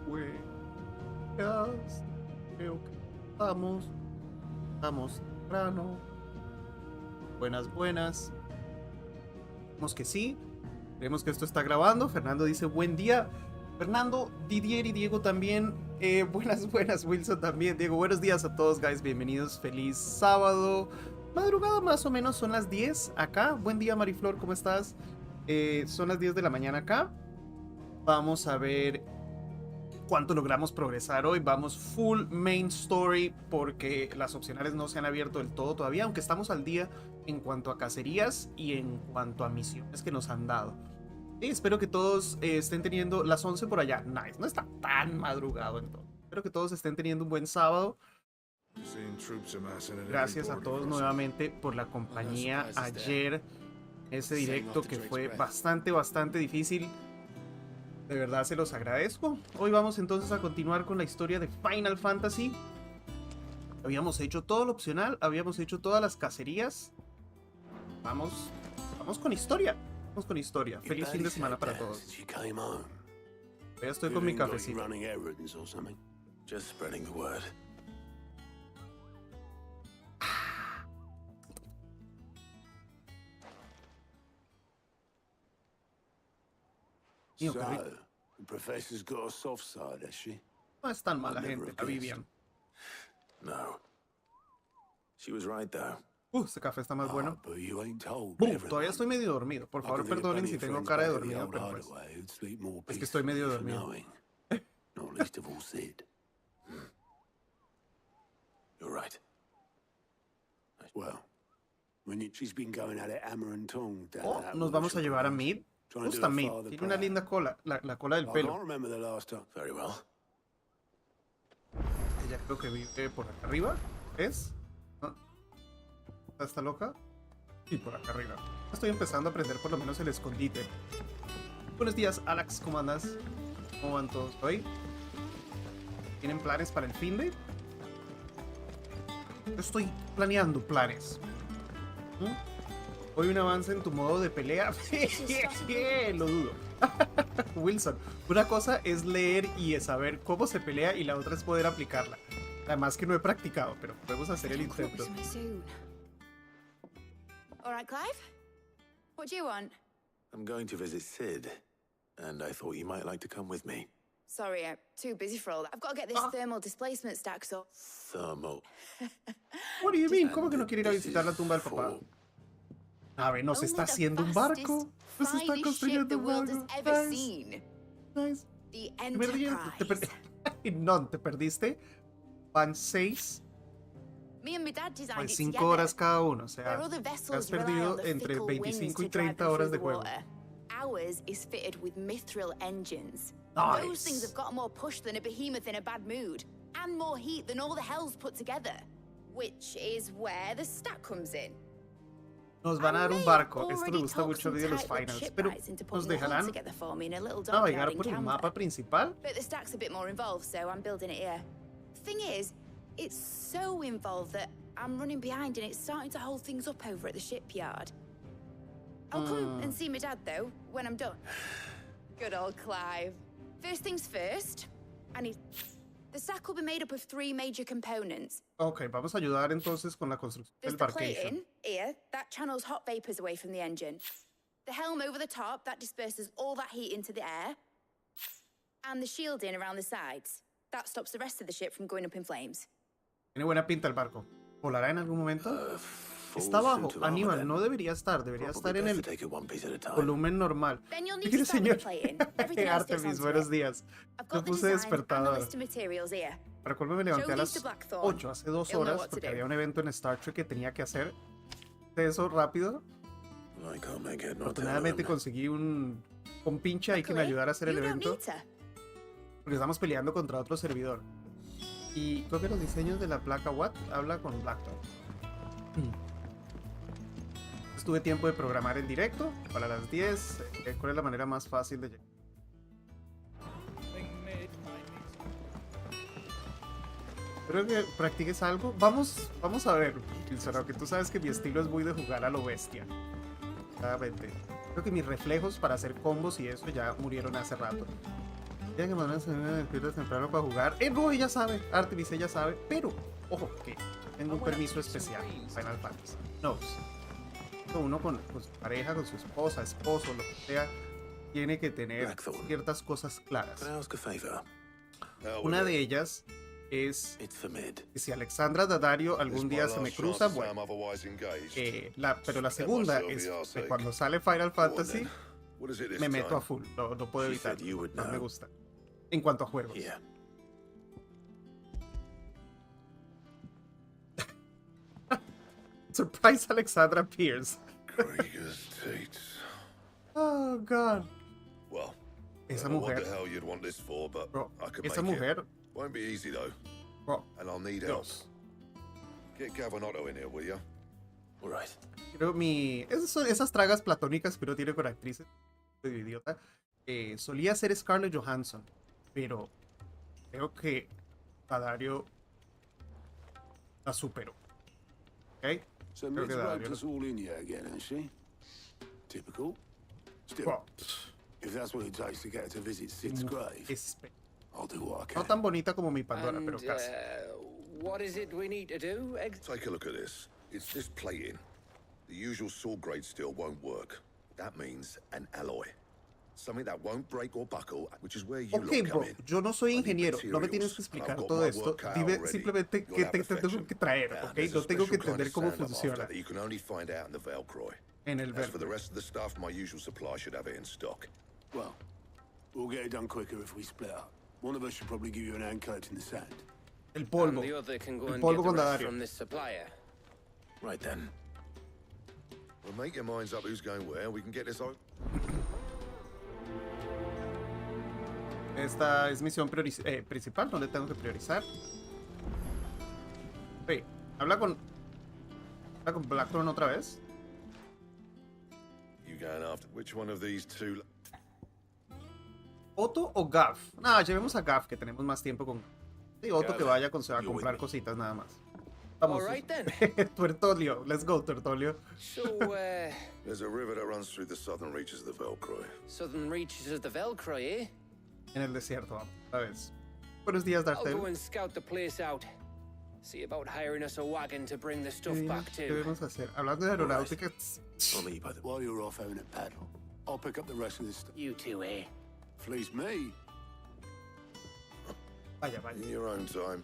buenas. Creo que estamos temprano. Buenas. Creemos que sí. Creemos que esto está grabando. Fernando dice buen día. Fernando, Didier y Diego también. Buenas, Wilson también. Diego, buenos días a todos, guys. Bienvenidos. Feliz sábado. Madrugada más o menos, son las 10 acá. Buen día, Mariflor, ¿cómo estás? Son las 10 de la mañana acá. Vamos a ver cuánto logramos progresar hoy. Vamos full main story porque las opcionales no se han abierto del todo todavía, aunque estamos al día en cuanto a cacerías y en cuanto a misiones que nos han dado. Espero que todos estén teniendo las 11 por allá. Nice, no está tan madrugado entonces. Espero que todos estén teniendo un buen sábado. Gracias a todos nuevamente por la compañía ayer. Ese directo que fue bastante difícil. De verdad se los agradezco. Hoy vamos entonces a continuar con la historia de Final Fantasy. Habíamos hecho todo lo opcional, habíamos hecho todas las cacerías. Vamos con historia. Vamos con historia. Feliz fin de semana para todos. Ya estoy con mi cafecito. Mío, qué rico. No es tan mala gente, la Vivian. Ese café está más bueno. Todavía estoy medio dormido. Por favor, perdonen si tengo cara de dormido, pero pues es que estoy medio dormido. Nos vamos a llevar a Mid. Me gusta Mid. Tiene una linda cola. La cola del pelo. Ella creo que vive por acá arriba. ¿Es? ¿No? ¿Está loca? Sí, por acá arriba. Estoy empezando a aprender por lo menos el escondite. Buenos días, Alex. ¿Cómo andas? ¿Cómo van todos hoy? ¿Tienen planes para el fin de? Yo estoy planeando planes. Hoy un avance en tu modo de pelea. Lo dudo. Wilson, una cosa es leer y saber cómo se pelea y la otra es poder aplicarla. Además que no he practicado, pero podemos hacer el intento. Alright, Clive? What do you want? I'm going to visit Sid, and I thought you might like to come with me. Sorry, I'm too busy for all that. I've got to get this thermal displacement stacked up. Thermal. What do you mean? ¿Cómo que no quiere ir a visitar la tumba del papá? A ver, nos está haciendo un barco. Nos está construyendo un barco. Nice. No, te perdiste. Van 6. Van 5 horas cada uno. O sea, has perdido entre 25 y 30 horas de juego. Ours is fitted with mithril engines. Nice. Those things have got more push than a behemoth in a bad mood, and more heat than all the hells put together. Which is where the stack comes in. Nos van a dar un barco. Esto me gusta mucho de los finals. Pero nos dejarán navegar por el mapa principal. But the stack's a bit more involved, so I'm building it here. Thing is, it's so involved that I'm running behind and it's starting to hold things up over at the shipyard. I'll come and see my dad, though, when I'm done. Good old Clive. First things first, I need... The stack will be made up of 3 major components. Ok, vamos a ayudar entonces con la construcción del barcation. There's the plating, here, that channels hot vapors away from the engine. The helm over the top, that disperses all that heat into the air. And the shielding around the sides. That stops the rest of the ship from going up in flames. Tiene buena pinta el barco. ¿Volará en algún momento? Está abajo, Aníbal, no debería estar en el volumen normal. ¿Qué quiere, señor? Artemis, buenos días. Me puse despertador. Para colmo me levanté a las 8, hace 2 horas, porque había un evento en Star Trek que tenía que hacer. De eso rápido. Afortunadamente conseguí un compinche ahí que me ayudara a hacer el evento. Porque estamos peleando contra otro servidor. Y creo que los diseños de la placa Watt habla con Blackton. Tuve tiempo de programar en directo para las 10. ¿Cuál es la manera más fácil de llegar? Creo que practiques algo. Vamos a ver, Pilsero, que tú sabes que mi estilo es muy de jugar a lo bestia. Claramente. Creo que mis reflejos para hacer combos y eso ya murieron hace rato. Tiene que mandarse despierta temprano para jugar. No, ella sabe. Artemisa ya sabe. Pero, ojo, que tengo un permiso especial. Final Fantasy. No. Uno con su pareja, con su esposa, esposo, lo que sea, tiene que tener ciertas cosas claras. Una de ellas es que si Alexandra Daddario algún día se me cruza, bueno. Pero la segunda es que cuando sale Final Fantasy, me meto a full. No puedo evitar. No me gusta. En cuanto a juegos. Surprise Alexandra Pierce. Oh, God. Esa mujer. Bro, esa mujer. Bro, Dios. Creo esas tragas platónicas que uno tiene con actrices, medio idiota, solía ser Scarlett Johansson, pero creo que Daddario la superó. ¿Ok? So Mid's roped us all in here again, ain't she? Typical. Still, Bro. if that's what it takes to get her to visit Sid's grave, I'll do what I can. No tan bonita como mi Pandora, pero casi. What is it we need to do? Take a look at this. It's this plating. The usual sword grade steel won't work. That means an alloy. Something that won't break or buckle, which is where you Ok, lot bro, come in. yo no soy ingeniero, no me tienes que explicar todo esto. Dime simplemente qué te tengo que traer, ok? No tengo que entender cómo funciona. You can only find out in the Velcroy. En el As for the Velcro. rest of the stuff, my usual supply should have it in stock. Well, we'll get it done quicker if we split up. One of us should probably give you an hand coat in the sand. El polvo. The other can go El and polvo get the con rest Daddario. from this supplier. Right then. Well, make your minds up who's going where. We can get this out. Esta es misión principal, donde tengo que priorizar. Oye, habla con Blackthorn otra vez. You going after which one of these two? ¿Otto o Gav? No, llevemos a Gav, que tenemos más tiempo con... Sí, Otto que vaya a comprar cositas nada más. Vamos. All right, then. Tuertolio, let's go, Tuertolio. So, There's a river that runs through the southern reaches of the Velcroy. southern reaches of the Velcroy, eh? En el desierto, vamos, a ver. Buenos días, I'll go Dartel. and scout the place out. See about hiring us a wagon to bring the stuff ¿Qué back to. debemos hacer? Hablando de aeronáutica... I'll meet you by the... While you're off having a paddle, I'll pick up the rest of this stuff. You two, eh? Fleece me. Vaya, vaya. In your own time.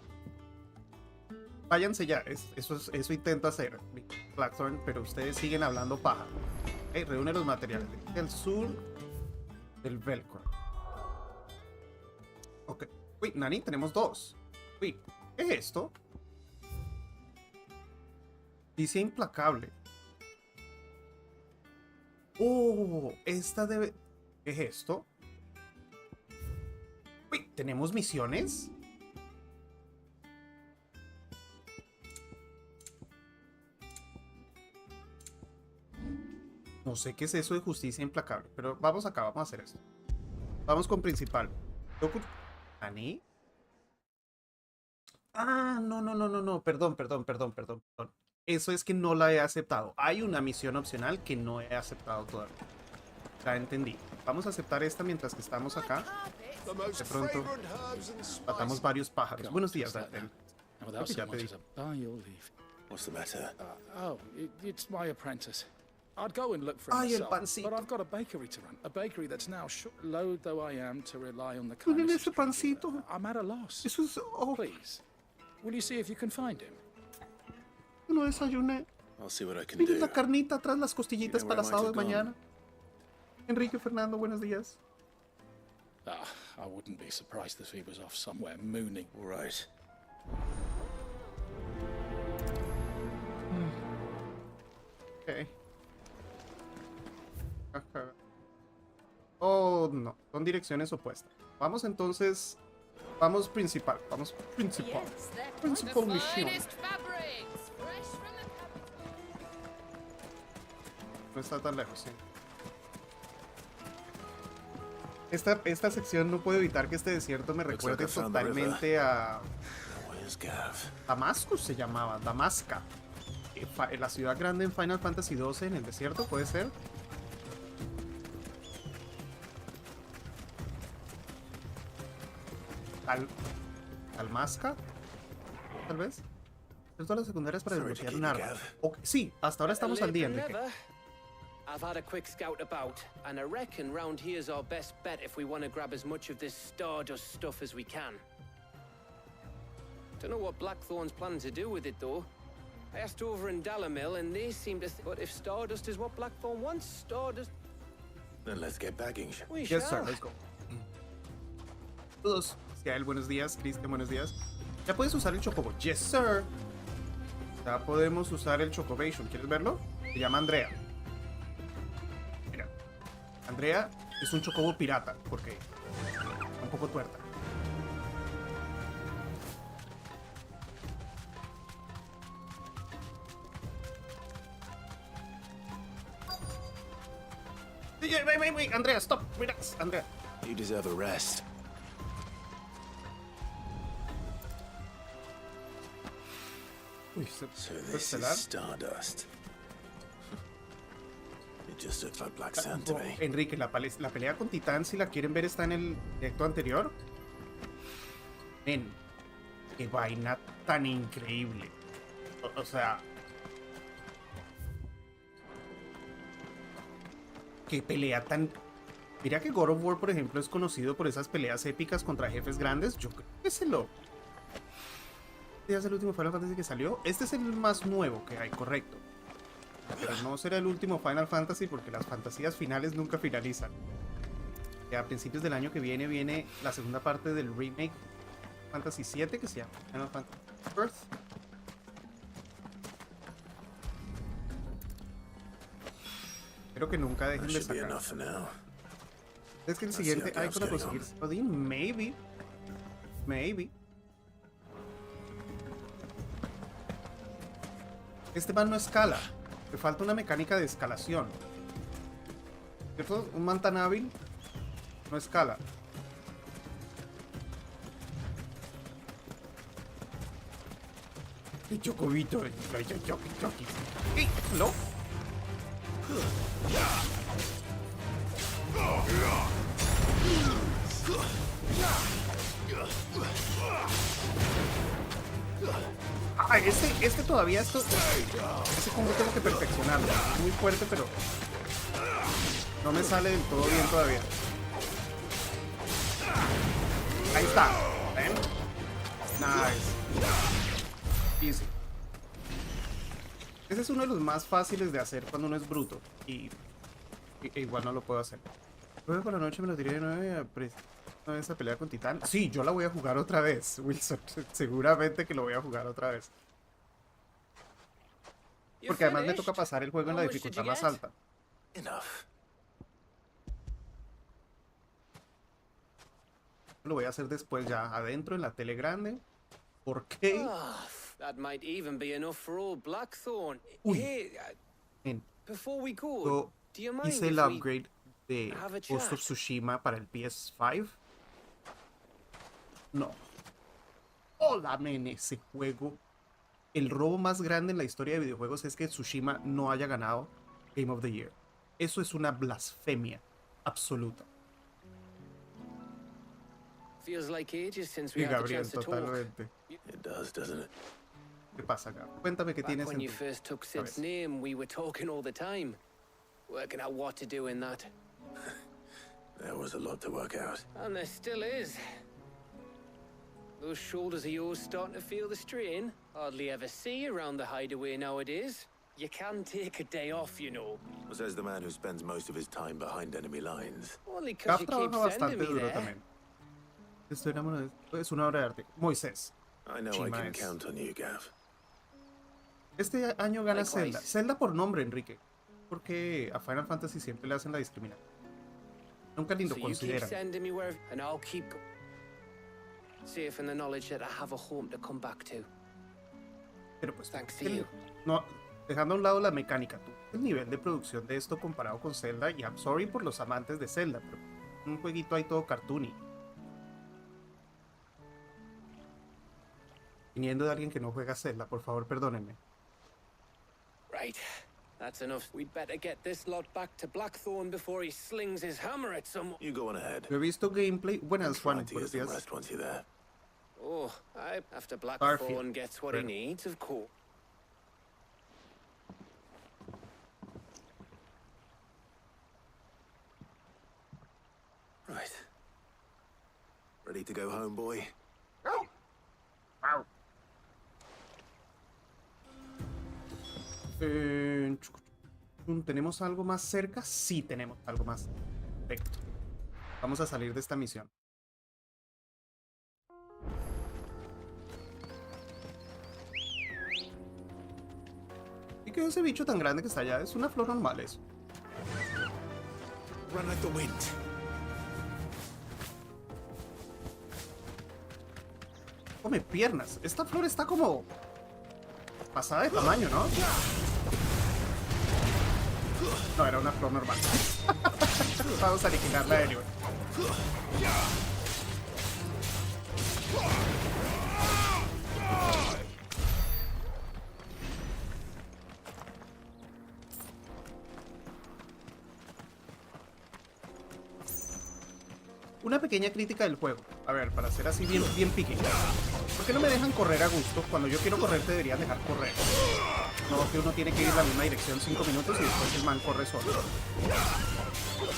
Váyanse ya, eso intento hacer, Blackthorn, pero ustedes siguen hablando paja. Okay, reúne los materiales del sur del Velcro. Ok. Uy, Nani, tenemos dos. Uy, ¿qué es esto? Dice implacable. Oh, esta debe... ¿Qué es esto? Uy, ¿tenemos misiones? No sé qué es eso de justicia implacable, pero vamos acá, vamos a hacer esto. Vamos con principal. ¿Ani? Ah, no, perdón. Eso es que no la he aceptado. Hay una misión opcional que no he aceptado todavía. La entendí. Vamos a aceptar esta mientras que estamos acá. De pronto, matamos varios pájaros. Buenos días, Dartel. Creo que ya te dije. What's the matter? It's my apprentice. I'd go and look for Ay, him el myself, pancito. but I've got a bakery to run. A bakery that's now loath though I am to rely on the Miren kindness ese of strangers. pancito. I'm at a loss. Eso es... Oh, Please, will you see if you can find him? no desayuné. I'll see what I can Miren do. la carnita atrás, las costillitas You know para el where I asado de might have mañana. Enrique, Fernando, buenos días. I wouldn't be surprised if he was off somewhere mooning. All right. Ok. Ajá. Oh, no. Son direcciones opuestas. Vamos entonces... Vamos principal. Vamos principal. Principal misión. No está tan lejos, sí. Esta sección no puedo evitar que este desierto me recuerde totalmente a... Where's Gav? Damascus se llamaba, Damasca. La ciudad grande en Final Fantasy XII en el desierto, ¿puede ser? Almasca, tal vez. Es todas las secundarias para Sorry to desbloquear keep un you, arma. Gav. Ok, sí, hasta ahora estamos al día, Enrique. I've had a quick scout about, and I reckon round here's our best bet if we want to grab as much of this Stardust stuff as we can. Don't know what Blackthorn's planning to do with it, though. I asked over in Dalamil, and they seem to but if Stardust is what Blackthorn wants, Stardust... Then let's get bagging. We Yes, sir, shall. let's go. Todos. Gael, buenos días. Cristian, buenos días. Ya puedes usar el Chocobo. Yes, sir. Ya podemos usar el Chocobation. ¿Quieres verlo? Se llama Andrea. Mira. Andrea es un Chocobo pirata, porque un poco tuerta. Wait, Andrea, stop. Relax, Andrea. You deserve a rest. Uy, So se this is estelar. Stardust. It just looks like black sand to me. Enrique, la pelea con Titán, si la quieren ver, está en el directo anterior. Men, qué vaina tan increíble. O sea, qué pelea tan... Mira que God of War, por ejemplo, es conocido por esas peleas épicas contra jefes grandes. Yo creo que se lo... Este es el último Final Fantasy que salió. Este es el más nuevo que hay, correcto. Pero no será el último Final Fantasy porque las fantasías finales nunca finalizan. Que a principios del año que viene la segunda parte del remake Fantasy VII que se llama Final Fantasy Earth. Espero que nunca dejen That de should be sacar. enough for now. Es que el Let's see siguiente how hay Gav's para getting conseguir Odin, maybe. Este man no escala. Le falta una mecánica de escalación. ¿Cierto? Un man tan hábil no escala. Y Chocobito. ¡Ey! ¿No? Ah, este todavía esto. Ese combo tengo que perfeccionarlo. Es muy fuerte, pero no me sale del todo bien todavía. Ahí está. ¿Ven? Nice. Easy. Ese es uno de los más fáciles de hacer cuando uno es bruto. Y igual no lo puedo hacer. Luego por la noche me lo tiré de 9 a esa pelea con Titán. Sí, yo la voy a jugar otra vez, Wilson. Seguramente que lo voy a jugar otra vez. Porque además me toca pasar el juego en la dificultad más alta. Enough. Lo voy a hacer después ya adentro en la tele grande. ¿Por qué? That might even be enough for old Blackthorn. Uy. Hey, Men, before we go, yo do you mind hice el if we upgrade de have a Ghost of chat? Tsushima para el PS5. No. Hola, men, ese juego. El robo más grande en la historia de videojuegos es que Tsushima no haya ganado Game of the Year. Eso es una blasfemia absoluta. Feels like ages since we Y had the Gabriel, chance to talk. totalmente. It does, doesn't it? ¿Qué pasa, Gab? Cuéntame qué Back tienes when en you tu first took Sid's cabeza. name, we were talking all the time, working out what to do in that. There was a lot to work out. And there still is. Those shoulders of yours starting to feel the strain. Hardly ever see you around the hideaway nowadays. You can take a day off, you know. Says the man who spends most of his time behind enemy lines. Only 'cause Gab you keep trabaja sending bastante me duro there. también. Estoy enamorado de... Es una obra de arte. Moisés. I know I Shima can es- count on you, Gav. Este año gana Likewise. Zelda. Zelda por nombre, Enrique. Porque a Final Fantasy siempre le hacen la discriminación. Nunca ni lo So you keep consideran. sending me wherever, and I'll keep safe in the knowledge that I have a home to come back to. Pero pues Thanks to el- you. no, dejando a un lado la mecánica, tú, el nivel de producción de esto comparado con Zelda, y I'm sorry por los amantes de Zelda, pero un jueguito ahí todo cartoony. Viniendo de alguien que no juega Zelda, por favor, perdónenme. Right. That's enough. We'd better get this lot back to Blackthorn before he slings his hammer at someone. You go on ahead. Yo he visto gameplay. Buenas, Try Juan. to get Buenos some días. rest once you're there. Oh, after Blackthorn gets what he Bueno. needs, of course. Right. Ready to go home, boy? ¿Tenemos algo más cerca? Sí, tenemos algo más. Perfecto. Vamos a salir de esta misión. ¿Y qué es ese bicho tan grande que está allá? Es una flor normal eso. Run like the wind. Come piernas. Esta flor está como pasada de tamaño, ¿no? No, era una flor normal. Vamos a aniquilarla de anyway. Una pequeña crítica del juego. A ver, para ser así bien picky. ¿Por qué no me dejan correr a gusto? Cuando yo quiero correr te deberían dejar correr. No que uno tiene que ir en la misma dirección 5 minutos y después el man corre solo.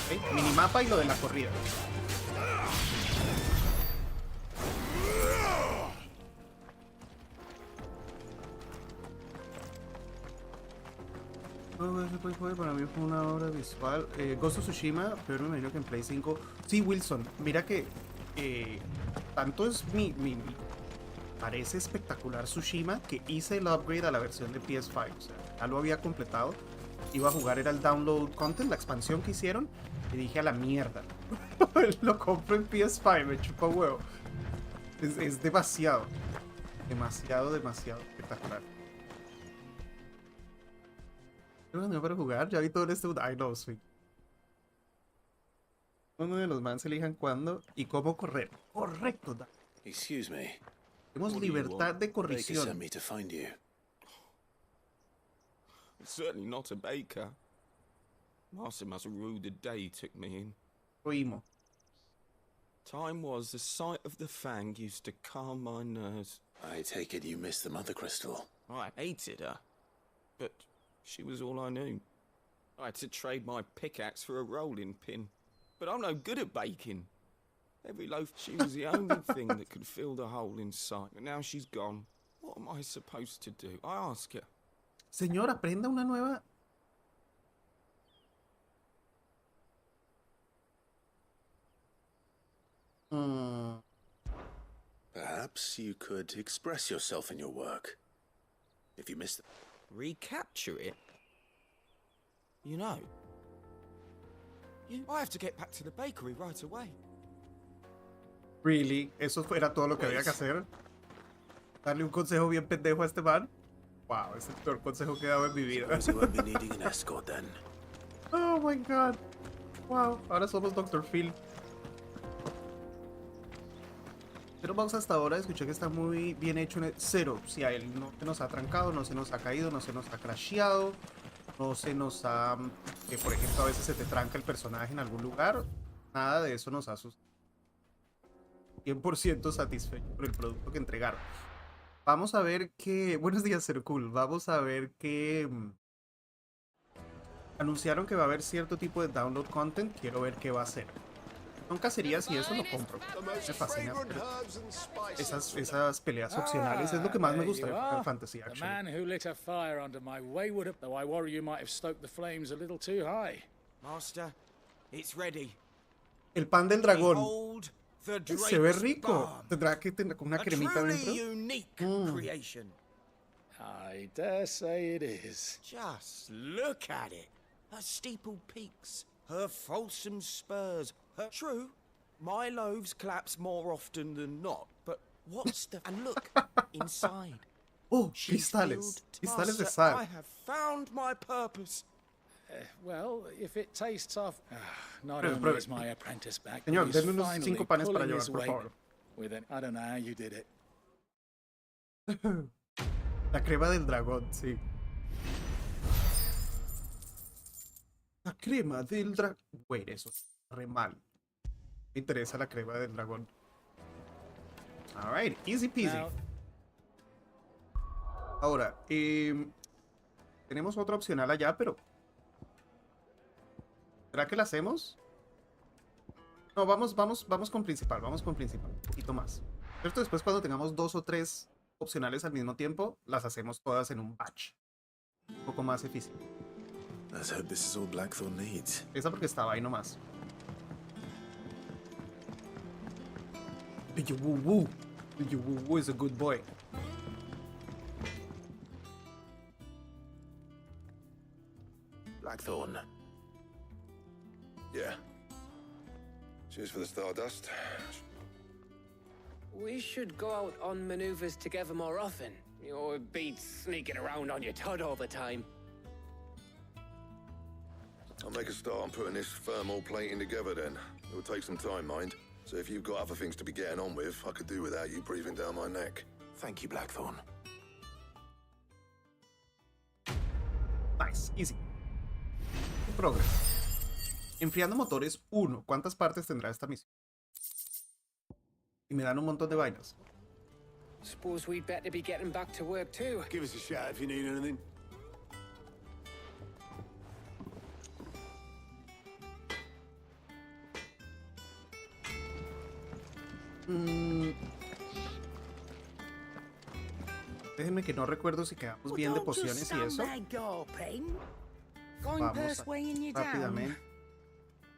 ¿Okay? Minimapa y lo de la corrida. Para mí fue una obra visual. Ghost of Tsushima, pero me imagino que en Play 5. Sí, Wilson, mira que tanto es parece espectacular Tsushima que hice el upgrade a la versión de PS5. O sea, ya lo había completado. Iba a jugar, era el download content, la expansión que hicieron. Y dije a la mierda. Lo compro en PS5, me chupa huevo. Es demasiado. Demasiado espectacular. No para jugar, ya vi todo este. Ay, no, soy. Uno de los mans elijan cuándo y cómo correr. Correcto, da. Excuse me. Tenemos What do you libertad want? de Baker sent corrección. me to find you. Certainly not a baker. Master must have ruled the day he took me in. Oímos. Time was the sight of the fang used to calm my nerves. I take it you missed the mother crystal. I hated her, but she was all I knew. I had to trade my pickaxe for a rolling pin, but I'm no good at baking. Every loaf, she was the only thing that could fill the hole inside, and now she's gone. What am I supposed to do? I ask her. Señor, aprenda una nueva. Perhaps you could express yourself in your work. If you missed it. Recapture it? You know, I have to get back to the bakery right away. Really, eso era todo lo que había que hacer. Darle un consejo bien pendejo a este man. Wow, es el peor consejo que he dado en mi vida. Suppose you won't be needing an escort then. Oh my god. Wow, ahora somos Dr. Phil. Pero vamos hasta ahora, escuché que está muy bien hecho en el cero. Si a él no se nos ha trancado, no se nos ha caído, no se nos ha crasheado, no se nos ha... Que por ejemplo a veces se te tranca el personaje en algún lugar. Nada de eso nos ha asustado. 100% satisfecho por el producto que entregaron. Vamos a ver qué... Buenos días, Ser Cool. Vamos a ver qué... Anunciaron que va a haber cierto tipo de download content. Quiero ver qué va a ser. Son cacerías y eso lo compro. Me fascina. Esas peleas opcionales es lo que más me gusta de Final Fantasy, The actually. man who lit a fire under my wayward, though I worry you might have stoked the flames a little too high. Master, it's ready. El pan del dragón. Behold the Se ve drake's rico. balm. Tendrá que tener una A cremita truly dentro. unique creation. I dare say it is. Just look at it. Her steepled peaks, her fulsome spurs. Her... True, my loaves collapse more often than not, but what's the... And look, inside. Oh, She's cristales. filled. Cristales de Master, sal. I have found my purpose. Well, if it tastes of... not Pruebe, only pruebe. is my apprentice back, Señor, but he's denme unos finally 5 panes para pulling llevar, his por weight favor. with an... I don't know how you did it. La crema del dragón, sí. La crema del dragón. Güey, eso es re mal. Me interesa la crema del dragón. Alright, easy peasy. Now, Ahora, tenemos otra opcional allá, pero... ¿será que la hacemos? No, vamos con principal, vamos con principal. Un poquito más. Esto después cuando tengamos 2 o 3 opcionales al mismo tiempo, las hacemos todas en un batch. Un poco más eficiente. Let's hope this is all Blackthorn needs. Esa porque estaba ahí nomás. Woo woo. Woo woo is a good boy. Blackthorn. Yeah. Cheers for the Stardust. we should go out on maneuvers together more often. It beats sneaking around on your Todd all the time. I'll make a start on putting this thermal plating together then. It will take some time, mind. So if you've got other things to be getting on with, I could do without you breathing down my neck. Thank you, Blackthorn. Nice, easy. Progress. Enfriando motores 1. ¿Cuántas partes tendrá esta misión? Y me dan un montón de vainas. Suppose we'd better be getting back to work too. Give us a shout if you need anything. Déjenme que no recuerdo si quedamos bien de pociones y eso. Vamos rápidamente.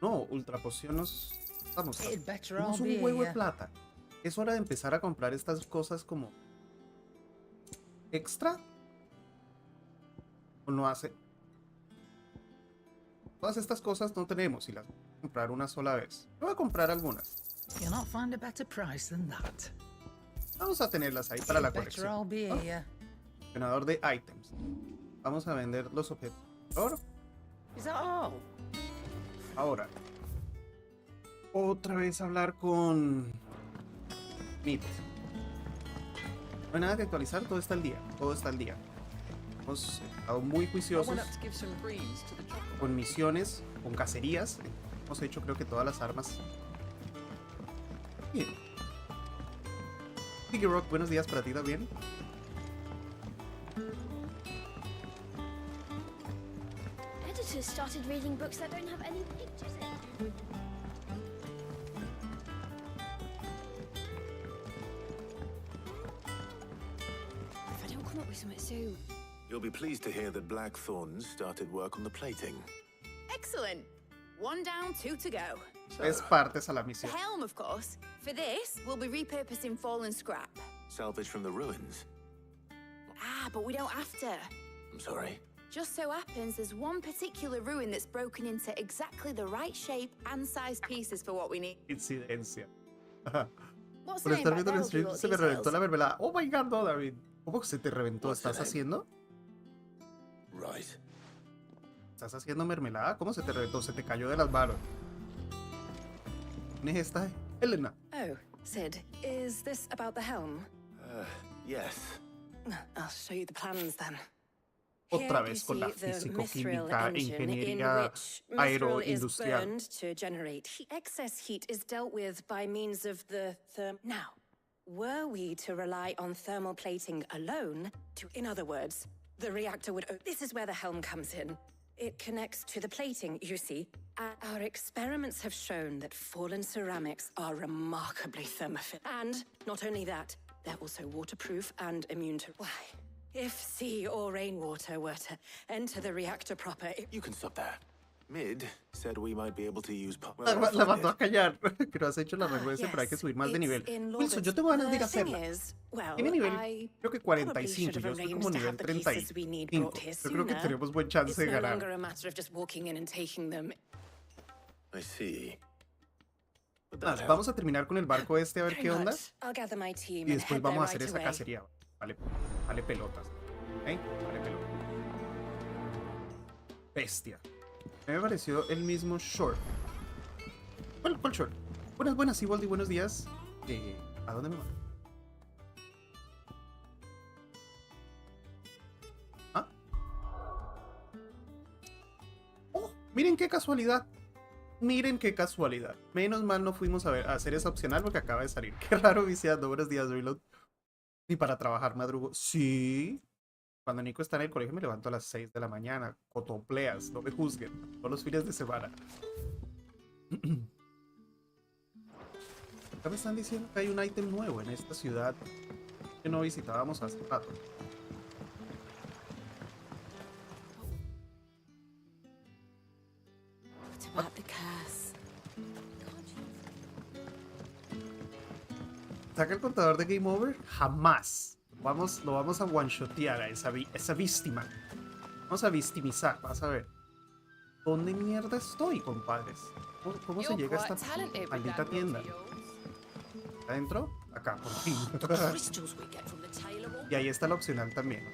No, ultra poción nos... Vamos, tenemos un huevo de plata. Es hora de empezar a comprar estas cosas como... ¿extra? ¿O no hace? Todas estas cosas no tenemos y las voy a comprar una sola vez. Yo voy a comprar algunas. Vamos a tenerlas ahí para la colección. Ganador de items. Vamos a vender los objetos. Ahora. Otra vez hablar con... Meet. No hay nada que actualizar, todo está al día. Todo está al día. Hemos estado muy juiciosos con misiones, con cacerías. Hemos hecho creo que todas las armas. Bien. Piggy Rock, buenos días para ti también. Editors started reading books that don't have any pictures in. If I don't come up with something soon. You'll be pleased to hear that Blackthorn started work on the plating. Excellent. 1 down, 2 to go. 3 partes a la The misión. helm, of course. For this, we'll be repurposing fallen scrap. Salvage from the ruins. Ah, but we don't have to. I'm sorry. Just so happens there's one particular ruin that's broken into exactly the right shape and size pieces for what we need. Incidencia. What's Por the name estar back viendo there? el I'll give you stream all se me reventó details. la mermelada. Oh my god, no, David. ¿Cómo que se te reventó? What's the ¿Estás name? haciendo? Right. ¿Estás haciendo mermelada? ¿Cómo se te reventó? Se te cayó de las manos. ¿Quién es esta? Elena. Oh, Sid, is this about the helm? Yes. I'll show you the plans then. Otra Here vez you con la see the físico-química, mithril engine ingeniería in which mithril is aeroindustrial. burned to generate heat. Excess heat is dealt with by means of the Now, were we to rely on thermal plating alone, in other words, the reactor would... This is where the helm comes in. It connects to the plating, you see. Our experiments have shown that fallen ceramics are remarkably thermophilic. And not only that, they're also waterproof and immune to... Why? If sea or rainwater were to enter the reactor proper... You can stop there. Mid said we might be able to use... La mandó a callar. Que no has hecho la regresa, pero hay que subir más de nivel. Wilson, yo tengo ganas de ir a hacerla. Tiene nivel, creo que 45. Yo estoy como nivel 35. Yo creo que tenemos buen chance de ganar. I see. Vamos a terminar con el barco este a ver qué onda. Y después vamos a hacer esa cacería. Vale, vale pelotas. ¿Eh? Vale pelotas. Bestia. Me pareció el mismo short. ¿Cuál short? Buenas, Ivaldi, buenos días. ¿A dónde me van? ¿Ah? Oh, Miren qué casualidad. Miren qué casualidad. Menos mal no fuimos a hacer esa opcional porque acaba de salir. Qué raro viciando. Buenos días, Reload. Ni para trabajar madrugo. Sí. Cuando Nico está en el colegio me levanto a las 6 de la mañana. Cotopleas, no me juzguen. Todos los fines de semana. Acá me están diciendo que hay un ítem nuevo en esta ciudad que no visitábamos hace rato. ¿Saca el contador de Game Over? Jamás. Lo vamos a one-shotear a esa víctima. Vamos a victimizar, vas a ver. ¿Dónde mierda estoy, compadres? ¿Cómo se llega a esta maldita tienda? ¿Adentro? Acá, por fin. Y ahí está la opcional también.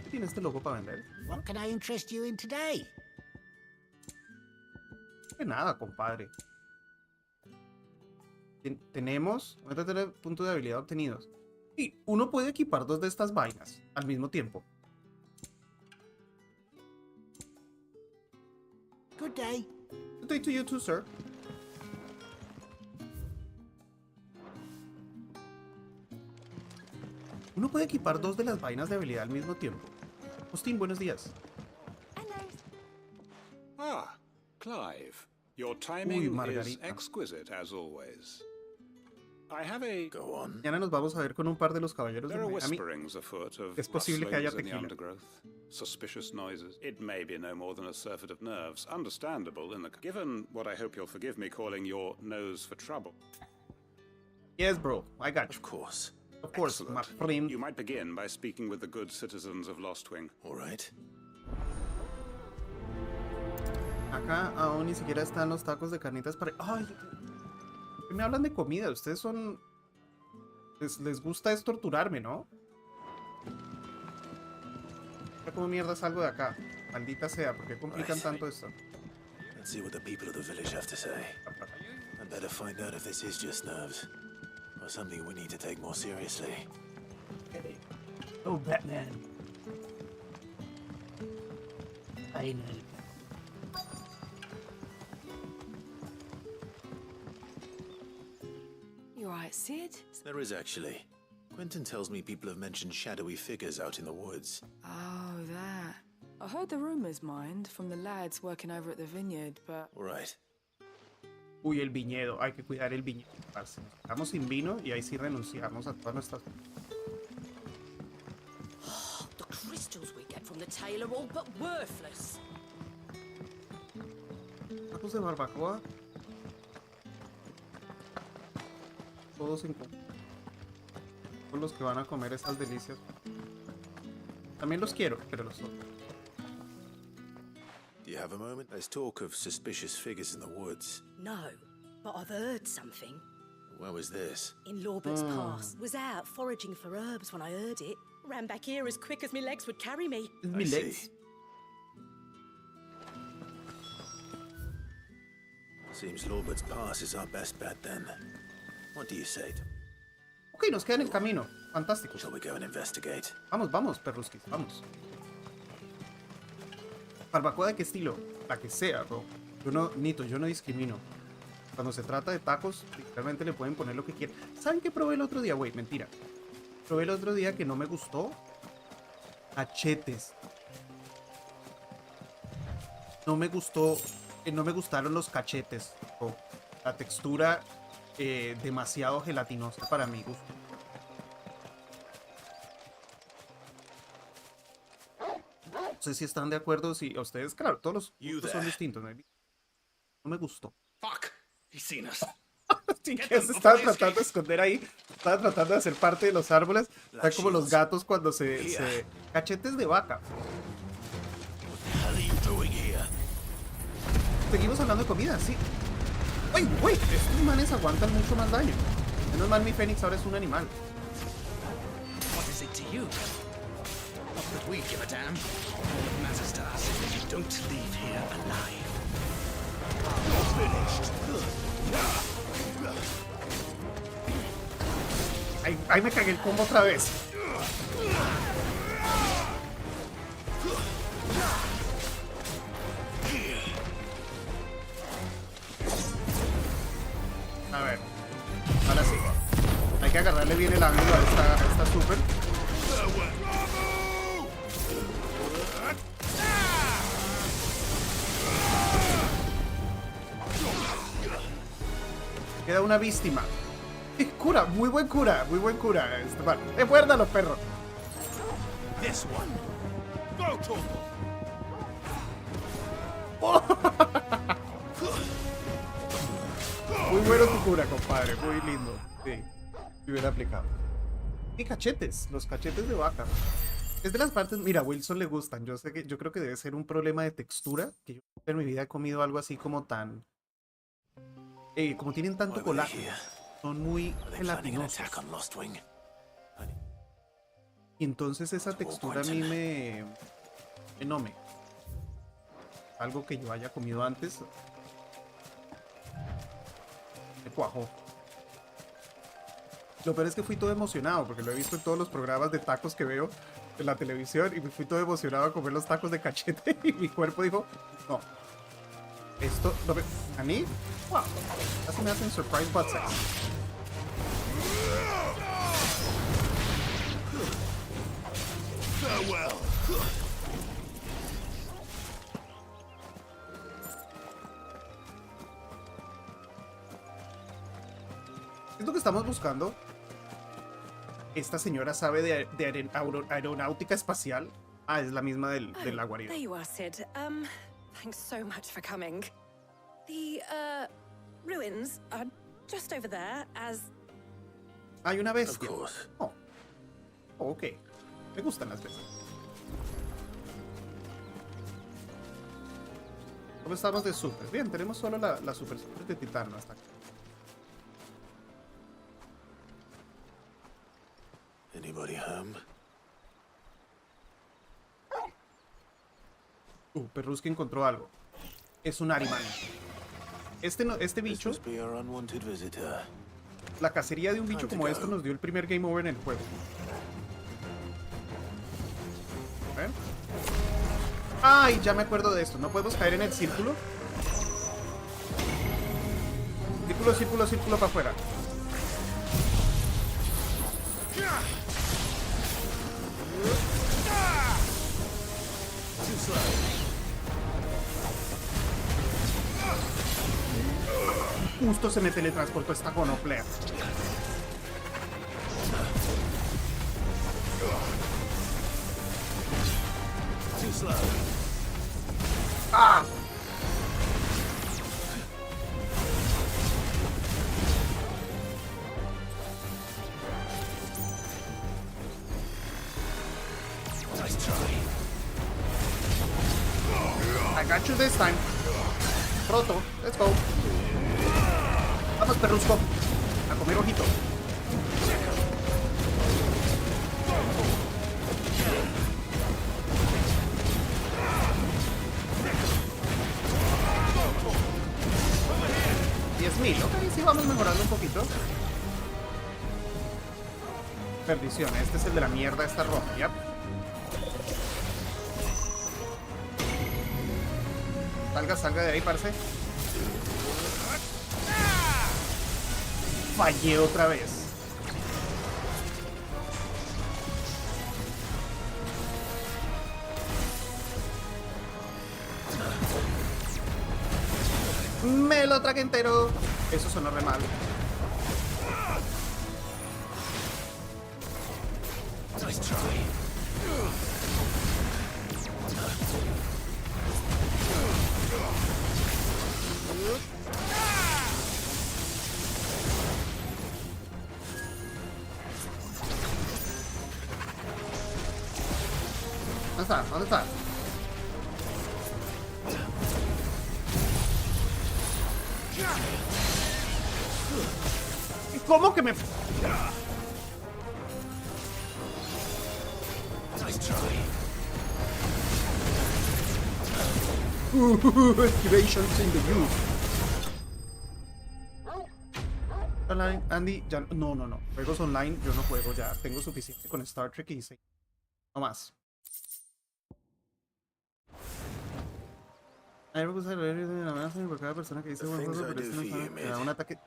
¿Qué tiene este logo para vender? What can I interest you in today? Que nada, compadre. Tenemos puntos de habilidad obtenidos. Y uno puede equipar 2 de estas vainas al mismo tiempo. Good day. Good day to you too, sir. Uno puede equipar 2 de las vainas de habilidad al mismo tiempo. Justin, buenos días. Ah, Clive. Your timing is exquisite as always. I have a... Go on. Mañana nos vamos a ver con un par de los caballeros de There are Miami. whisperings afoot of Es posible que haya rustlings in the tequila. undergrowth, suspicious noises. It may be no more than a surfeit of nerves, understandable in the... Given what I hope you'll forgive me calling your nose for trouble. Yes, bro. I got you. Of course. Of course, my Excellent. friend. You might begin by speaking with the good citizens of Lostwing. All right. Acá aún ni siquiera están los tacos de carnitas para... ¡Ay! ¿Qué me hablan de comida? Ustedes son... Les gusta es torturarme, ¿no? ¿Cómo mierda salgo de acá? Maldita sea, ¿por qué complican tanto esto? Let's see what the people of the village have to say. I better find out if this is just nerves, or something we need to take more seriously. Okay. Oh, Batman. I know. You alright, Sid? There is actually. Quentin tells me people have mentioned shadowy figures out in the woods. Oh, that. I heard the rumors, mind, from the lads working over at the vineyard, but... All right. Uy, el viñedo. Hay que cuidar el viñedo. Estamos sin vino y ahí sí renunciamos a todas nuestras... The crystals we get from the tail are all but worthless. Tacos de barbacoa. Todos en con los que van a comer esas delicias. También los quiero, pero los otros. Do you have a moment? There's talk of suspicious figures in the woods. No, but I've heard something. Where was this? In Lawbert's Pass. Was out foraging for herbs when I heard it. Ran back here as quick as my legs would carry me. Mi legs. Seems Lawbert's Pass is our best bet then. What do you say? Ok, nos queda en el camino. Fantástico. Shall we go and investigate? Vamos, vamos, perruskis, vamos. ¿Barbacoa de qué estilo? La que sea, bro. Yo no discrimino. Cuando se trata de tacos, literalmente le pueden poner lo que quieran. ¿Saben qué probé el otro día? Wait, mentira. Probé el otro día que no me gustó. Cachetes. No me gustó. No me gustaron los cachetes. Bro. La textura demasiado gelatinosa para mi gusto. No sé si están de acuerdo, si a ustedes, claro, todos los gustos son distintos. No me gustó. Fuck, he's seen us. Sí, que se estaba tratando de esconder ahí. Estaba tratando de hacer parte de los árboles. Está como los gatos cuando se... Cachetes de vaca. Seguimos hablando de comida, sí. Wait, estos manes aguantan mucho más daño. Menos mal mi Fenix ahora es un animal. What is it to you? Not that we give a damn. All that matters to us is that you don't leave here alive. You're finished. Ahí me cagué el combo otra vez. Ahora sí. Hay que agarrarle bien el ángulo a esta super. Queda una víctima. Cura, muy buen cura, muy buen cura. Muérdalo, perro. This one. Go to Muy bueno tu cura, compadre. Muy lindo. Sí, bien aplicado. Y cachetes, los cachetes de vaca. Es de las partes, mira, a Wilson le gustan. Yo creo que debe ser un problema de textura. Que yo en mi vida he comido algo así como tan. Como tienen tanto colágeno. Son muy gelatinosos. Y entonces esa textura a mí no me. Algo que yo haya comido antes. Me cuajó. Lo peor es que fui todo emocionado porque lo he visto en todos los programas de tacos que veo en la televisión y me fui todo emocionado a comer los tacos de cachete y mi cuerpo dijo, no. Esto, a mí, wow, casi me hacen surprise butt sex. Es lo que estamos buscando. Esta señora sabe de aeronáutica espacial. Ah, es la misma de la guarida. There you are, Sid. Thanks so much for coming. The, ruins are just over there, as... Hay una bestia. Oh. Oh, ok. Me gustan las bestias. ¿Cómo estamos de super? Bien, tenemos solo la super de titano hasta acá. Anybody home? Perruski encontró algo. Es un Ariman. Este bicho. La cacería de un bicho como esto nos dio el primer game over en el juego. ¿Ven? Ay, ya me acuerdo de esto. No podemos caer en el círculo. Círculo, círculo, círculo para afuera. Justo se me teletransportó esta gonoplea. ¡Ah! I got you this time. Roto, let's go. Vamos, perrusco. A comer ojito. $10,000, ok, sí vamos mejorando un poquito. Perdición, este es el de la mierda, esta roja, ¿ya? Salga de ahí, parce. Fallé otra vez. Me lo tragué entero. Eso sonó re mal. Nice try. ¿Dónde está? ¿Dónde está? ¿Cómo que me...? Nice try. Activations in the youth. Online, Andy, ya no. Juegos online yo no juego ya. Tengo suficiente con Star Trek y sí. No más. A mí me gusta leer de la amenaza por cada persona que dice buen juego, pero eso no da un ataque.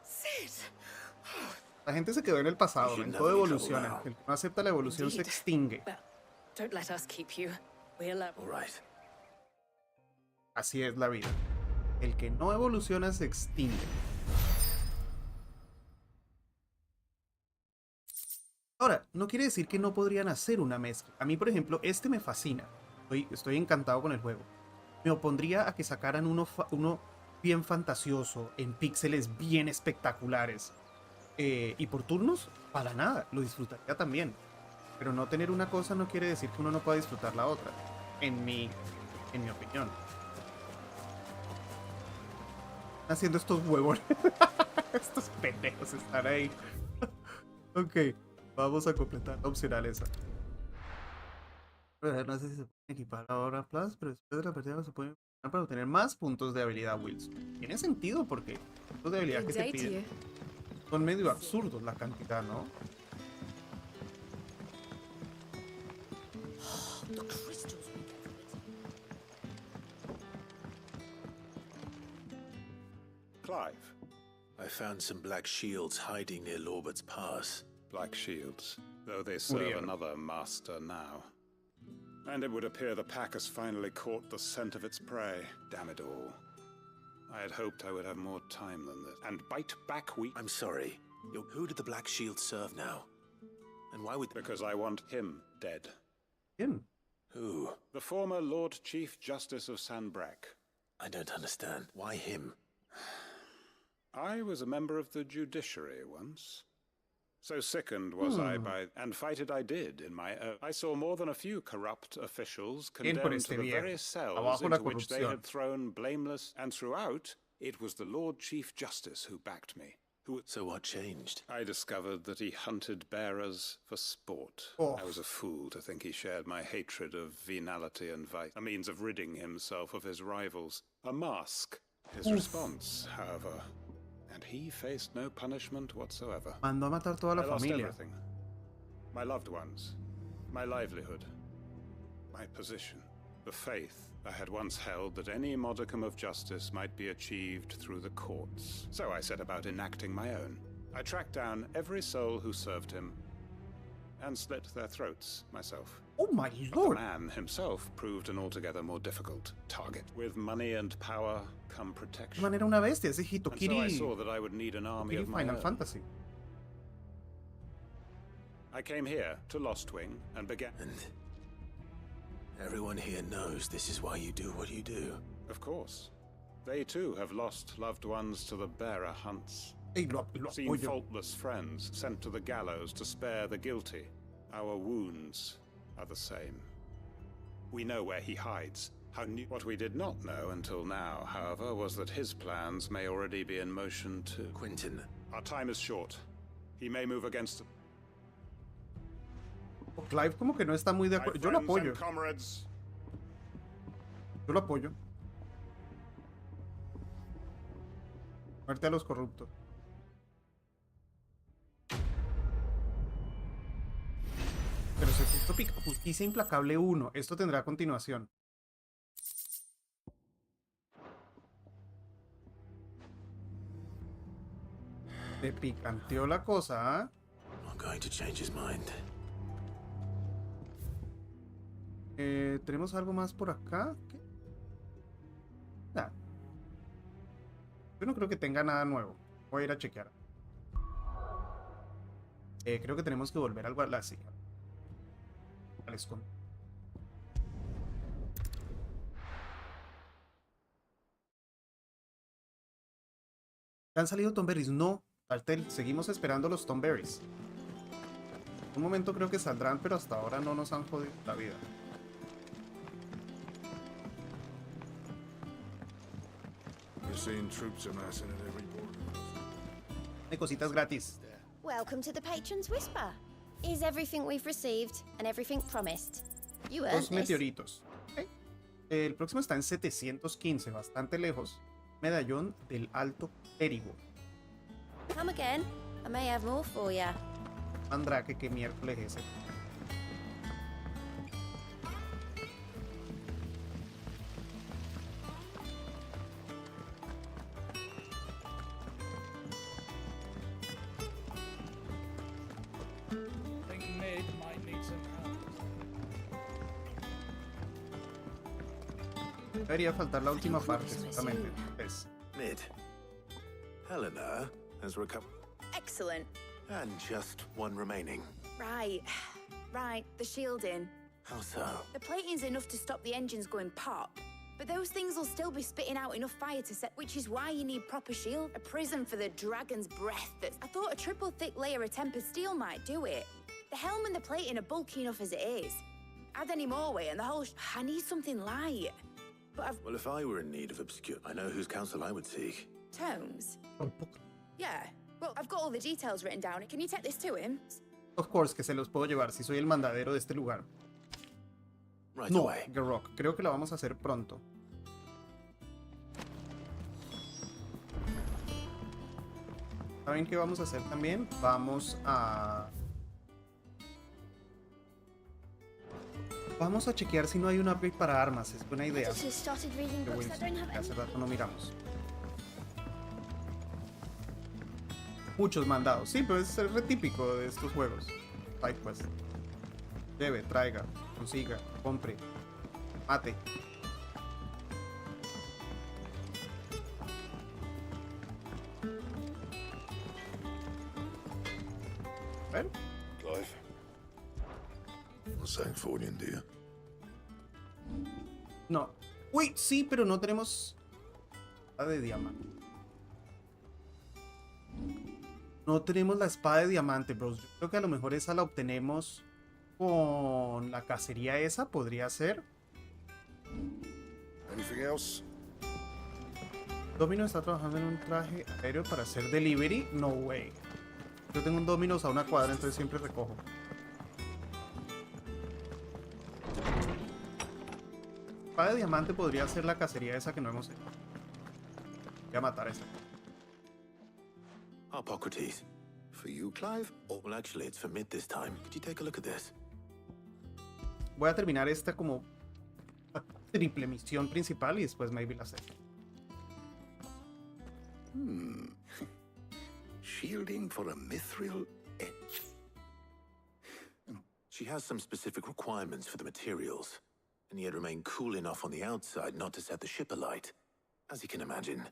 Sid, La gente se quedó en el pasado, en todo evoluciona. El que no acepta la evolución se Indeed. extingue. Well, don't let us keep you. We'll All right. Así es la vida. El que no evoluciona se extingue. Ahora, no quiere decir que no podrían hacer una mezcla. A mí, por ejemplo, este me fascina. Estoy encantado con el juego. Me opondría a que sacaran uno bien fantasioso, en píxeles bien espectaculares. Y por turnos, para nada. Lo disfrutaría también. Pero no tener una cosa no quiere decir que uno no pueda disfrutar la otra. En mi opinión. Haciendo estos huevones. Estos pendejos están ahí. Ok. Vamos a completar la opcional esa. No sé si se puede equipar ahora Plus, pero después de la partida se puede equipar para obtener más puntos de habilidad, Wilson. Tiene sentido porque los puntos de habilidad que te piden son medio absurdos la cantidad, ¿no? Clive. I found some black shields hiding near Lorbert's Pass. Black shields, though they serve another master now. And it would appear the pack has finally caught the scent of its prey. Damn it all. I had hoped I would have more time than this. And bite back weak. I'm sorry. Who did the black shield serve now? And why would... Because I want him dead. Him? Who? The former Lord Chief Justice of Sanbreque. I don't understand. Why him? I was a member of the judiciary once. So sickened was I by, and fight it I did in my own. I saw more than a few corrupt officials condemned to the very cells into which they had thrown blameless, and throughout, it was the Lord Chief Justice who backed me. So what changed? I discovered that he hunted bearers for sport. I was a fool to think he shared my hatred of venality and vice, a means of ridding himself of his rivals. A mask. His response, however... And he faced no punishment whatsoever. Mandó a matar toda la I lost familia. everything. My loved ones, my livelihood, my position, the faith I had once held that any modicum of justice might be achieved through the courts. So I set about enacting my own. I tracked down every soul who served him and slit their throats myself. Oh my But lord! the man himself proved an altogether more difficult target. With money and power come protection. Man era una bestia, ese And so I saw that I would need an army of my Final own. Fantasy. I came here to Lostwing and began. And everyone here knows this is why you do what you do. Of course. They too have lost loved ones to the bearer hunts. Seen faultless friends sent to the gallows to spare the guilty. Our wounds are the same. We know where he hides. What we did not know until now, however, was that his plans may already be in motion too. Quentin. Our time is short. He may move against... Clive como que no está muy de acuerdo. Yo lo apoyo. Yo lo apoyo. Muerte a los corruptos. Pero se puso Justicia Implacable 1. Esto tendrá continuación. Te picanteó la cosa, ¿ah? I'm going to change his mind. ¿Tenemos algo más por acá? ¿Qué? Nah. Yo no creo que tenga nada nuevo. Voy a ir a chequear. Creo que tenemos que volver algo a la silla. Al escondite. ¿Han salido Tomberries? No, Altel, seguimos esperando los Tomberries. En un momento creo que saldrán, pero hasta ahora no nos han jodido la vida. Hay cositas gratis. Welcome to the Patron's Whisper. Is everything we've received and everything promised? You earned Dos this. meteoritos. Okay. El próximo está en 715, bastante lejos. Medallón del Alto Périgo. Come again. I may have more for ya. Mandrake, ¿qué miércoles es ese? Debería faltar la última parte, exactamente. Es. Mid. Helena has recovered. Excellent. And just one remaining. Right. The shielding. How so? The plating's enough to stop the engines going pop, but those things will still be spitting out enough fire to set, which is why you need proper shield. A prism for the dragon's breath that's... I thought a triple thick layer of tempered steel might do it. The helm and the plating are bulky enough as it is. Add any more weight and the whole... I need something light. But I've... Well, if I were in need of obscure... I know whose counsel I would seek. Tomes? Yeah. Well, I've got all the details written down. Can you take this to him? Of course, que se los puedo llevar si soy el mandadero de este lugar. Right No, away. Garrock, creo que la vamos a hacer pronto. ¿Saben qué vamos a hacer también? Vamos a chequear si no hay un upgrade para armas. Es buena idea. Qué buen, que hace rato no miramos. Muchos mandados. Sí, pero es re típico de estos juegos. Side quest. Lleve, traiga, consiga, compre, mate. ¿Ven? Clive. What's that for you, dear? No. Uy, sí, pero no tenemos espada de diamante. No tenemos la espada de diamante, bros. Yo creo que a lo mejor esa la obtenemos con la cacería esa, podría ser. Anything else? Domino está trabajando en un traje aéreo para hacer delivery. No way. Yo tengo un Dominos a una cuadra, entonces siempre recojo. Espada de diamante podría ser la cacería esa que no hemos hecho. Voy a matar a esta. Hippocrates. For you, Clive? Oh, well, actually, it's for mid this time. Could you take a look at this? Voy a terminar esta como la triple misión principal y después maybe la sé. Shielding for a mithril edge. She has some specific requirements for the materials, and yet remain cool enough on the outside not to set the ship alight. As you can imagine,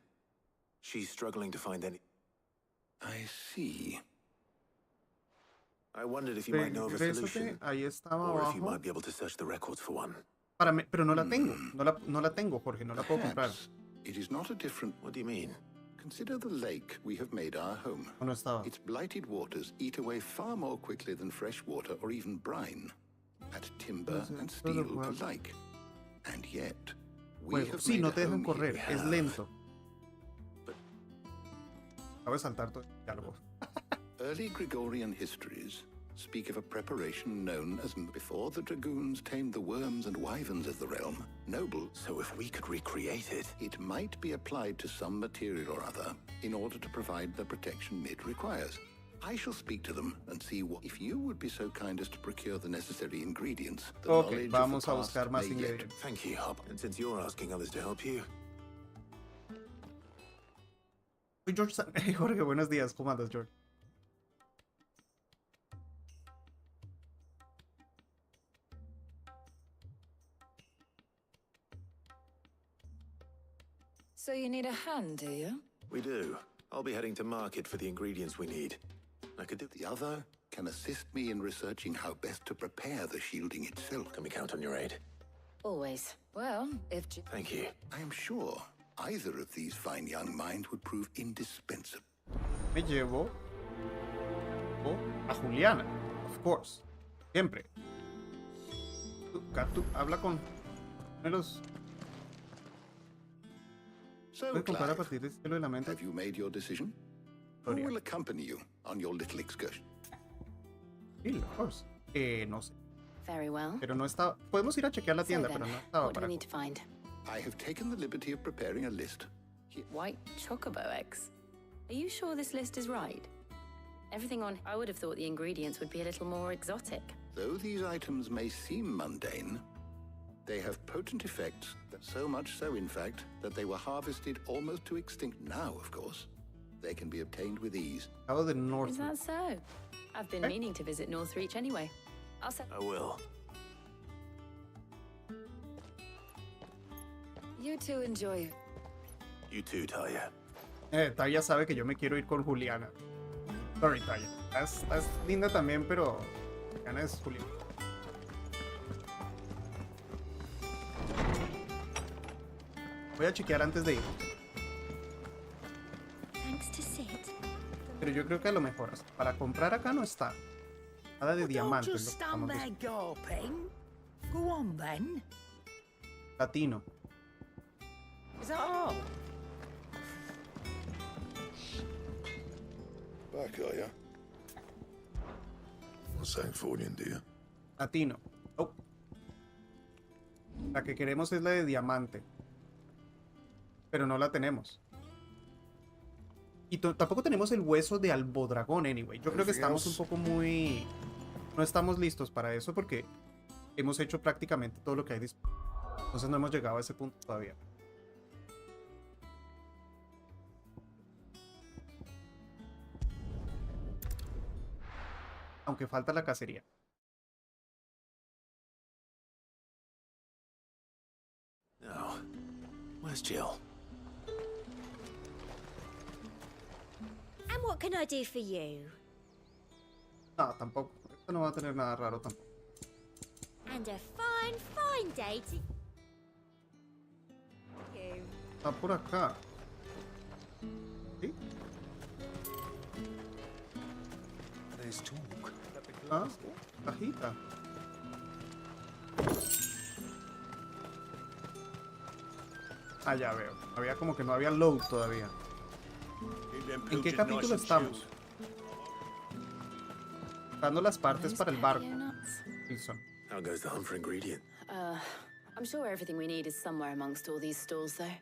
she's struggling to find any... I see. I wondered if you might know of a solution, ahí estaba or if you abajo. might be able to search the records for one. Pero no la tengo. No la tengo, Jorge. No la puedo comprar. It is not a different... What do you mean? Consider the lake we have made our home. No estaba. Its blighted waters eat away far more quickly than fresh water or even brine, at timber and steel alike. And yet, we have sí, made no a te dejan home correr. here. Es lento. Acabo de saltar todo el diálogo. Early Gregorian histories speak of a preparation known as before the dragoons tamed the worms and wyverns of the realm. Noble. So if we could recreate it... It might be applied to some material or other in order to provide the protection Mid requires. I shall speak to them and see what... If you would be so kind as to procure the necessary ingredients... The Ok, vamos a buscar más may ingredientes. Thank you, Hop. And since you're asking others to help you... Soy George Jorge, buenos días. ¿Cómo andas, George? So you need a hand, do you? We do. I'll be heading to market for the ingredients we need. I could do... The other can assist me in researching how best to prepare the shielding itself. Can we count on your aid? Always. Well, if... Thank you. I am sure either of these fine young minds would prove indispensable. Me llevo a Juliana, of course. Siempre. Tú habla con los... So, ¿Puedes comprar a Clive, partir de cielo de la mente? have you made your decision? Who will accompany you on your little excursion? Sí, of course. No sé. Very well. Pero no estaba... Podemos ir a chequear la tienda, So pero then, no estaba what do para... we need to find? I have taken the liberty of preparing a list. White chocobo eggs. Are you sure this list is right? Everything on... I would have thought the ingredients would be a little more exotic. Though these items may seem mundane, they have potent effects, so much so, in fact, that they were harvested almost to extinct. Now, of course, they can be obtained with ease. Cabo de North. Is that so? I've been meaning to visit Northreach anyway. I will. You two enjoy. You too, Taya. Taya sabe que yo me quiero ir con Juliana. Sorry, Taya. Estás linda también, pero Juliana es Juliana. Voy a chequear antes de ir. Pero yo creo que a lo mejor para comprar acá no está. Nada de diamantes. Just stand there gawping. Go on then. Latino. Is that all? Back, are ya? What's saying for you, dear? Latino. Oh. La que queremos es la de diamante. Pero no la tenemos. Y tampoco tenemos el hueso de albodragón, anyway. Yo creo que estamos un poco muy... No estamos listos para eso porque hemos hecho prácticamente todo lo que hay disponible. Entonces no hemos llegado a ese punto todavía. Aunque falta la cacería. Now, where's Jill? And what can I do for you? No, tampoco. Esto no va a tener nada raro tampoco. And a fine, fine day to you. Está por acá. ¿Sí? There's talk. Ah, cajita. Ah, ya veo. Había como que no había load todavía. ¿En qué capítulo estamos? Dando las partes para el barco. Wilson. How goes the hunt for ingredient? I'm sure everything we need is somewhere amongst all these stalls, though.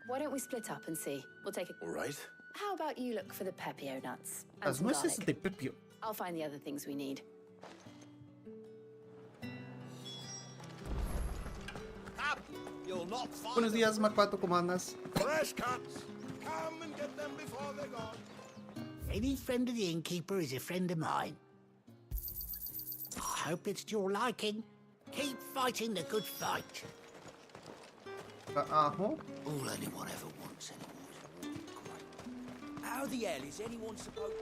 Why don't we split up and see? We'll take it. All right. How about you look for the pepio nuts? And Las some nueces garlic. de pepio. I'll find the other things we need. Buenos días, Macpato, ¿cómo andas? Fresh cuts. Come and get them before they're gone. Any friend of the innkeeper is a friend of mine. I hope it's to your liking. Keep fighting the good fight. Ajo. All anyone ever wants anymore is a How the hell is anyone supposed...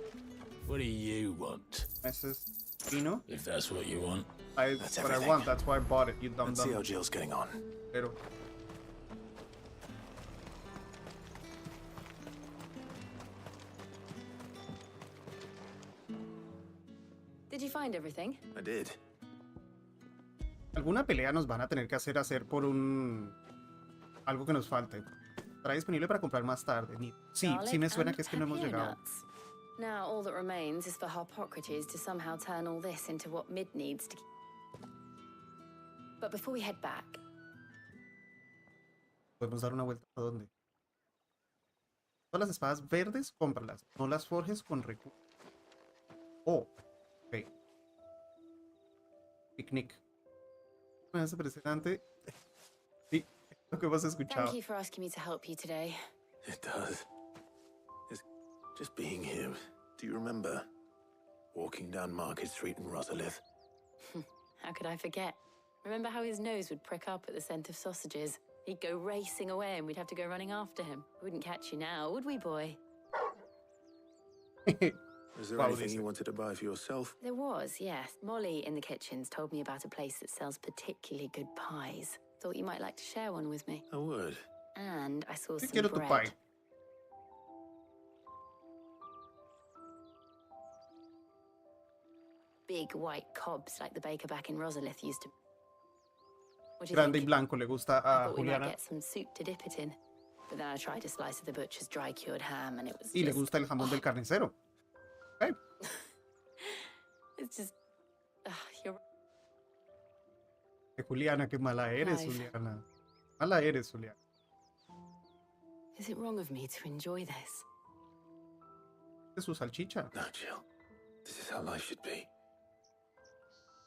What do you want? Ese es vino. If that's what you want. That's what I want. That's why I bought it. You dumb Let's see dumb. how Jill's getting on. Pero Did you find everything? I did. alguna pelea nos van a tener que hacer por un... algo que nos falte. Estará disponible para comprar más tarde. Sí, sí me suena que es que no hemos llegado. Now all that remains is for Harpocrates to somehow turn all this into what Mid needs to... But before we head back... Podemos dar una vuelta a dónde. Todas las espadas verdes, cómpralas. No las forjes con recursos. Oh, ok. Picnic. Bueno, es impresionante. Sí, lo que hemos escuchado. Thank you for asking me to help you today. It does. It's just being here. Do you remember walking down Market Street in Rosalith? How could I forget? Remember how his nose would prick up at the scent of sausages? He'd go racing away and we'd have to go running after him. We wouldn't catch you now, would we, boy? Was there anything you wanted to buy for yourself? There was, yes. Molly in the kitchens told me about a place that sells particularly good pies. Thought you might like to share one with me. I would. And I saw some Quiero tu bread. pie. Big white cobs like the baker back in Rosalith used to. What do you Grande y think? blanco le gusta I a thought we might Juliana. get some soup to dip it in. But then I tried a slice of the butcher's dry cured ham and it was Y le just... gusta el jamón del carnicero. Okay. It's just... you're... Que Juliana, qué mala eres, Clive. Juliana. Mala eres, Juliana. Is it wrong of me to enjoy this? Es su salchicha. No, Jill. This is how life should be.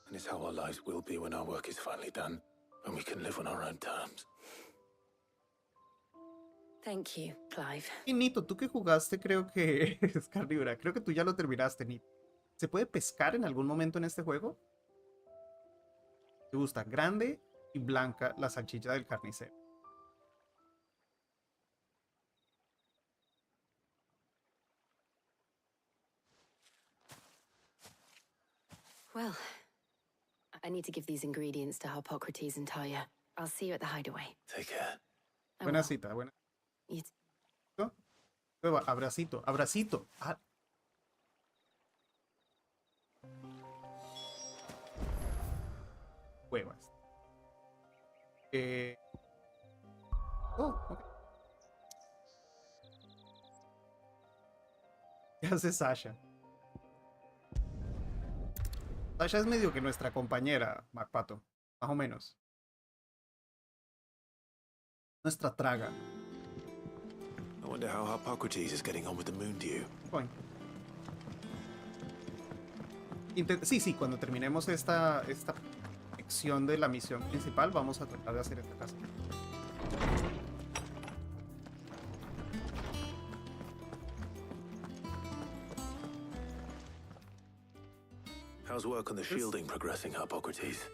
And it's how our lives will be when our work is finally done. When we can live on our own terms. Thank you, Clive. Y Nito, tú que jugaste creo que es carnívora. Creo que tú ya lo terminaste, Nito. ¿Se puede pescar en algún momento en este juego? Me gusta grande y blanca la salchicha del carnicero. Well, I need to give these ingredients to Harpocrates and Talia. I'll see you at the hideaway. Take care. Buena cita, buena. Abracito, abracito. Ah. Huevas. Oh, ok. ¿Qué hace Sasha? Sasha es medio que nuestra compañera, MacPato. Más o menos. Nuestra traga. I wonder how Harpocrates is getting on with the moon dew. Fine. Sí, cuando terminemos esta sección de la misión principal, vamos a tratar de hacer esta casa. How's work on the shielding progressing, Harpocrates?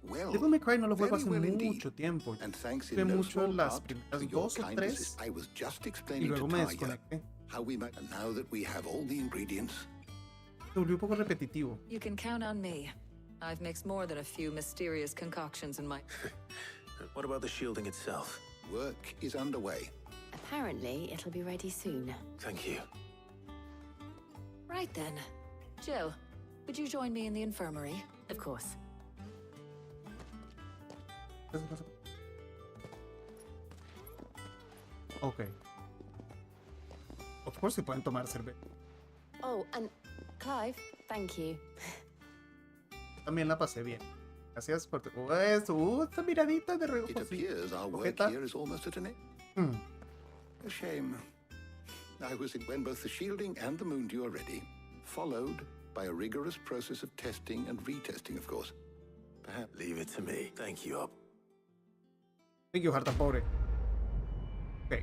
Well, Devil May Cry no lo juego hace very well mucho tiempo. And thanks Jugué in no mucho small las part primeras to your 2 o kindness. 3 I was just y explaining luego to me Talia desconecté. how we might, and now that we have all the ingredients. Se volvió un poco repetitivo. You can count on me. I've mixed more than a few mysterious concoctions in my... What about the shielding itself? Work is underway. Apparently, it'll be ready soon. Thank you. Right then. Jill, would you join me in the infirmary? Of course. Ok. Of course se pueden tomar cerveza. Oh, and Clive, thank you. También la pasé bien. Gracias por tu... esta miradita de reojo. It appears our work here is almost at an end. A shame. I was in when both the shielding and the moon dew are ready, followed by a rigorous process of testing and retesting, of course. Perhaps... Leave it to me. Thank you, Up. Thank you, harta pobre. Ok.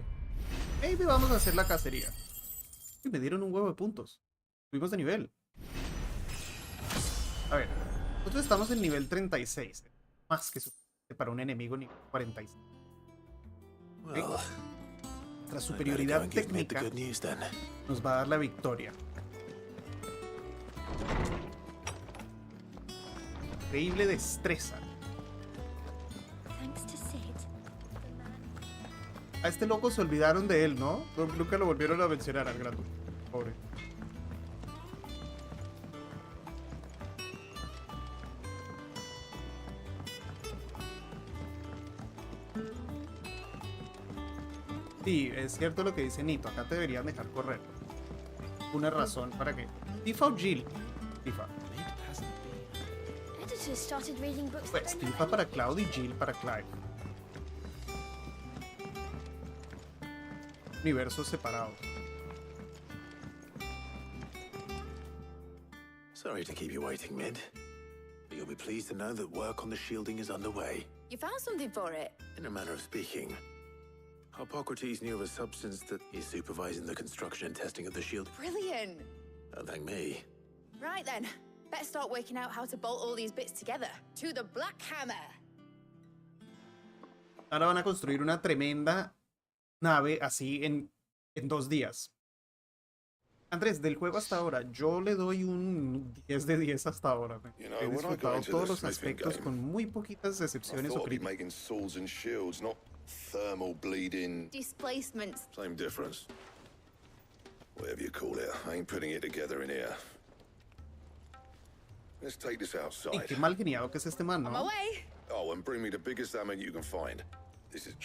Maybe vamos a hacer la cacería. Y me dieron un huevo de puntos. Subimos de nivel. A ver. Nosotros estamos en nivel 36. Más que suficiente para un enemigo nivel 46. Okay. Nuestra superioridad técnica nos va a dar la victoria. Increíble destreza. A este loco se olvidaron de él, ¿no? Nunca lo volvieron a mencionar al gratuito. Pobre. Sí, es cierto lo que dice Nito. Acá te deberían dejar correr. Una razón para que... Tifa o Jill. Tifa. Pues Tifa para Cloud y Jill para Clive. Universos separados. Sorry to keep you waiting, Mid. But you'll be pleased to know that work on the shielding is underway. You found something for it? In a manner of speaking. Harpocrates knew of a substance that is supervising the construction and testing of the shield. Brilliant! Don't thank me. Right then. Better start working out how to bolt all these bits together. To the Black Hammer! Ahora van a construir una tremenda nave así en 2 días. Andrés, del juego hasta ahora, yo le doy un 10 de 10 hasta ahora. He disfrutado todos los aspectos con muy poquitas excepciones o críticas. Thermal bleeding. Displacements. Same difference. Whatever you call it, I ain't putting it together in here. Let's take this outside. Y qué mal geniado que es este man, ¿no? On my way. Oh, and bring me the biggest hammer you can find. This is...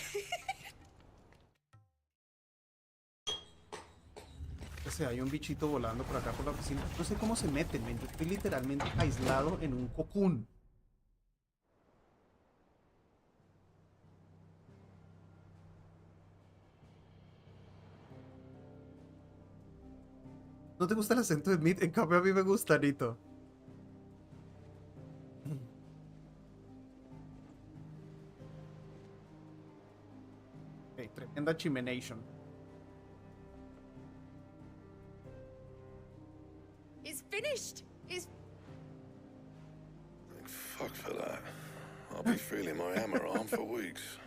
O sea, hay un bichito volando por acá por la oficina. No sé cómo se meten, men. Yo estoy literalmente aislado en un cocoon. ¿No te gusta el acento de Mid? En cambio a mí me gusta, Nito. Ok, tremenda chimenation. It's finished. It's... Thank fuck for that. I'll be feeling my hammer arm for weeks.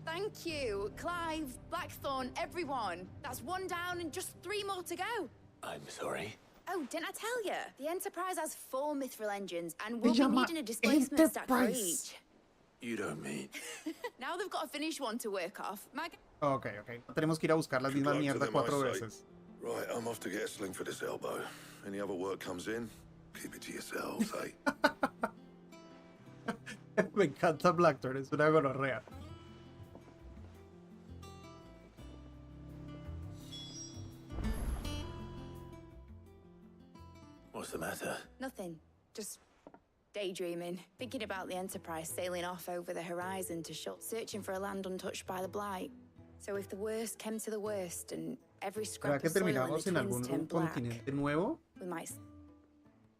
Thank you. Clive, Blackthorn, everyone. That's 1 down and just 3 more to go. I'm sorry. Oh, didn't I tell you? The Enterprise has 4 mithril engines, and we'll Se be llama needing a displacement stack for Enterprise. each. You don't mean. Now they've got to finish one to work off. Ok. Tenemos que ir a buscar las mismas mierdas 4 veces. Right, I'm off to get a sling for this elbow. Any other work comes in, keep it to yourselves, eh? Me encanta Blackthorn, es una gonorrea. What's the matter? Nothing. Just daydreaming. Thinking about the Enterprise sailing off over the horizon to shore, searching for a land untouched by the blight. So if the worst came to the worst and every ¿Será scrap que of soil in the terminamos en twins algún turned black, continente nuevo? we might...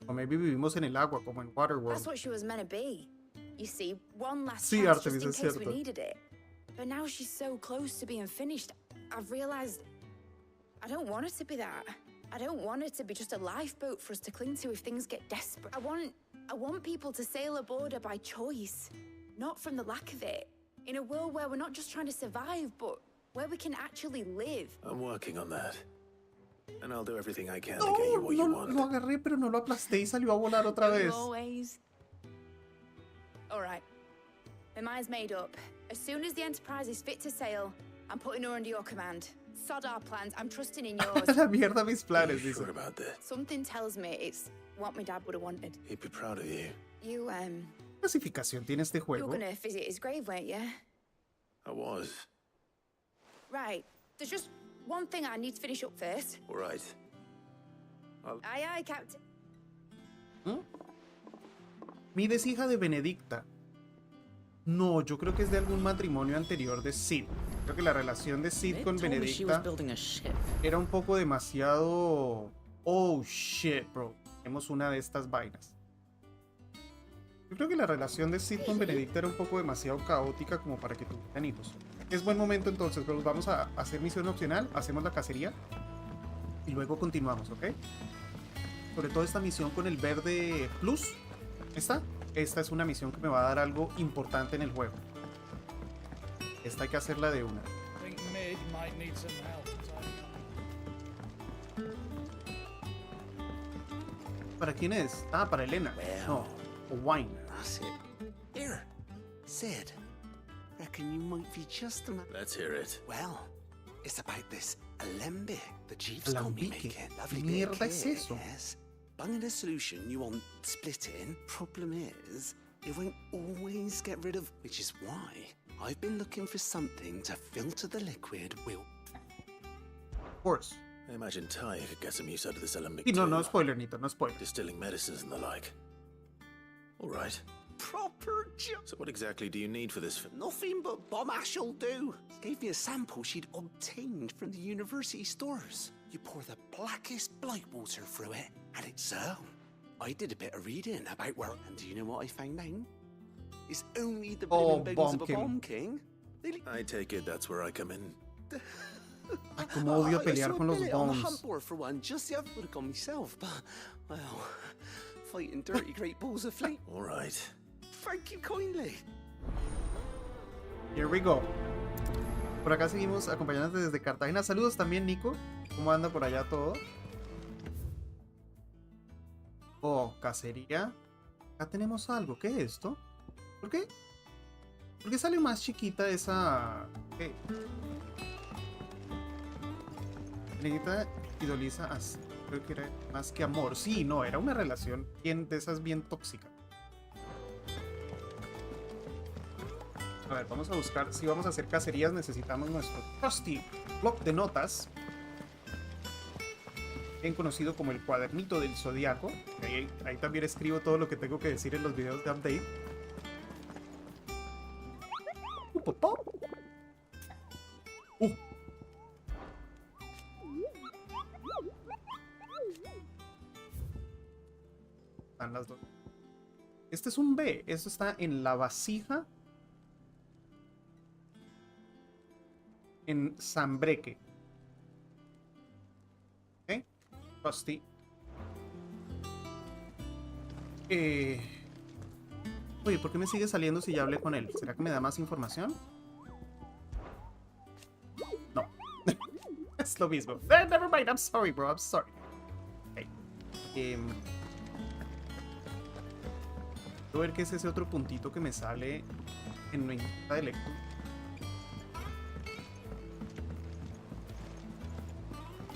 O maybe vivimos en el agua, como en Waterworld. That's what she was meant to be. You see, one last Sí, chance Artemisa, just in es case we cierto. needed it. But now she's so close to being finished, I've realized I don't want her to be that. I don't want her to be just a lifeboat for us to cling to if things get desperate. I want people to sail aboard her by choice, not from the lack of it. In a world where we're not just trying to survive, but where we can actually live. I'm working on that. And I'll do everything I can to get you what you want. Lo agarré, pero no lo aplasté y salió a volar otra vez. Always. All right. My mind's made up. As soon as the Enterprise is fit to sail, I'm putting her under your command. Sod our plans. I'm trusting in yours. La mierda mis planes, dice. Sure about this? Something tells me it's what my dad would have wanted. He'd be proud of you. You, Clasificación tiene este you were juego. gonna visit his grave, weren't you? I was. Right. There's just one thing I need to finish up first. All right. Aye, aye, Captain. Mide es hija de Benedicta. No, yo creo que es de algún matrimonio anterior de Sid. Creo que la relación de Sid con Benedicta era un poco demasiado... Oh, shit, bro. Tenemos una de estas vainas. Yo creo que la relación de Sid con Benedicta era un poco demasiado caótica como para que tuvieran hijos. Es buen momento entonces, bro. Vamos a hacer misión opcional, hacemos la cacería y luego continuamos, ¿ok? Sobre todo esta misión con el verde plus. Esta es una misión que me va a dar algo importante en el juego. Esta hay que hacerla de una. ¿Para quién es? Ah, para Elena. No, o Wine. That's it. Here, Sid. Reckon you might be just a man. Let's hear it. Well, it's about this alembic the chief's gonna be Alambique. making. Lovely ¿Qué bit of mierda es kit, eso? yes. Bunging a solution you want splitting. Problem is, it won't always get rid of, which is why I've been looking for something to filter the liquid will. Of course. I imagine Ty could get some use out of this alembic Y no, too. no spoiler, Nito, no spoiler. Distilling medicines and the like. All right. Proper So what exactly do you need for this? Nothing but bomb ash'll do. Gave me a sample she'd obtained from the university stores. You pour the blackest blight water through it, and it's so. I did a bit of reading about where, and do you know what I found out? It's only the Oh, blooming bones Bomb of a King. bomb king. I take it that's where I come in. Ay, cómo odio pelear con los On the bombs. hunt board for one, just the other would have gone myself, but well, fighting dirty great balls of flame. All right. Thank you kindly. Here we go. Por acá seguimos acompañándote desde Cartagena. Saludos también, Nico. ¿Cómo anda por allá todo? Oh, cacería. Acá tenemos algo. ¿Qué es esto? ¿Por qué? ¿Por qué sale más chiquita esa? ¿Qué? Benedicta idoliza a... Creo que era más que amor. Sí, no, era una relación bien, de esas bien tóxica. A ver, vamos a buscar. Si vamos a hacer cacerías, necesitamos nuestro trusty block de notas, bien conocido como el cuadernito del zodiaco. Ahí también escribo todo lo que tengo que decir en los videos de update. Están las dos. Este es un B. Esto está en la vasija. En Sambreque. ¿Ok? Rusty. Oye, ¿por qué me sigue saliendo si ya hablé con él? ¿Será que me da más información? No. Es lo mismo. Never mind, I'm sorry, bro. I'm sorry. Okay. Quiero ver qué es ese otro puntito que me sale en mi lista de lectura.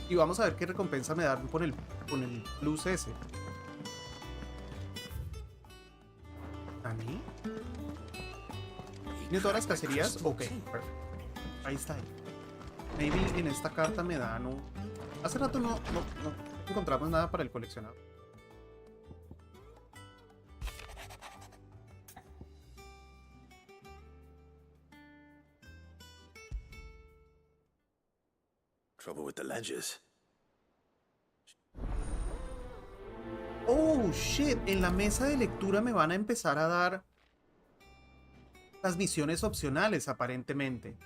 Y vamos a ver qué recompensa me dan con el plus ese. ¿A mí? ¿Tiene todas las cacerías? Ok, perfecto. Ahí está. Maybe en esta carta me dan un... Hace rato no encontramos nada para el coleccionador. Trouble with the ledgers. Oh, shit. En la mesa de lectura me van a empezar a dar las misiones opcionales, aparentemente.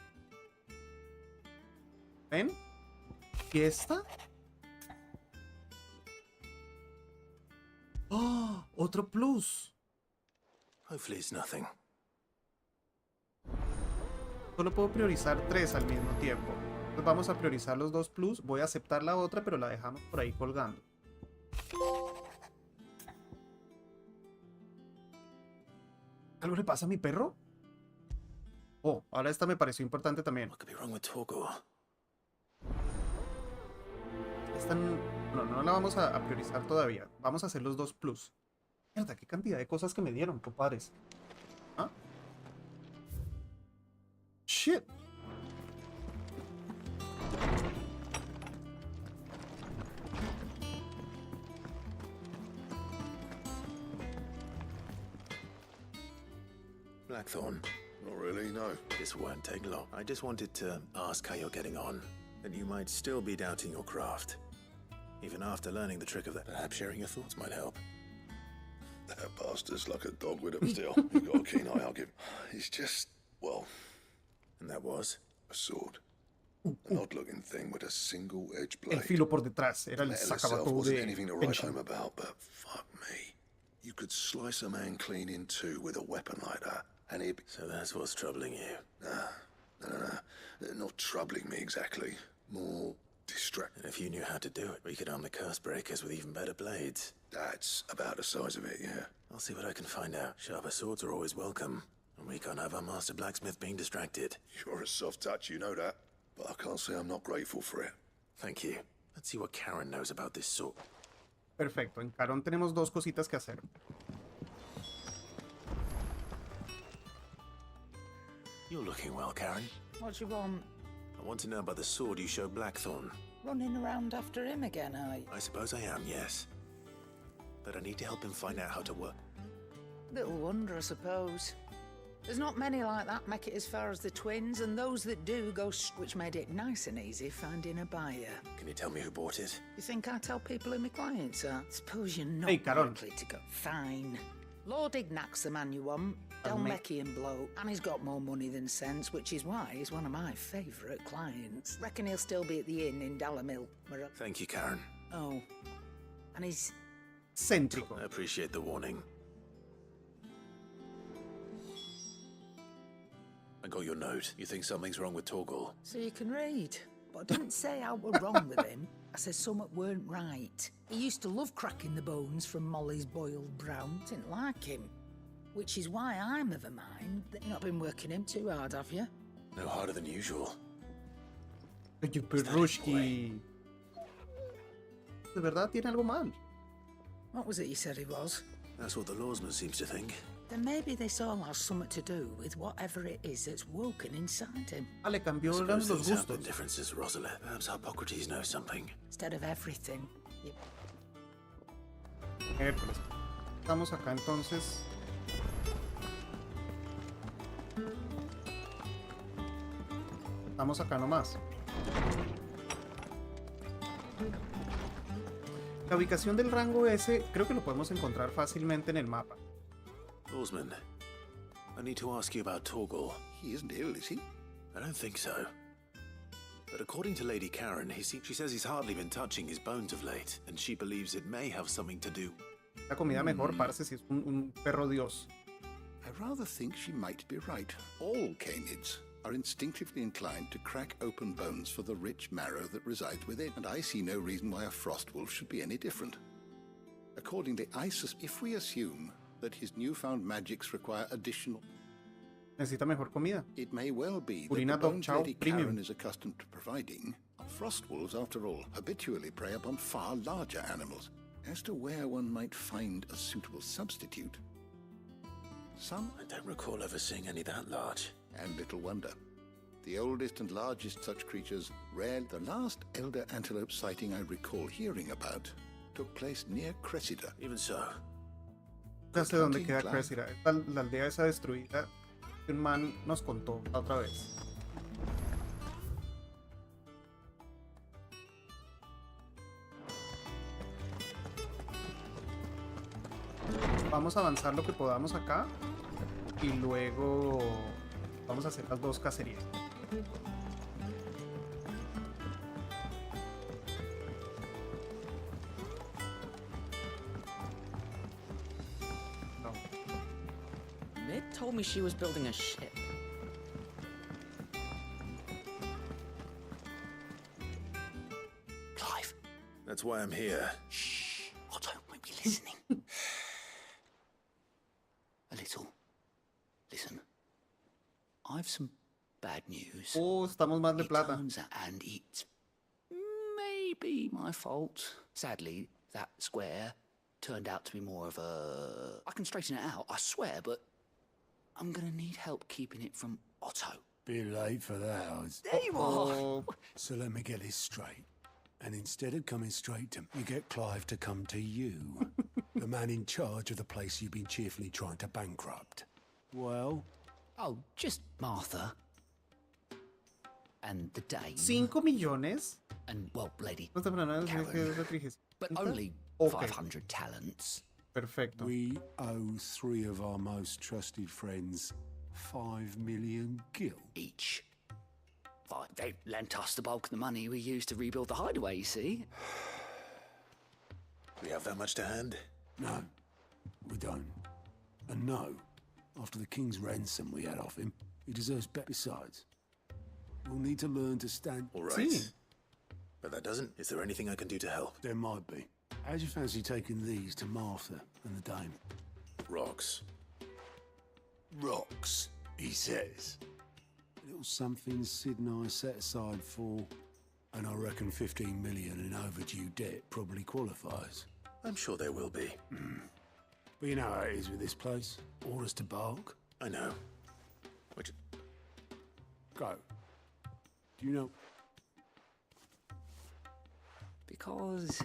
¿Ven? ¿Y esta? Oh, otro plus. Hopefully it's nothing. Solo puedo priorizar 3 al mismo tiempo. Entonces vamos a priorizar los 2 plus. Voy a aceptar la otra, pero la dejamos por ahí colgando. ¿Algo le pasa a mi perro? Oh, ahora esta me pareció importante también. Esta no la vamos a priorizar todavía. Vamos a hacer los 2 plus. Mierda, qué cantidad de cosas que me dieron, compadres. ¿Ah? Shit. Blackthorn. Not really, no. This won't take long. I just wanted to ask how you're getting on. That you might still be doubting your craft. Even after learning the trick of that, perhaps sharing your thoughts might help. That bastard's like a dog with a still. You've got a keen eye, I'll give. He's just, well... And that was? A sword. An odd-looking thing with a single-edged blade. El filo por detrás. Era el sacabato wasn't de anything to write Pension. home about, but fuck me. You could slice a man clean in two with a weapon like that, and he'd be... So that's what's troubling you? No. Not troubling me exactly. More distracting. And if you knew how to do it, we could arm the curse breakers with even better blades. That's about the size of it, yeah. I'll see what I can find out. Sharper swords are always welcome. And we can't have our master blacksmith being distracted. You're a soft touch, you know that. But I can't say I'm not grateful for it. Thank you. Let's see what Karen knows about this sword. Perfecto. En Carón tenemos 2 cositas que hacer. You're looking well, Karen. What do you want? I want to know about the sword you showed Blackthorn. Running around after him again, are you? I suppose I am, yes. But I need to help him find out how to work. Little wonder, I suppose. There's not many like that make it as far as the twins, and those that do go which made it nice and easy finding a buyer. Can you tell me who bought it? You think I tell people who my clients are? Suppose you're not Hey, Caron. likely to go. Fine. Lord Ignac's the man you want. Delmeckian bloke, and he's got more money than sense, which is why he's one of my favourite clients. Reckon he'll still be at the inn in Dalamil. Thank you, Karen. Oh. And he's... Céntrico. I appreciate the warning. I got your note. You think something's wrong with Torgal? So you can read. But I didn't say I was wrong with him. I said something weren't right. He used to love cracking the bones from Molly's boiled brown. Didn't like him. Which is why I'm of a mind that you've not been working him too hard, have you? No harder than usual. Oye, perrushki. De verdad tiene algo mal. What was it you said he was? That's what the lawsman seems to think. Then maybe this all has something to do with whatever it is that's woken inside him. Ah, le cambió I los suppose things happen gustos. differences, Rosalind. Perhaps Hippocrates knows something. Instead of everything. Hércules. Estamos acá entonces. Estamos acá nomás. La ubicación del rango S creo que lo podemos encontrar fácilmente en el mapa. Lawsman, I need to ask you about Torgal. He isn't ill, is he? I don't think so. But according to Lady Karen, she says he's hardly been touching his bones of late, and she believes it may have something to do. La comida mejor, parce, si es un perro dios. I rather think she might be right. All canids are instinctively inclined to crack open bones for the rich marrow that resides within, and I see no reason why a frost wolf should be any different. Accordingly, if we assume that his newfound magics require additional... Necesita mejor comida. It may well be that Purina the Dog Chow Lady Premium. Karen is accustomed to providing. Frost wolves, after all, habitually prey upon far larger animals. As to where one might find a suitable substitute, I don't recall ever seeing any that large. And little wonder. The oldest and largest such creatures, rare. The last elder antelope sighting I recall hearing about took place near Cressida. Even so. Ya sé dónde queda Cressida. La aldea esa destruida que un man nos contó la otra vez. Vamos a avanzar lo que podamos acá y luego vamos a hacer las dos cacerías. No. Mid told me she was building a ship. Clive. That's why I'm here. Shh. Otto might be listening. A little. Listen. I've some bad news. Oh, estamos más de plata. And it's maybe my fault. Sadly, that square turned out to be more of a... I can straighten it out, I swear, but I'm gonna need help keeping it from Otto. Bit late for that, Oz. There you are. So let me get this straight. And instead of coming straight to me, you get Clive to come to you. The man in charge of the place you've been cheerfully trying to bankrupt. Well? Oh, just Martha. And the Dane. 5 millones. And, well, Lady No te Karen. Karen. But only Okay. 500 talents. Perfecto. We owe 3 of our most trusted friends 5 million gil. Each. They lent us the bulk of the money we used to rebuild the hideaway, you see? We have that much to hand? No, we don't. And no, after the king's ransom we had off him, he deserves better. Besides, we'll need to learn to stand... All right. But that doesn't... Is there anything I can do to help? There might be. How'd you fancy taking these to Martha and the Dame? Rocks. Rocks, he says. A little something Sid and I set aside for... And I reckon 15 million in overdue debt probably qualifies. I'm sure there will be. But you know how it is with this place. Orders to bark. I know. Which... Go. Do you know... Because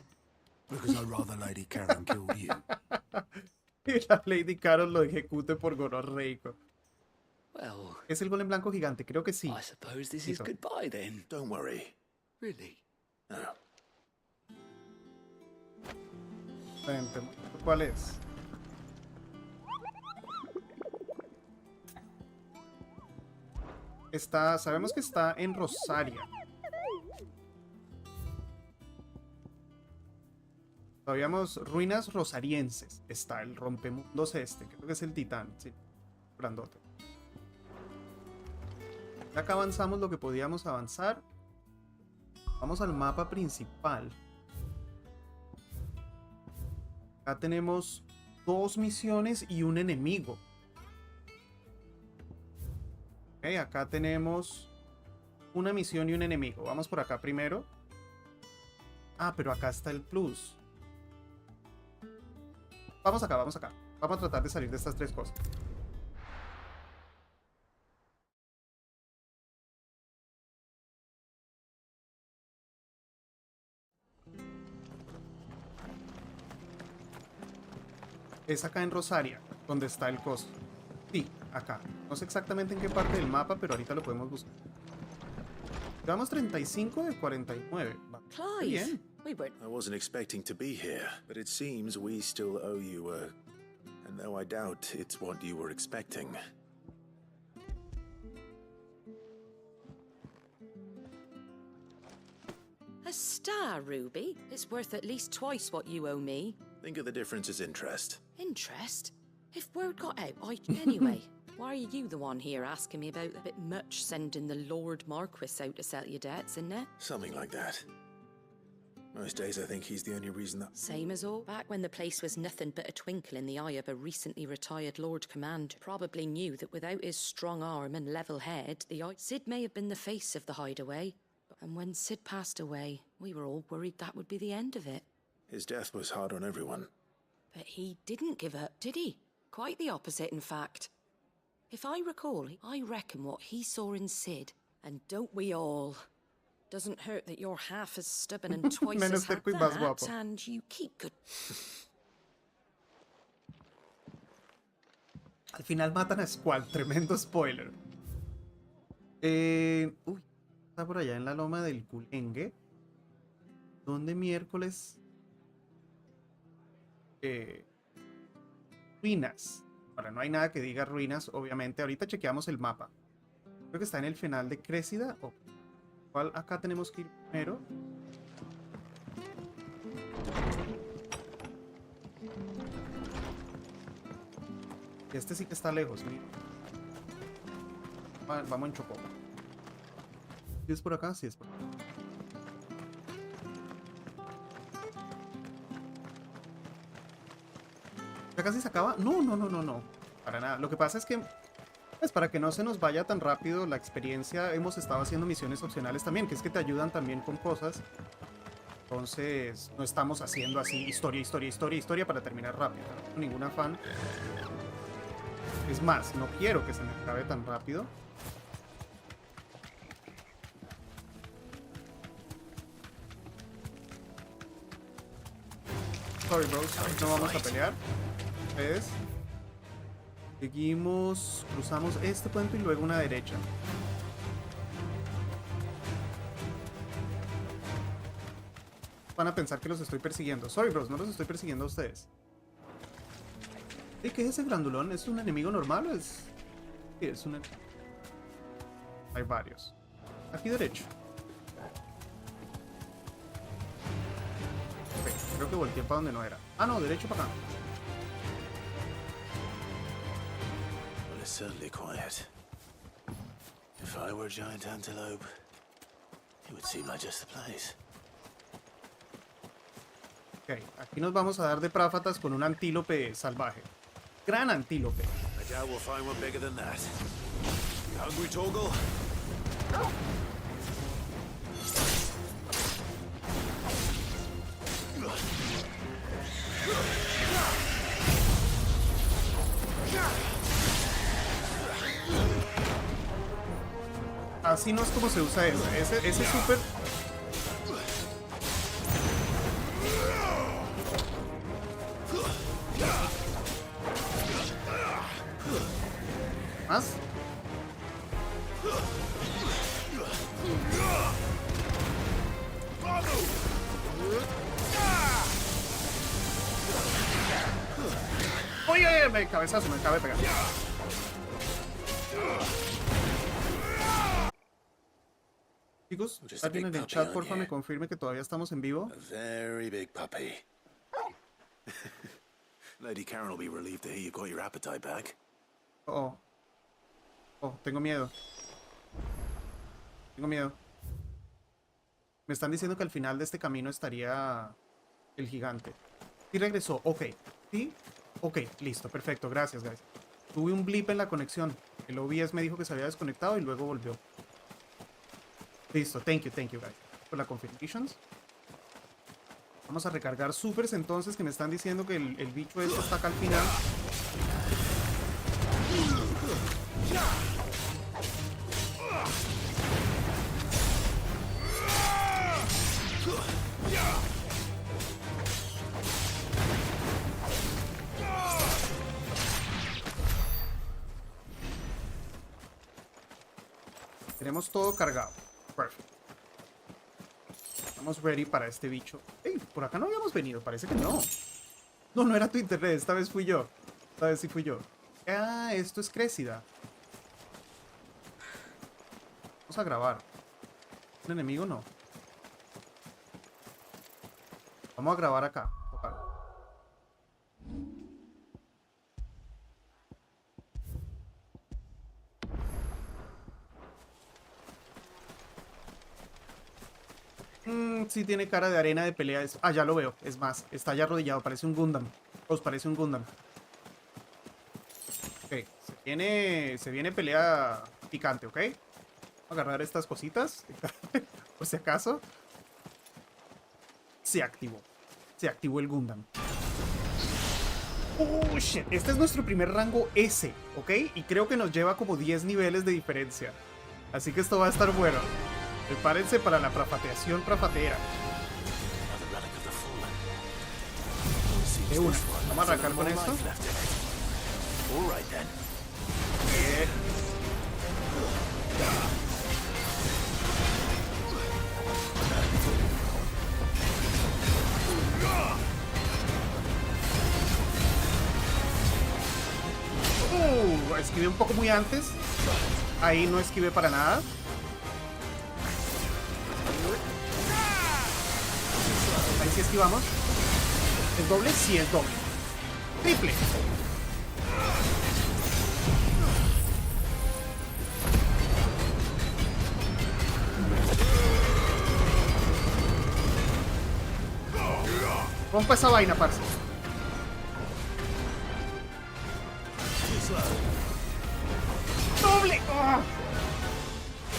I'd rather Lady Karen killed you. Y la Lady Karen lo ejecute por gonorreico. Well... ¿Es el golem blanco gigante? Creo que sí. I suppose this is goodbye then. Don't worry. Really? No. ¿Cuál es? Sabemos que está en Rosaria. Sabíamos ruinas rosarienses. Está el rompemundos este, creo que es el titán, sí, grandote. Acá avanzamos lo que podíamos avanzar. Vamos al mapa principal. Acá tenemos 2 misiones y un enemigo. Ok, acá tenemos una misión y un enemigo. Vamos por acá primero. Ah, pero acá está el plus. Vamos acá, vamos acá. Vamos a tratar de salir de estas 3 cosas. Es acá en Rosaria, donde está el coso. Sí, acá. No sé exactamente en qué parte del mapa, pero ahorita lo podemos buscar. Llevamos 35 de 49. Va. Bien. I wasn't expecting to be here, but it seems we still owe you a... And though I doubt it's what you were expecting. A star, Ruby. It's worth at least twice what you owe me. Think of the difference as interest. Interest? If word got out, Anyway, why are you the one here asking me about a bit much sending the Lord Marquis out to settle your debts, isn't it? Something like that. Most days I think he's the only reason that... Same as all. Back when the place was nothing but a twinkle in the eye of a recently retired Lord Commander, probably knew that without his strong arm and level head, Sid may have been the face of the hideaway. And when Sid passed away, we were all worried that would be the end of it. His death was hard on everyone. But he didn't give up, did he? Quite the opposite, in fact. If I recall, I reckon what he saw in Sid, and don't we all? Doesn't hurt that you're half as stubborn and twice as hard that, and you keep good. Al final matan a Squall, tremendo spoiler. Uy, está por allá en la loma del Culengue. ¿Dónde miércoles? Ruinas. Ahora, no hay nada que diga ruinas, obviamente. Ahorita chequeamos el mapa. Creo que está en el final de Crécida. Oh. ¿Cuál acá tenemos que ir primero? Este sí que está lejos, mira. Vamos en Chocó. ¿Sí es por acá? Sí es por acá. ¿Ya casi se acaba? No. Para nada. Lo que pasa es que, pues para que no se nos vaya tan rápido la experiencia, hemos estado haciendo misiones opcionales también, que es que te ayudan también con cosas. Entonces, no estamos haciendo así historia para terminar rápido. No tengo ningún afán. Es más, no quiero que se me acabe tan rápido. Sorry, bros. No vamos a pelear. ¿Ves? Seguimos, cruzamos este puente y luego una derecha. Van a pensar que los estoy persiguiendo. Sorry, bros, no los estoy persiguiendo a ustedes. ¿Qué es ese grandulón? ¿Es un enemigo normal o es...? Sí, es un... Hay varios. Aquí derecho. Ok, creo que volteé para donde no era. Ah, no, derecho para acá. Well, it's certainly quiet. If I were a giant antelope, it would seem like just the place. Ok, aquí nos vamos a dar de práfatas con un antílope salvaje. Gran antílope. I doubt we'll find one bigger than that. You hungry, Torgal? Así no es como se usa eso. Ese súper... ¿Más? Oye, me cabezazo, me acabé de pegar. Chicos, alguien en el chat, porfa, me confirme que todavía estamos en vivo. A very big puppy. Lady Karen will be relieved to hear you got your appetite back. Oh, tengo miedo. Tengo miedo. Me están diciendo que al final de este camino estaría el gigante. Sí regresó, ok. ¿Sí? Ok, listo, perfecto, gracias, guys. Tuve un blip en la conexión. El OBS me dijo que se había desconectado y luego volvió. Listo, thank you, guys, por la confirmations. Vamos a recargar supers entonces, que me están diciendo que el bicho este está acá al final. Tenemos todo cargado. Perfecto. Estamos ready para este bicho. Ey, por acá no habíamos venido, parece que no. No era tu internet, esta vez fui yo. Esta vez sí fui yo. Ah, esto es Crécida. Vamos a grabar. ¿Un enemigo? No. Vamos a grabar acá. sí tiene cara de arena de pelea. Ah, ya lo veo. Es más, está ya arrodillado. Parece un Gundam. Os parece un Gundam. Ok, se viene pelea picante, ¿ok? Voy a agarrar estas cositas. Por si acaso. Se activó. Se activó el Gundam. Oh, shit. Este es nuestro primer rango S, ¿ok? Y creo que nos lleva como 10 niveles de diferencia. Así que esto va a estar bueno. Prepárense para la prafateación prafatera. De una. Vamos a arrancar con esto. Esquivé un poco muy antes. Ahí no esquivé para nada. Ahí sí esquivamos. ¿Es doble? Sí, es doble. Triple. Rompa esa vaina, parce. ¡Doble! ¡Oh!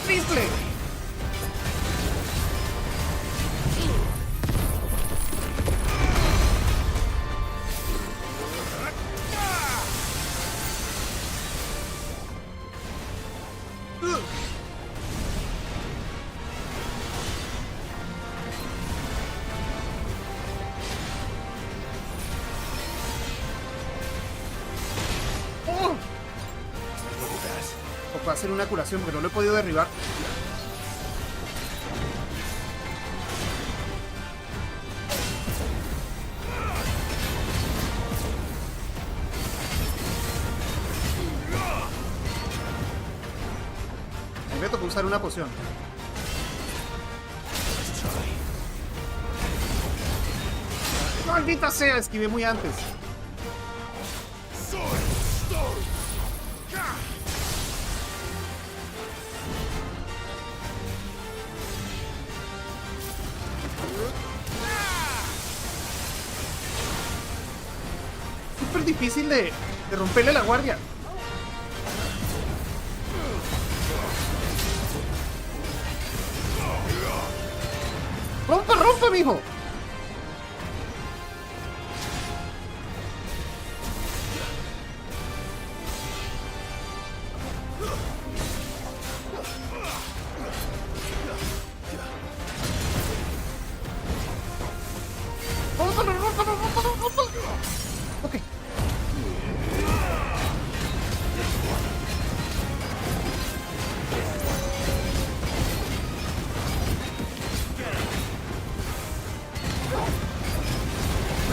¡Triple! Va a hacer una curación porque no lo he podido derribar. A mí me tocó usar una poción. ¡Maldita sea! Esquivé muy antes. Súper difícil de romperle la guardia. ¡Rompa, rompa, mijo!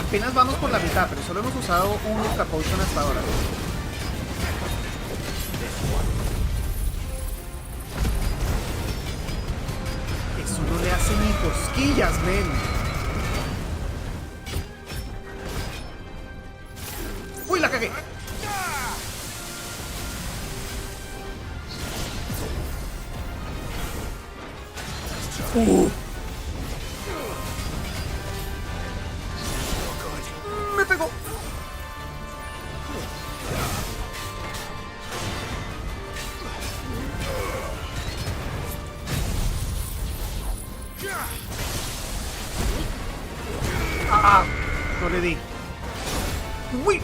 Apenas vamos por la mitad, pero solo hemos usado un Ultra Potion hasta ahora. Eso no le hace ni cosquillas, men. ¡Uy, la cagué! Me pegó. Ah, no le di. Uy.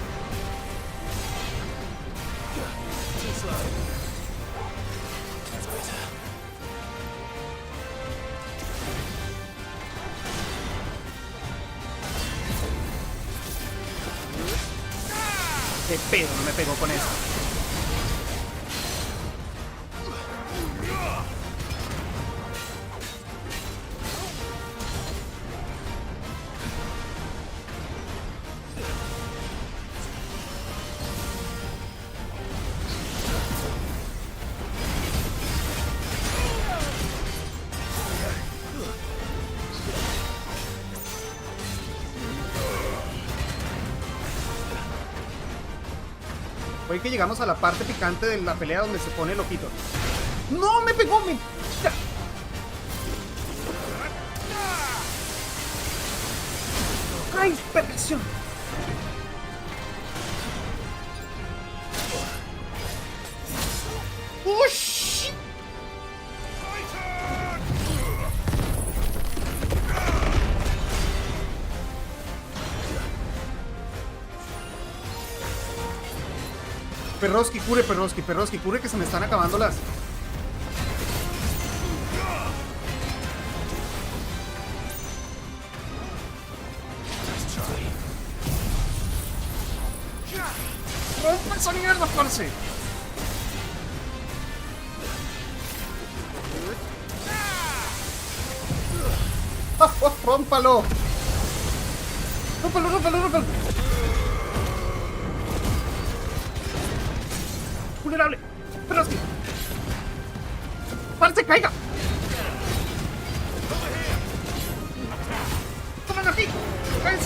De pedo no me pegó con eso. Hoy que llegamos a la parte picante de la pelea donde se pone loquito. ¡No! ¡Me pegó! ¡Me... ¡Ay, perfección! ¡Ush! Perroski, cure, que se me están acabando las... ¡Rompa esa mierda, parce! ¡Rómpalo! ¡Rómpalo! ¡Vulnerable! ¡Perroski! ¡Parce, caiga! ¡Tómalo aquí! ¡Cállate!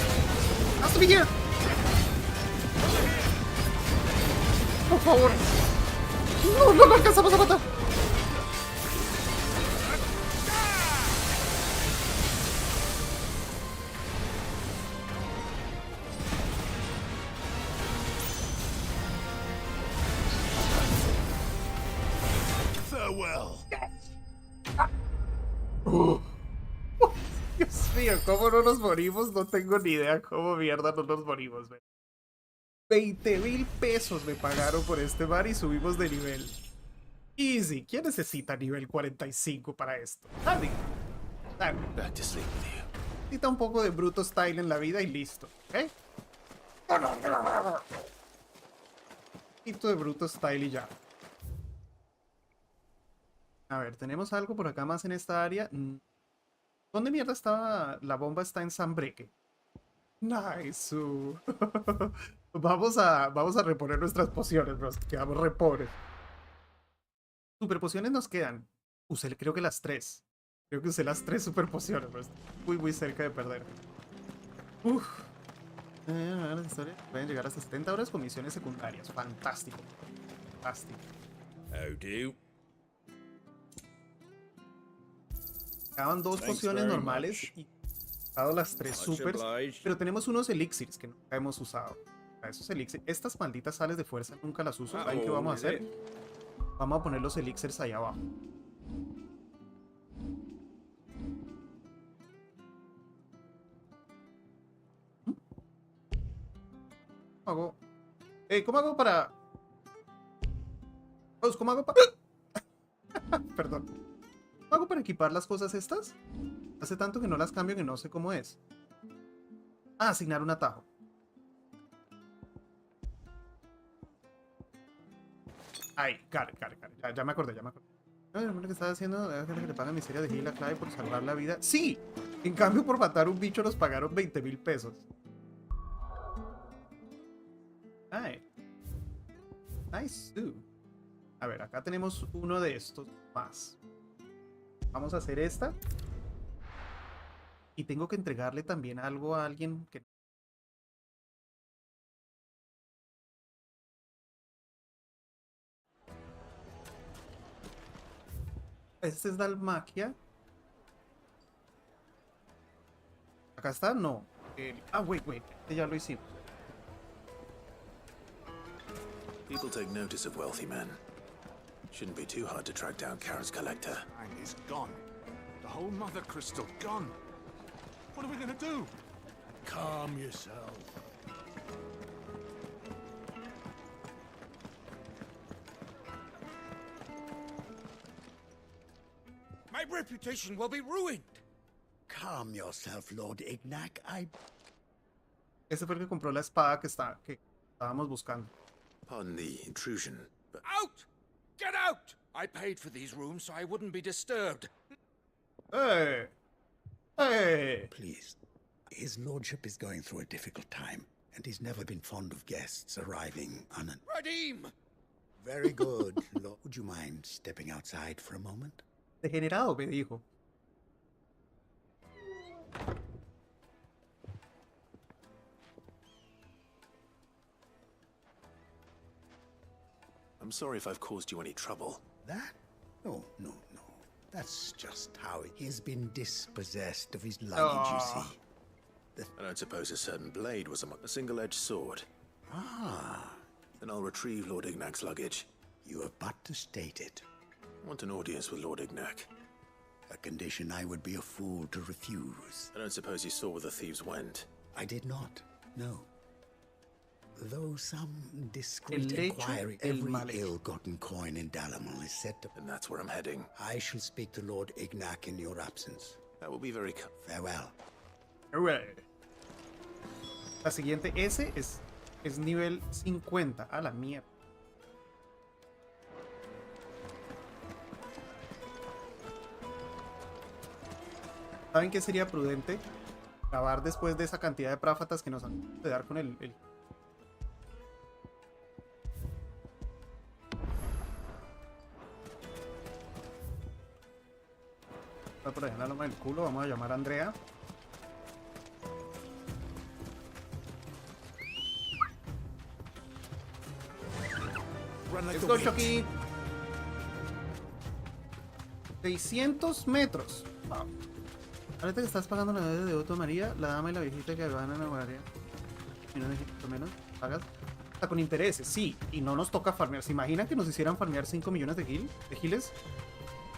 ¡Haz tu vida! ¡Por favor! ¡No alcanzamos a matar! Dios mío, ¿cómo no nos morimos? No tengo ni idea cómo mierda no nos morimos. 20,000 pesos me pagaron por este bar y subimos de nivel. Easy. ¿Quién necesita nivel 45 para esto? Nadie. Necesita un poco de bruto style en la vida y listo. ¿Ok? Un poquito de bruto style y ya. A ver, ¿tenemos algo por acá más en esta área? ¿Dónde mierda estaba? La bomba está en Sambreque. Nice. Vamos a reponer nuestras pociones, bros. Quedamos re pobres. Super pociones nos quedan. Usé creo que las 3. Creo que usé las 3 super pociones, bros. Muy cerca de perder. Pueden llegar hasta 70 horas con misiones secundarias. Fantástico. Quedaban 2 pociones normales y dado las 3 supers, pero tenemos unos elixirs que nunca hemos usado. Esos elixirs, estas malditas sales de fuerza nunca las uso. ¿Saben qué vamos a hacer? Vamos a poner los elixirs ahí abajo. ¿Cómo hago para...? ¿Cómo hago para...? Perdón. ¿Cómo hago para equipar las cosas estas? Hace tanto que no las cambio que no sé cómo es. Asignar un atajo. Ay, Care. Ya me acordé. ¿Qué estaba haciendo? Que le pagan miseria de la clave por salvar la vida. ¡Sí! En cambio, por matar un bicho nos pagaron 20,000 pesos. Ay. Nice. A ver, acá tenemos uno de estos más. Vamos a hacer esta. Y tengo que entregarle también algo a alguien que... Este es Dalmaquia. ¿Acá está? No. Wait. Este ya lo hicimos. People take notice of wealthy men. Shouldn't be too hard to track down Kara's collector. And he's gone. The whole mother crystal gone. What are we gonna do? Calm yourself. My reputation will be ruined. Calm yourself, Lord Ignac. Este fue el que compró la espada que estábamos buscando. Pardon the intrusion, but... Out! Get out! I paid for these rooms so I wouldn't be disturbed. Hey! Please. His lordship is going through a difficult time, and he's never been fond of guests arriving Redeem! Very good, Lord. Would you mind stepping outside for a moment? Degenerado, me dijo. I'm sorry if I've caused you any trouble. That? No. That's just how he has been dispossessed of his luggage, you see. I don't suppose a certain blade was a single-edged sword. Ah. Then I'll retrieve Lord Ignac's luggage. You have but to state it. I want an audience with Lord Ignac. A condition I would be a fool to refuse. I don't suppose you saw where the thieves went. I did not, no. Though some discreet inquiry, every ill-gotten coin in Dalamon is said to... And that's where I'm heading. I shall speak to Lord Ignac in your absence. That will be very... Farewell. Farewell. La siguiente S es nivel 50. A la mierda. ¿Saben qué sería prudente? Grabar después de esa cantidad de práfatas que nos han de dar con el... Está por allá en la loma del culo. Vamos a llamar a Andrea. Let's go, Shoki. 600 metros. Wow. Ahorita que estás pagando la deuda de Otto María, la dama y la viejita que van a enamorar. Menos pagas. Hasta con intereses, sí. Y no nos toca farmear. ¿Se imaginan que nos hicieran farmear 5 millones de giles?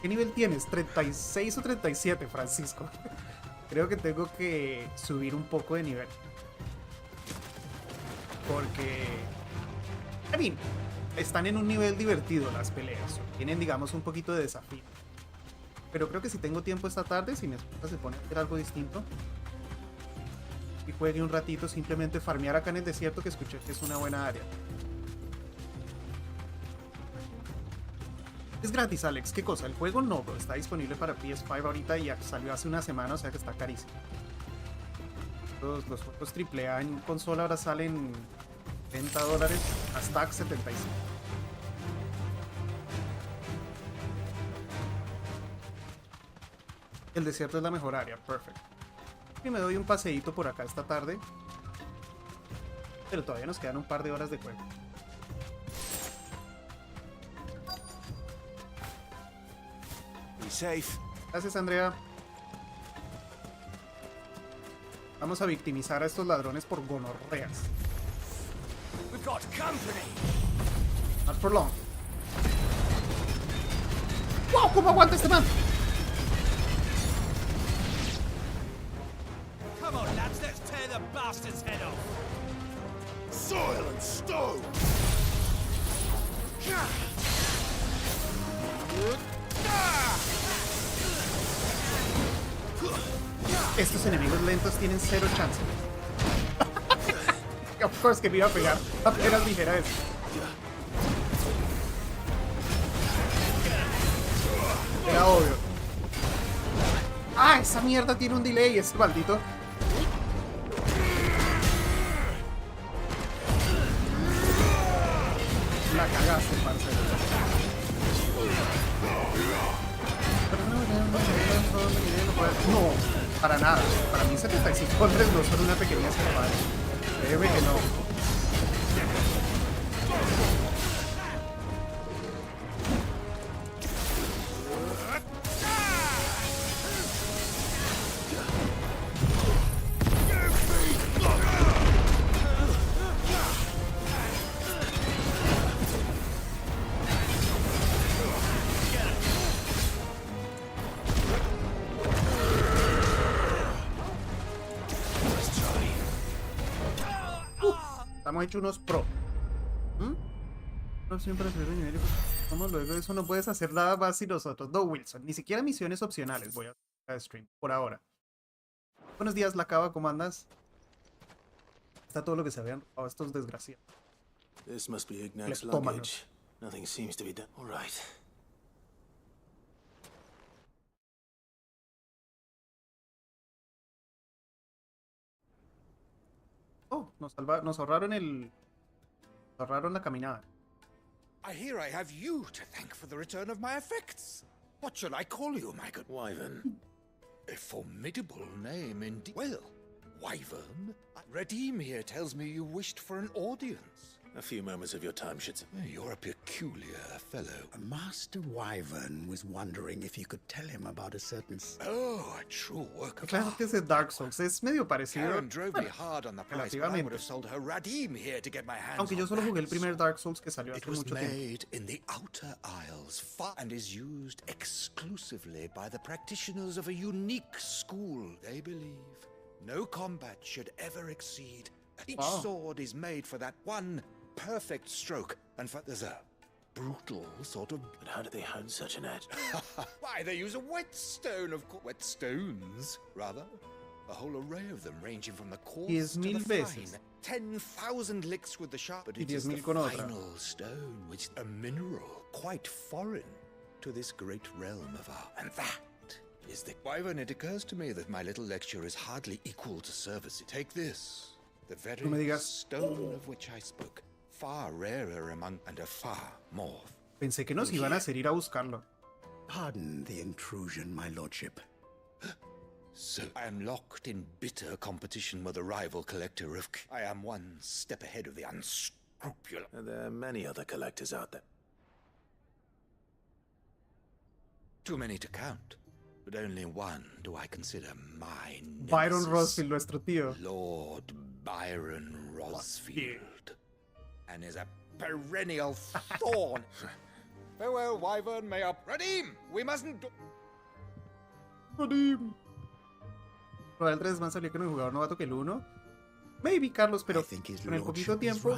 ¿Qué nivel tienes? 36 o 37, Francisco. Creo que tengo que subir un poco de nivel. Porque... I mean, están en un nivel divertido las peleas. Tienen, digamos, un poquito de desafío. Pero creo que si tengo tiempo esta tarde, si mi esposa se pone a hacer algo distinto y juegue un ratito, simplemente farmear acá en el desierto, que escuché que es una buena área. Es gratis, Alex. ¿Qué cosa? El juego no, bro. Está disponible para PS5 ahorita y salió hace una semana, o sea que está carísimo. Los juegos AAA en consola ahora salen $30, hasta 75. El desierto es la mejor área, perfecto. Y me doy un paseíto por acá esta tarde. Pero todavía nos quedan un par de horas de juego. Be safe. Gracias, Andrea. Vamos a victimizar a estos ladrones por gonorreas. We've got company. Not for long. ¡Wow! ¿Cómo aguanta este man? Come on, lads, let's tear the bastard's head off. Soil and stone! Estos enemigos lentos tienen cero chance. Of course que me iba a pegar. Apenas dijera eso. Era obvio. Ah, esa mierda tiene un delay, ese maldito. La cagaste, parcero. No, para nada. Para mí $75 no son una pequeña escapada. Créeme que no. Estamos hechos unos pro. No siempre hacer un nivel. Como luego de eso no puedes hacer nada más sin nosotros. No, Wilson. Ni siquiera misiones opcionales voy a hacer stream por ahora. Buenos días, la Cava, ¿cómo andas? Está todo lo que se habían robado estos desgraciados. This must be Ignac's luggage. Nothing seems to be done. All right. Oh, nos ahorraron la caminada. I hear I have you to thank for the return of my effects. What shall I call you, my good Wyvern? A formidable name indeed. Well, Wyvern, Redeem here tells me you wished for an audience. A few moments of your time should... You're a peculiar fellow. Master Wyvern was wondering if you could tell him about a certain... Oh, a true work of Claro que ese Dark Souls es medio parecido. Karen drove me hard on the price, but I would have sold her Radim here to get my hands Aunque yo solo jugué el primer Dark Souls que salió hace mucho tiempo. It was made in the Outer Isles and is used exclusively by the practitioners of a unique school. They believe no combat should ever exceed. Each sword is made for that one perfect stroke, and there's a brutal sort of... But how do they hone such an edge? Why, they use a whetstone of whetstones, rather. A whole array of them, ranging from the coarse to the fine. 10,000 licks with the sharp, but it is the final stone, which is a mineral quite foreign to this great realm of ours. And that is the... Wyvern, it occurs to me that my little lecture is hardly equal to service. Take this, the very stone of which I spoke. Far rarer among and a far more. Pensé que nos iban a hacer ir a buscarlo. Pardon the intrusion, my lordship. So I am locked in bitter competition with a rival collector of... I am one step ahead of the unscrupulous... There are many other collectors out there. Too many to count, but only one do I consider my nemesis. Byron Rosfield, nuestro tío. Lord Byron Rosfield. And is a perennial thorn. Farewell, Wyvern, may up. Radim, we mustn't... Radim. El 3 es más salió que no jugador novato que el 1. Maybe, Carlos, pero con el poquito tiempo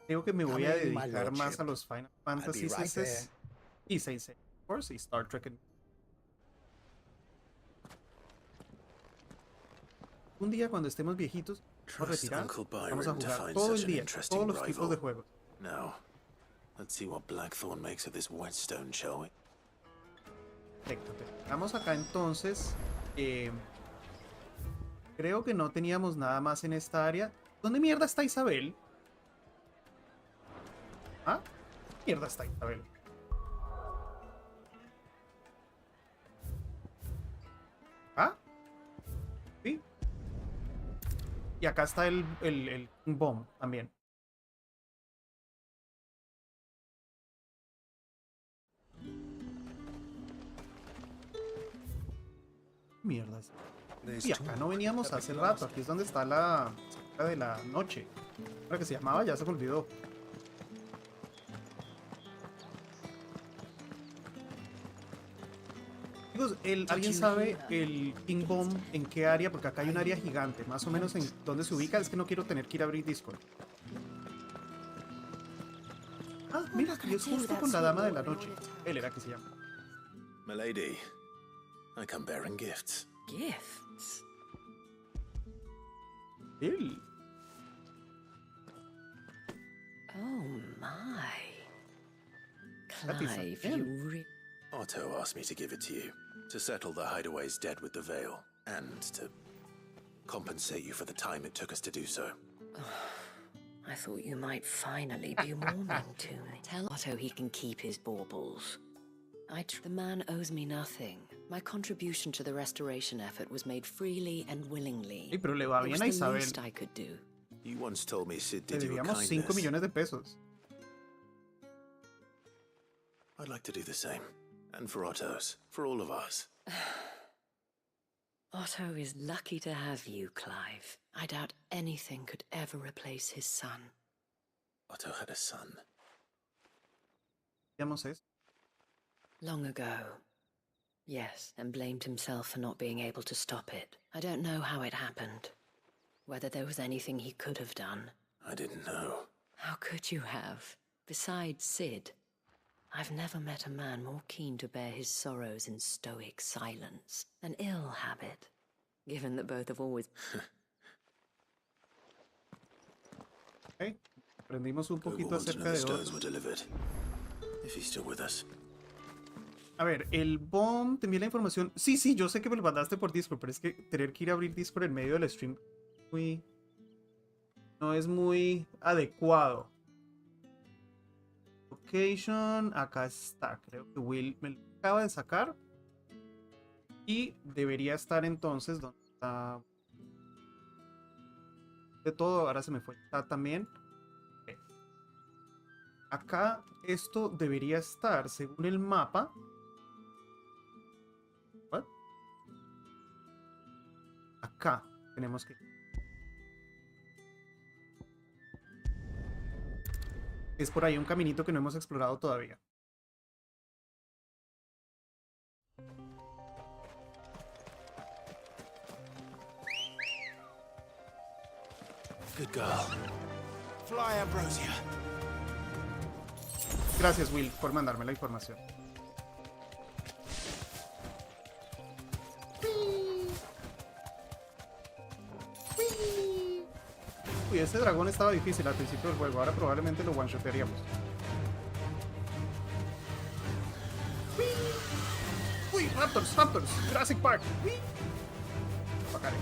creo que me voy a dedicar más a los Final Fantasy y 6, of course, y Star Trek. Un día cuando estemos viejitos, vamos a retirar, vamos a jugar todo el día, todos los tipos de juegos. Now, let's see what Blackthorn makes of this whetstone, shall we? Perfecto. Vamos acá entonces. Creo que no teníamos nada más en esta área. ¿Dónde mierda está Isabel? ¿Ah? ¿Dónde mierda está Isabel? ¿Ah? Sí. Y acá está el bomb también. Mierdas. Y acá no veníamos hace rato. Aquí es donde está la de la noche. ¿Cómo que se llamaba? Ya se me olvidó. Chicos, ¿alguien sabe el King Bomb en qué área? Porque acá hay un área gigante. Más o menos en dónde se ubica. Es que no quiero tener que ir a abrir Discord. Ah, mira, que es justo con la dama de la noche. Él era que se llama. Milady, I come bearing gifts. Gifts? Él. Oh my. Clive, you Otto asked me to give it to you, to settle the Hideaway's debt with the Veil, and to compensate you for the time it took us to do so. I thought you might finally be warming to me. Tell Otto he can keep his baubles. The man owes me nothing. My contribution to the restoration effort was made freely and willingly. Sí, pero le va bien a Isabel. The least I could do. You once told me Sid Le did you a debíamos kindness. 5 millones de pesos. I'd like to do the same. And for Otto's. For all of us. Otto is lucky to have you, Clive. I doubt anything could ever replace his son. Otto had a son. Digamos eso. Long ago. Yes, and blamed himself for not being able to stop it. I don't know how it happened. Whether there was anything he could have done. I didn't know. How could you have? Besides Sid, I've never met a man more keen to bear his sorrows in stoic silence. An ill habit, given that both have always... Okay. Aprendimos un poquito acerca de Otto. A ver, el bomb, te envié la información. Sí, yo sé que me lo mandaste por Discord, pero es que tener que ir a abrir Discord en medio del stream no es muy adecuado. Location, acá está. Creo que Will me lo acaba de sacar. Y debería estar entonces donde está. de todo. Ahora se me fue también. Acá esto debería estar, según el mapa. ¿What? Acá tenemos que... Es por ahí un caminito que no hemos explorado todavía. Good girl. Fly, Ambrosia. Gracias, Will, por mandarme la información. Uy, ese dragón estaba difícil al principio del juego. Ahora probablemente lo one-shotearíamos. Uy, Raptors, Raptors, Jurassic Park. Uy. Bacare.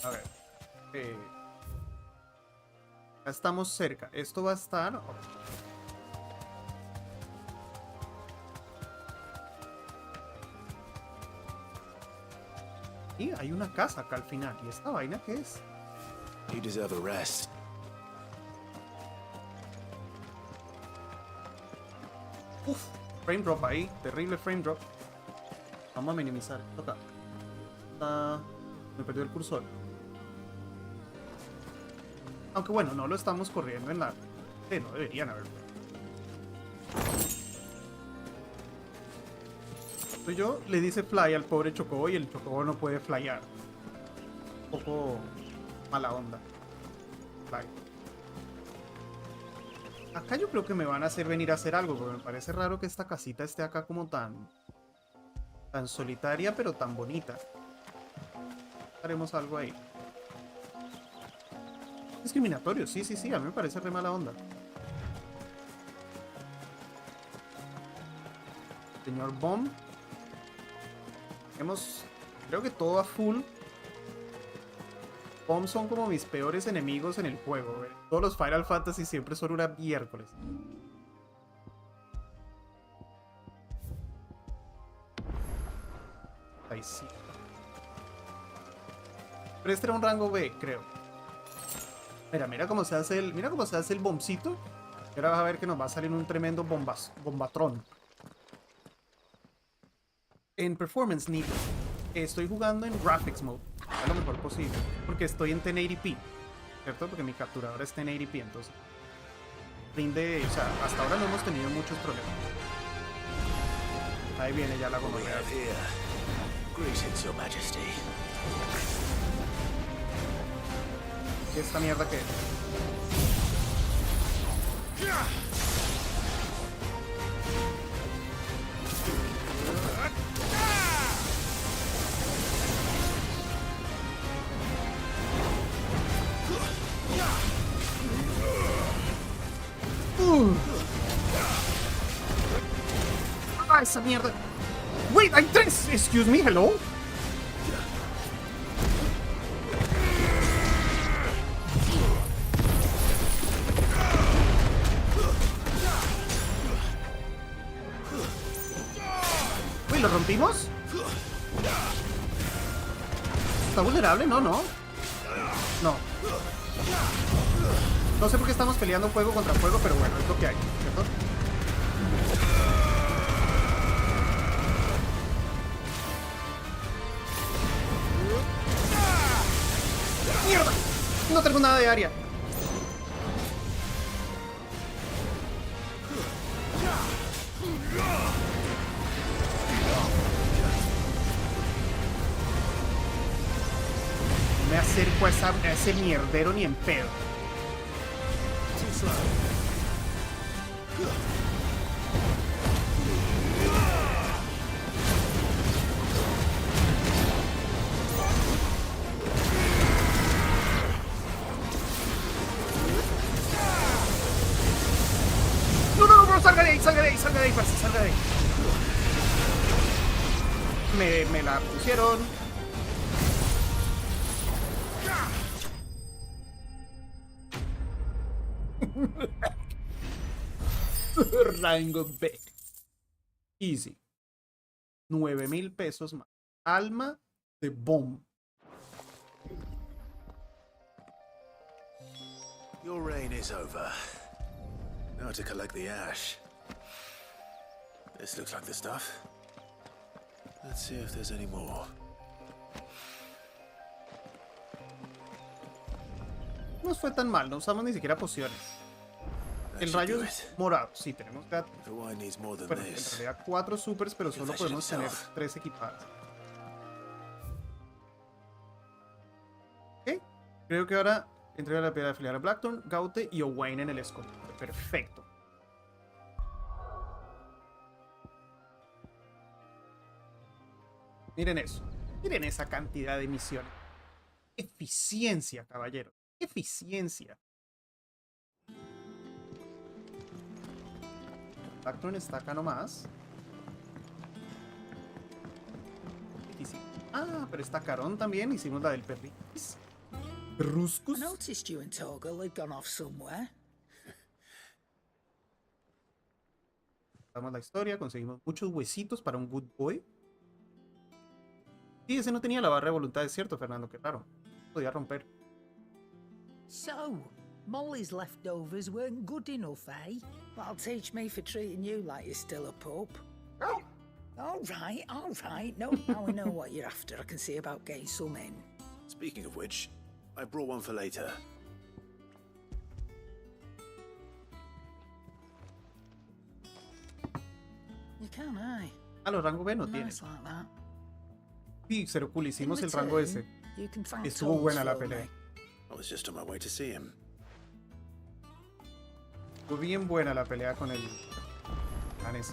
A ver. Ya estamos cerca. Esto va a estar... Y hay una casa acá al final. ¿Y esta vaina qué es? You deserve a rest. Uf, frame drop ahí. Terrible frame drop. Vamos a minimizar. Toca. Me perdió el cursor. Aunque bueno, no lo estamos corriendo en la... no deberían haberlo. Yo le dice fly al pobre Chocobo y el Chocobo no puede flyar. Un poco mala onda. Fly. Acá yo creo que me van a hacer venir a hacer algo, porque me parece raro que esta casita esté acá como tan solitaria, pero tan bonita. Haremos algo ahí. Discriminatorio, sí, a mí me parece re mala onda. Señor Bomb. Creo que todo a full. Bomb son como mis peores enemigos en el juego, güey. Todos los Final Fantasy siempre son una miércoles. Ahí sí. Pero este era un rango B, creo. Mira cómo se hace el bombcito. Y ahora vas a ver que nos va a salir un tremendo bombatrón. En Performance Need estoy jugando en Graphics Mode, a lo mejor posible, porque estoy en 1080p, ¿cierto? Porque mi capturadora está en 1080p, entonces rinde, o sea, hasta ahora no hemos tenido muchos problemas. Ahí viene ya la gonorrea. ¿Qué esta mierda qué es? ¡Ah, esa mierda! ¡Wait! ¡Hay tres! Excuse me, hello. Uy, ¿lo rompimos? ¿Está vulnerable? No. No sé por qué estamos peleando fuego contra fuego, pero bueno, es lo que hay, ¿cierto? ¡Mierda! No tengo nada de área. No me acerco a ese mierdero ni en pedo. No, salga de ahí, parce, salga de ahí. Me la pusieron. Rango B. Easy. 9,000 pesos más. Alma de bomb. Your reign is over. Now to collect the ash. This looks like the stuff. Let's see if there's any more. No nos fue tan mal, no usamos ni siquiera pociones. El rayo es morado. Sí, tenemos que... Bueno, en realidad 4 supers, pero solo podemos tener 3 equipadas. Ok. Creo que ahora entrega la piedra de afiliar a Blackthorn, Gaute y Owain en el escudo. Perfecto. Miren eso. Miren esa cantidad de misiones. Eficiencia, caballero. Eficiencia. Blackthorn está acá nomás. Ah, pero está Carón también. Hicimos la del perris. Ruscus. I noticed you and Toggle had gone off somewhere. Damos la historia. Conseguimos muchos huesitos para un good boy. Sí, ese no tenía la barra de voluntad, es cierto, Fernando. Qué raro. Podía romper. So, Molly's leftovers weren't good enough, eh? That'll teach me for treating you like you're still a pup. All right. No, now I know what you're after. I can see about getting some in. Speaking of which, I brought one for later. You can, eh? Ah, los rangos B no tienen. Nice like that. Sí, Serocul, hicimos el rango S. Estuvo buena la pelea. I was just on my way to see him. Estuvo bien buena la pelea con el Ganes.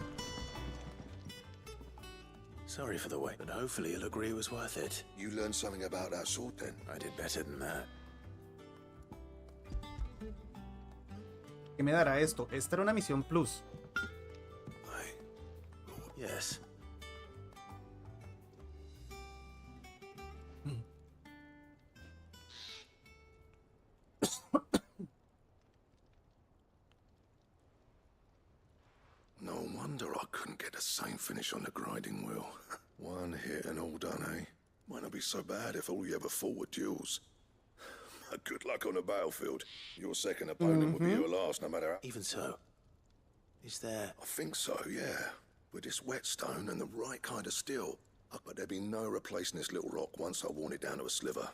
Sorry for the wait, but hopefully you'll agree it was worth it. You learned something about that sword then? I did better than that. ¿Qué me dará esto? Esta era una misión plus. Yes. No wonder I couldn't get the same finish on the grinding wheel. One hit and all done, eh? Might not be so bad if all you ever fought were duels. Good luck on the battlefield. Your second opponent will be your last, no matter how... Even so, is there... I think so, yeah. With this whetstone and the right kind of steel. But there'd be no replacing this little rock once I worn it down to a sliver.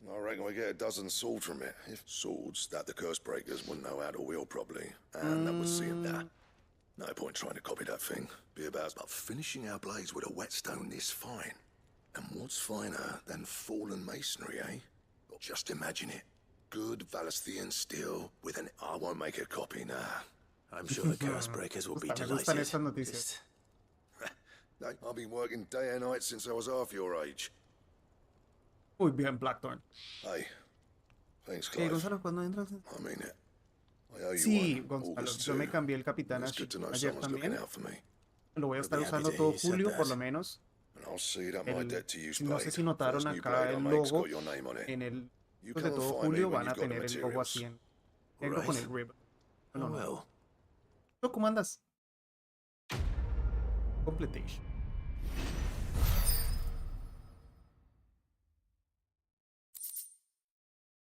I reckon we get a dozen swords from it. If swords that the curse breakers wouldn't know how to wield properly. And that would see them that. No point trying to copy that thing. Be about finishing our blades with a whetstone this fine. And what's finer than fallen masonry, eh? Just imagine it. Good Valesthian steel with an... I won't make a copy, nah. I'm sure the curse breakers will be delighted. I've been working day and night since I was half your age. Muy bien, Blackthorn. Hey, thanks, Clive. Gonzalo, ¿cuándo entras? I mean it. I owe you Sí, one. Gonzalo, yo me cambié el capitán It's good to know ayer someone's también. looking out for me. Lo voy a estar usando todo julio, por lo menos. And I'll see that my debt to you No sé si notaron acá el logo. En el pues de todo julio van a tener el logo así en negro con el ribbon. No. ¿Cómo andas? Completation.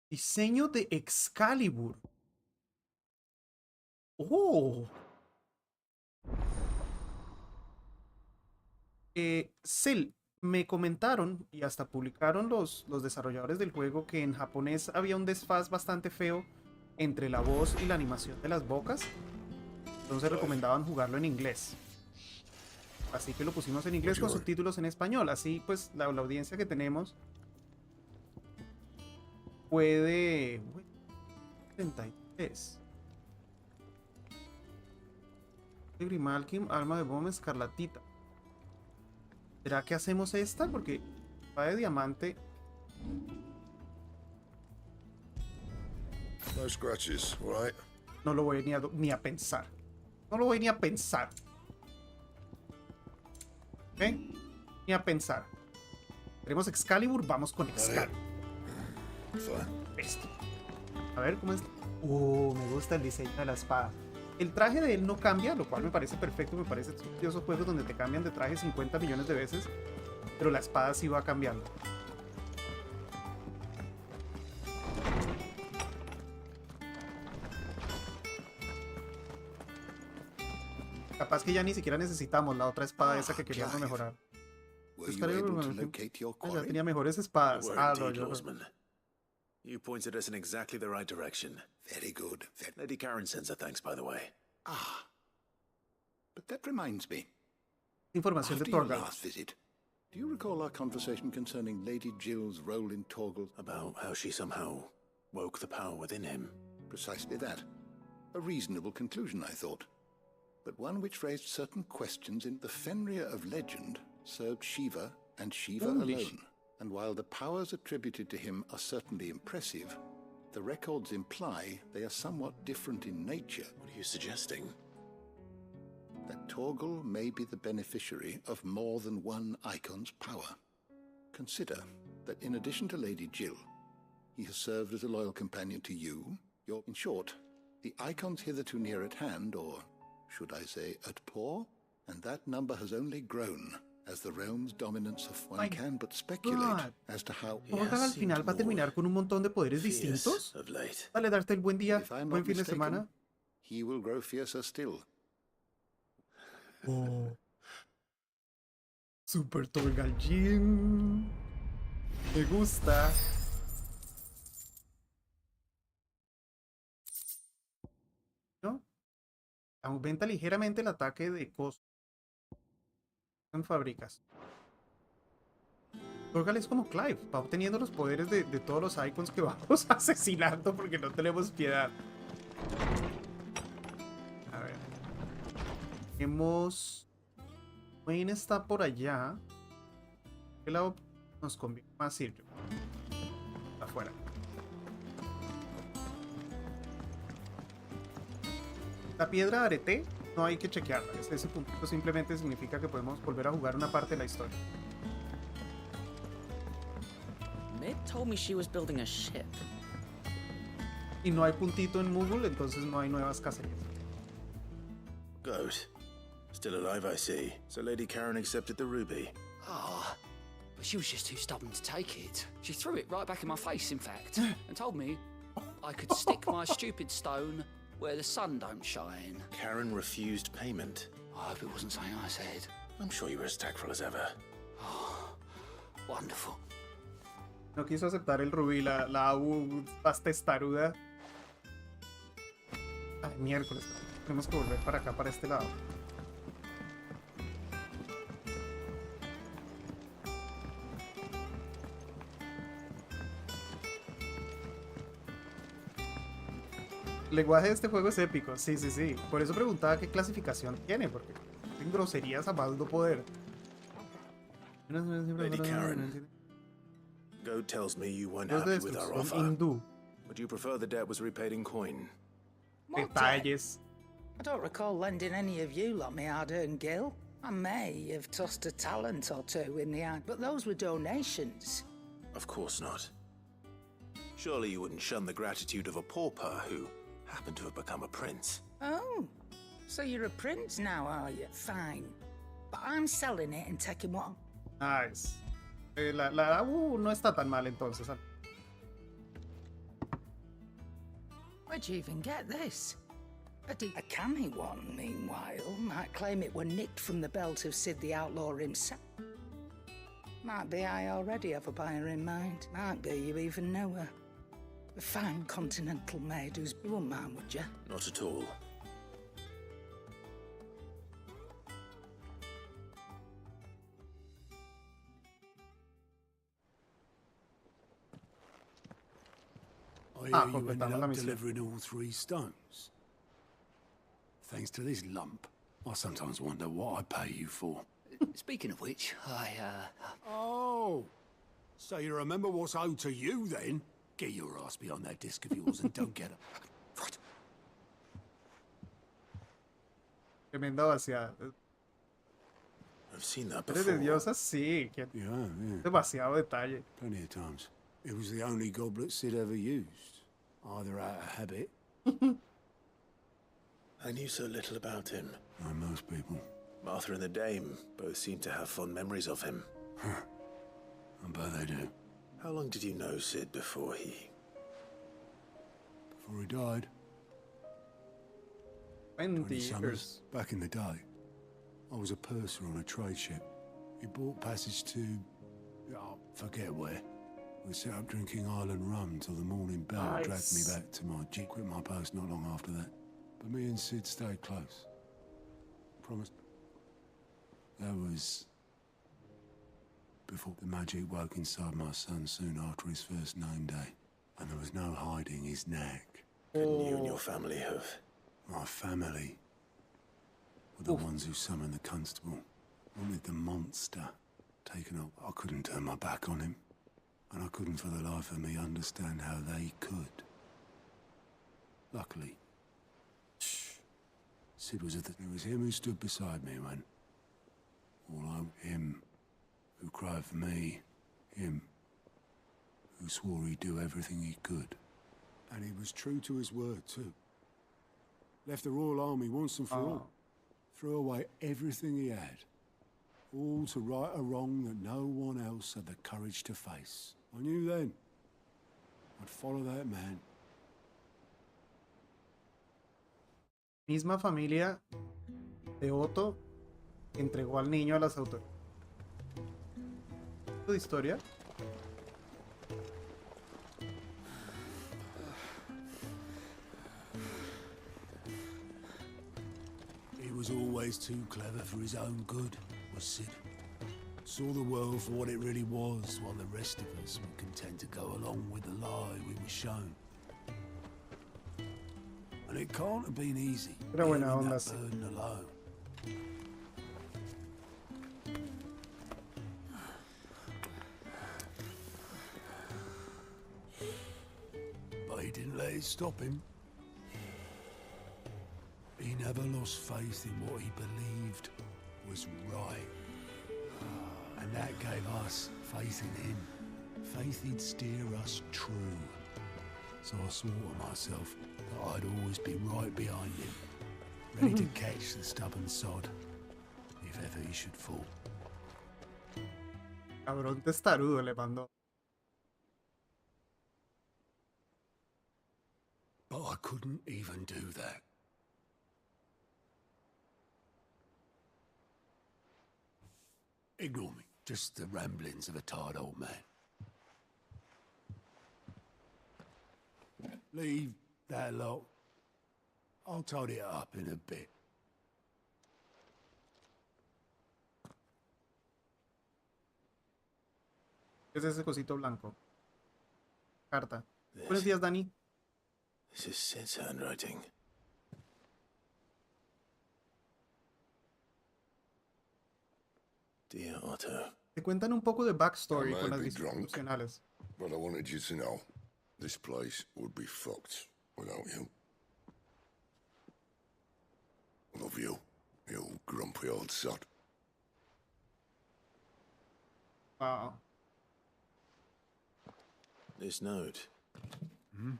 Diseño de Excalibur. Oh. Cell, me comentaron y hasta publicaron los desarrolladores del juego que en japonés había un desfaz bastante feo entre la voz y la animación de las bocas. Entonces recomendaban jugarlo en inglés. Así que lo pusimos en inglés con subtítulos en español. Así pues la audiencia que tenemos puede... 33. Grimalkin, alma de bomba escarlatita. ¿Será que hacemos esta? Porque va de diamante. No scratches, right? No lo voy ni a pensar. No lo voy ni a pensar. ¿Ok? Ni a pensar. Tenemos Excalibur, vamos con Excalibur. Bestia. A ver, ¿cómo es? Me gusta el diseño de la espada. El traje de él no cambia, lo cual me parece perfecto, me parece esos juegos donde te cambian de traje 50 millones de veces, pero la espada sí va cambiando. Capaz que ya ni siquiera necesitamos la otra espada esa que queríamos mejorar. Ya tenía mejores espadas. You pointed us in exactly the right direction. Very good. Lady Karen sends her thanks, by the way. Ah. But that reminds me. Información de After your Torgal. last visit, do you recall our conversation concerning Lady Jill's role in Torgal? About how she somehow woke the power within him. Precisely that. A reasonable conclusion, I thought. But one which raised certain questions in the Fenrir of legend served Shiva and Shiva alone. And while the powers attributed to him are certainly impressive, the records imply they are somewhat different in nature. What are you suggesting? That Torgal may be the beneficiary of more than one icon's power. Consider that in addition to Lady Jill, he has served as a loyal companion to you. In short, the icons hitherto near at hand, or should I say at paw, and that number has only grown. As the realm's dominance of one can but speculate as to how Torgal al final va a terminar con un montón de poderes distintos. Dale, darte el buen día, buen fin de semana. He will grow fiercer still. Oh. Super Torgal Jin. Me gusta. ¿No? Aumenta ligeramente el ataque de costo. En fábricas. Torgal es como Clive, va obteniendo los poderes de todos los icons que vamos asesinando porque no tenemos piedad. A ver. Wayne está por allá. ¿Qué lado nos conviene más ir? Afuera. La piedra arete no hay que chequearla. Ese punto simplemente significa que podemos volver a jugar una parte de la historia. Mid told me she was building a ship. Y no hay puntito en Moogle, entonces no hay nuevas cacerías. Good. Still alive, I see. So Lady Karen accepted the ruby. Ah, but she was just too stubborn to take it. She threw it right back in my face, in fact, and told me I could stick my stupid stone where the sun don't shine. Karen refused payment. I hope it wasn't something I said. I'm sure you were as tactful as ever. Oh, wonderful. No quiso aceptar el rubí, la AU más testaruda. Ay, miércoles. Tenemos que volver para acá, para este lado. El lenguaje de este juego es épico, sí. Por eso preguntaba qué clasificación tiene, porque en groserías a más no poder. Lady Karen, Goat tells me you weren't happy with our offer. Would you prefer the debt was repaid in coin? Detalles. I don't recall lending any of you lot me hard-earned gil. I may have tossed a talent or two in the eye, but those were donations. Of course not. Surely you wouldn't shun the gratitude of a pauper who happened to have become a prince. Oh, so you're a prince now, are you? Fine. But I'm selling it and taking what? Nice. La no está tan mal entonces. Where'd you even get this? A canny one, meanwhile, might claim it were nicked from the belt of Sid the Outlaw himself. Might be I already have a buyer in mind. Might be you even know her. A fine continental maid who's... You wouldn't mind, would you? Not at all. I hear you ended up delivering all 3 stones. Thanks to this lump, I sometimes wonder what I pay you for. Speaking of which, Oh! So you remember what's owed to you, then? Get your ass behind that disc of yours and don't get it. Right. Tremenda vaciada. I've seen that ¿Eres before. de diosas? Sí. Yeah. Demasiado detalle. Plenty of times. It was the only goblet Sid ever used. Either out of habit, I knew so little about him. Like most people. Martha and the Dame both seem to have fond memories of him. Huh. I bet they do. How long did you know Sid before he... Before he died? 20 years. Back in the day, I was a purser on a trade ship. He bought passage to... oh, forget where. We set up drinking island rum till the morning bell dragged me back to my jeep. Quit my post not long after that. But me and Sid stayed close. Promised. That was... before the magic woke inside my son soon after his first name day. And there was no hiding his knack. Couldn't you and your family have... My family were the ones who summoned the constable. Wanted the monster taken up. I couldn't turn my back on him. And I couldn't for the life of me understand how they could. Luckily, Sid was at the... It was him who stood beside me when... him who cried for me. Him who swore he'd do everything he could. And he was true to his word, too. Left the Royal Army once and for all. Threw away everything he had. All to right a wrong that no one else had the courage to face. I knew then I'd follow that man. Misma familia de Otto entregó al niño a las autoridades. ¿De historia? He was always too clever for his own good, was Sid. Saw the world for what it really was, while the rest of us were content to go along with the lie we were shown. And it can't have been easy, bearing that burden alone. But he didn't let it stop him. He never lost faith in what he believed was right. And that gave us faith in him. Faith he'd steer us true. So I swore to myself that I'd always be right behind him, ready to catch the stubborn sod, if ever he should fall. Cabrón testarudo le mandó. But I couldn't even do that. Ignore me. Just the ramblings of a tired old man. Leave that lot. I'll tidy it up in a bit. ¿Qué es ese cosito blanco? Carta. Buenos días, Dani. This is Sid's handwriting. Dear Otto. Te cuentan un poco de backstory con las institucionales. But I wanted you to know, this place would be fucked without you. Love you, you grumpy old sod. Wow. This note. Hmm?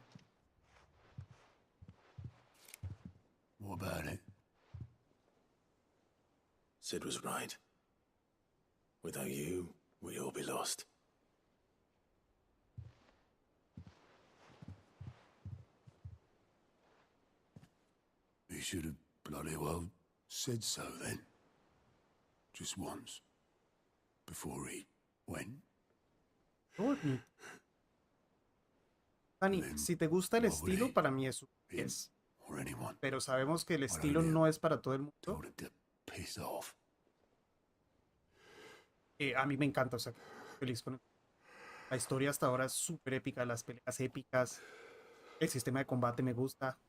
What about it? Sid was right. Without you, we'd all be lost. He should have bloody well said so then. Just once. Before he went. Dani, si te gusta el estilo, para mí es. Pero sabemos que el estilo no es para todo el mundo. A mí me encanta, o sea, feliz con él. La historia hasta ahora es súper épica, las peleas épicas, el sistema de combate me gusta,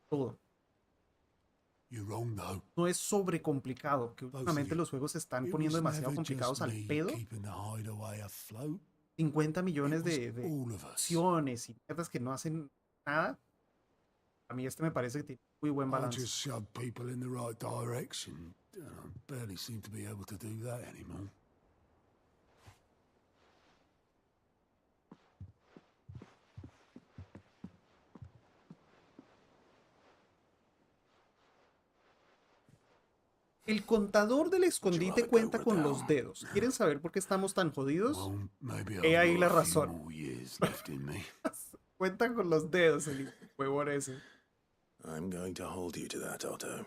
todo. No es sobrecomplicado, que últimamente los juegos se están poniendo demasiado complicados al pedo. 50 millones de opciones y mierdas que no hacen nada. A mí este me parece que tiene muy buen balance. El contador del escondite cuenta con los dedos. ¿Quieren saber por qué estamos tan jodidos? He ahí la razón. Cuenta con los dedos el huevón ese. I'm going to hold you to that, Otto.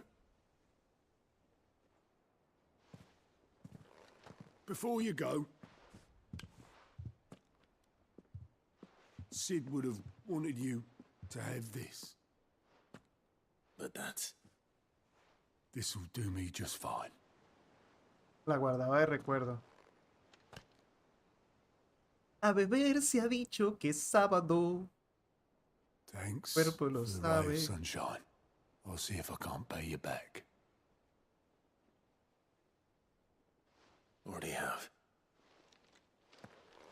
Before you go, Sid would have wanted you to have this. But that's... This'll do me just fine. La guardaba de recuerdo. A beber se ha dicho que es sábado. Thanks Cuerpo lo for the ray sabe. of sunshine. I'll see if I can't pay you back. Already have.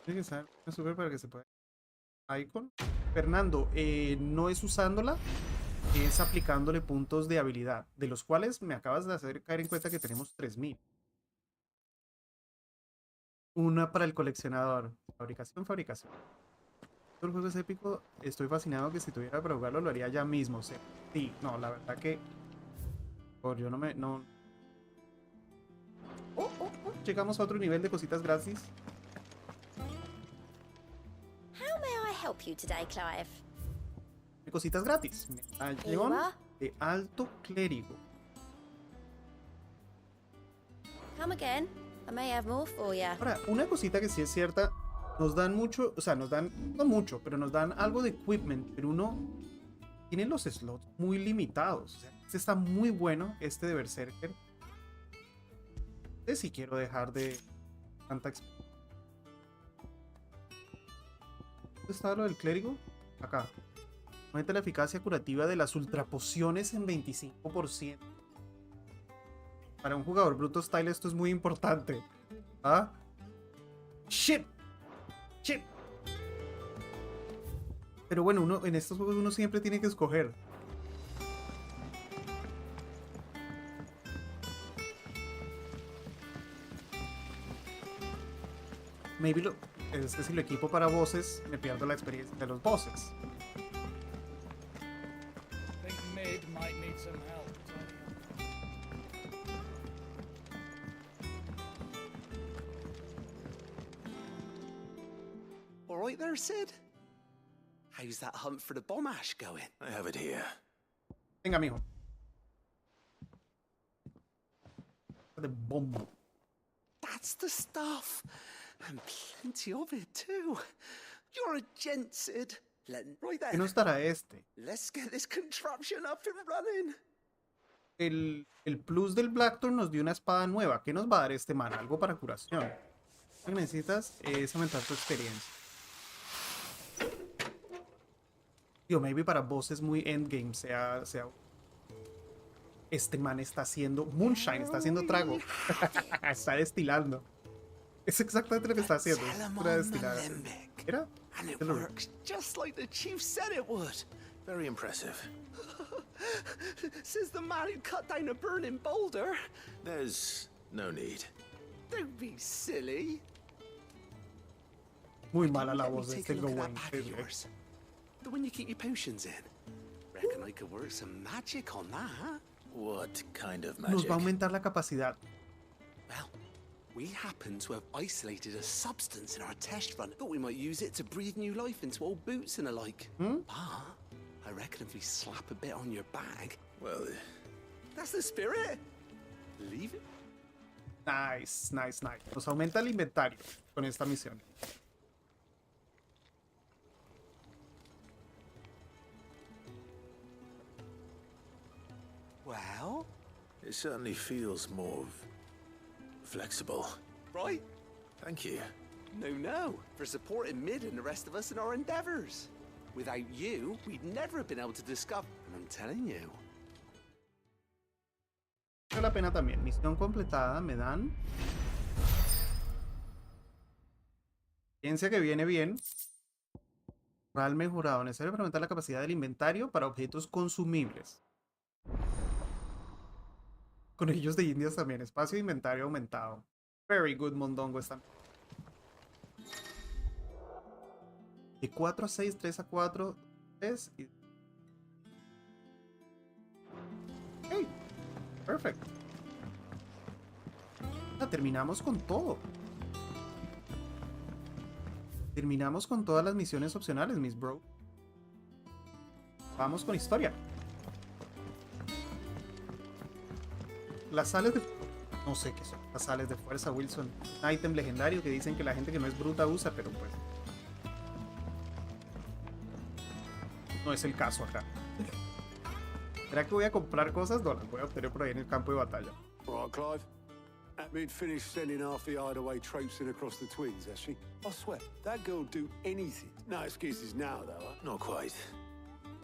Tiene que estar súper para que se pueda. Icon. Fernando, no es usándola, es aplicándole puntos de habilidad, de los cuales me acabas de hacer caer en cuenta que tenemos 3000. Una para el coleccionador. Fabricación. El juego es épico. Estoy fascinado que si tuviera para jugarlo lo haría ya mismo. Sí, no, la verdad que... yo no me... No. Llegamos a otro nivel de cositas gratis. How may I help you today, Clive? De cositas gratis. Medallón de alto clérigo. Come again. I may have more for you. Ahora, una cosita que sí es cierta, nos dan mucho, o sea, nos dan, no mucho, pero nos dan algo de equipment, pero uno tiene los slots muy limitados. O sea, este está muy bueno, este de Berserker. Si quiero dejar de tanta experiencia. ¿Dónde está lo del clérigo? Acá. Aumenta la eficacia curativa de las ultrapociones en 25%. Para un jugador bruto style esto es muy importante. ¿Ah? Shit. Pero bueno, uno en estos juegos uno siempre tiene que escoger. Maybe es que si lo equipo para bosses, me pierdo la experiencia de los bosses. All right there, Sid? How's that hunt for the bomb ash going? I have it here. Venga, mijo. The bomb. That's the stuff. And plenty of it, too. You're a gent, Sid. Right there. ¿Qué no estará este? Let's get this contraption up and running. El plus del Blackthorn nos dio una espada nueva. ¿Qué nos va a dar este man? Algo para curación. Lo que necesitas es aumentar tu experiencia. Tío, maybe para bosses muy endgame sea... Este man está haciendo moonshine, está haciendo trago. Está destilando. Es exactamente lo que está haciendo. Pura destilada. ¿Era? And it works just like the chief said it would. Very impressive. Says the man who cut down a burning boulder. There's no need. Don't be silly. Muy mala la voz de este Gawain. The one you keep your potions in. Reckon I could work some magic on that. What kind of magic? Nos va a aumentar la capacidad. Well, we happen to have isolated a substance in our test run. Thought we might use it to breathe new life into old boots and the like. But I reckon if we slap a bit on your bag, well, that's the spirit. Leave it. Nice. Nos aumenta el inventario con esta misión. Well, it certainly feels more flexible. Right? Thank you. No, for supporting Mid and the rest of us in our endeavors. Without you, we'd never have been able to discover, and I'm telling you. Vale la pena también. Misión completada, me dan. Ciencia que viene bien. Ral mejorado. Necesario para aumentar la capacidad del inventario para objetos consumibles. Conejillos de indias también. Espacio de inventario aumentado. Very good, mondongo. Están. De 4 a 6, 3 a 4, 3 y... Hey, perfect. Terminamos con todo. Terminamos con todas las misiones opcionales, mis bro. Vamos con historia. Las sales de... No sé qué son. Las sales de fuerza, Wilson. Un ítem legendario que dicen que la gente que no es bruta usa, pero pues... no es el caso acá. ¿Será que voy a comprar cosas? No, las voy a obtener por ahí en el campo de batalla. Right, Clive. Admin finished sending half the hideaway traipsing across the twins, has she? I swear, that girl'd do anything. No excuses now, though, huh? Not quite.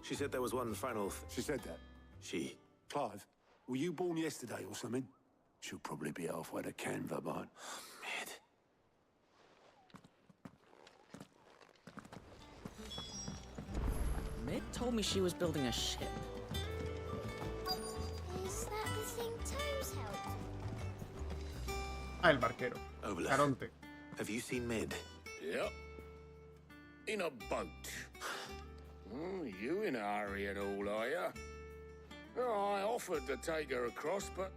She said there was one final... She said that? She. Clive, were you born yesterday or something? She'll probably be halfway to Canva by... Mid. Mid told me she was building a ship. Is that the thing Toes helped? El barquero. Caronte. Have you seen Mid? Yep. In a boat. You in a hurry at all, are ya? I offered to take her across, but...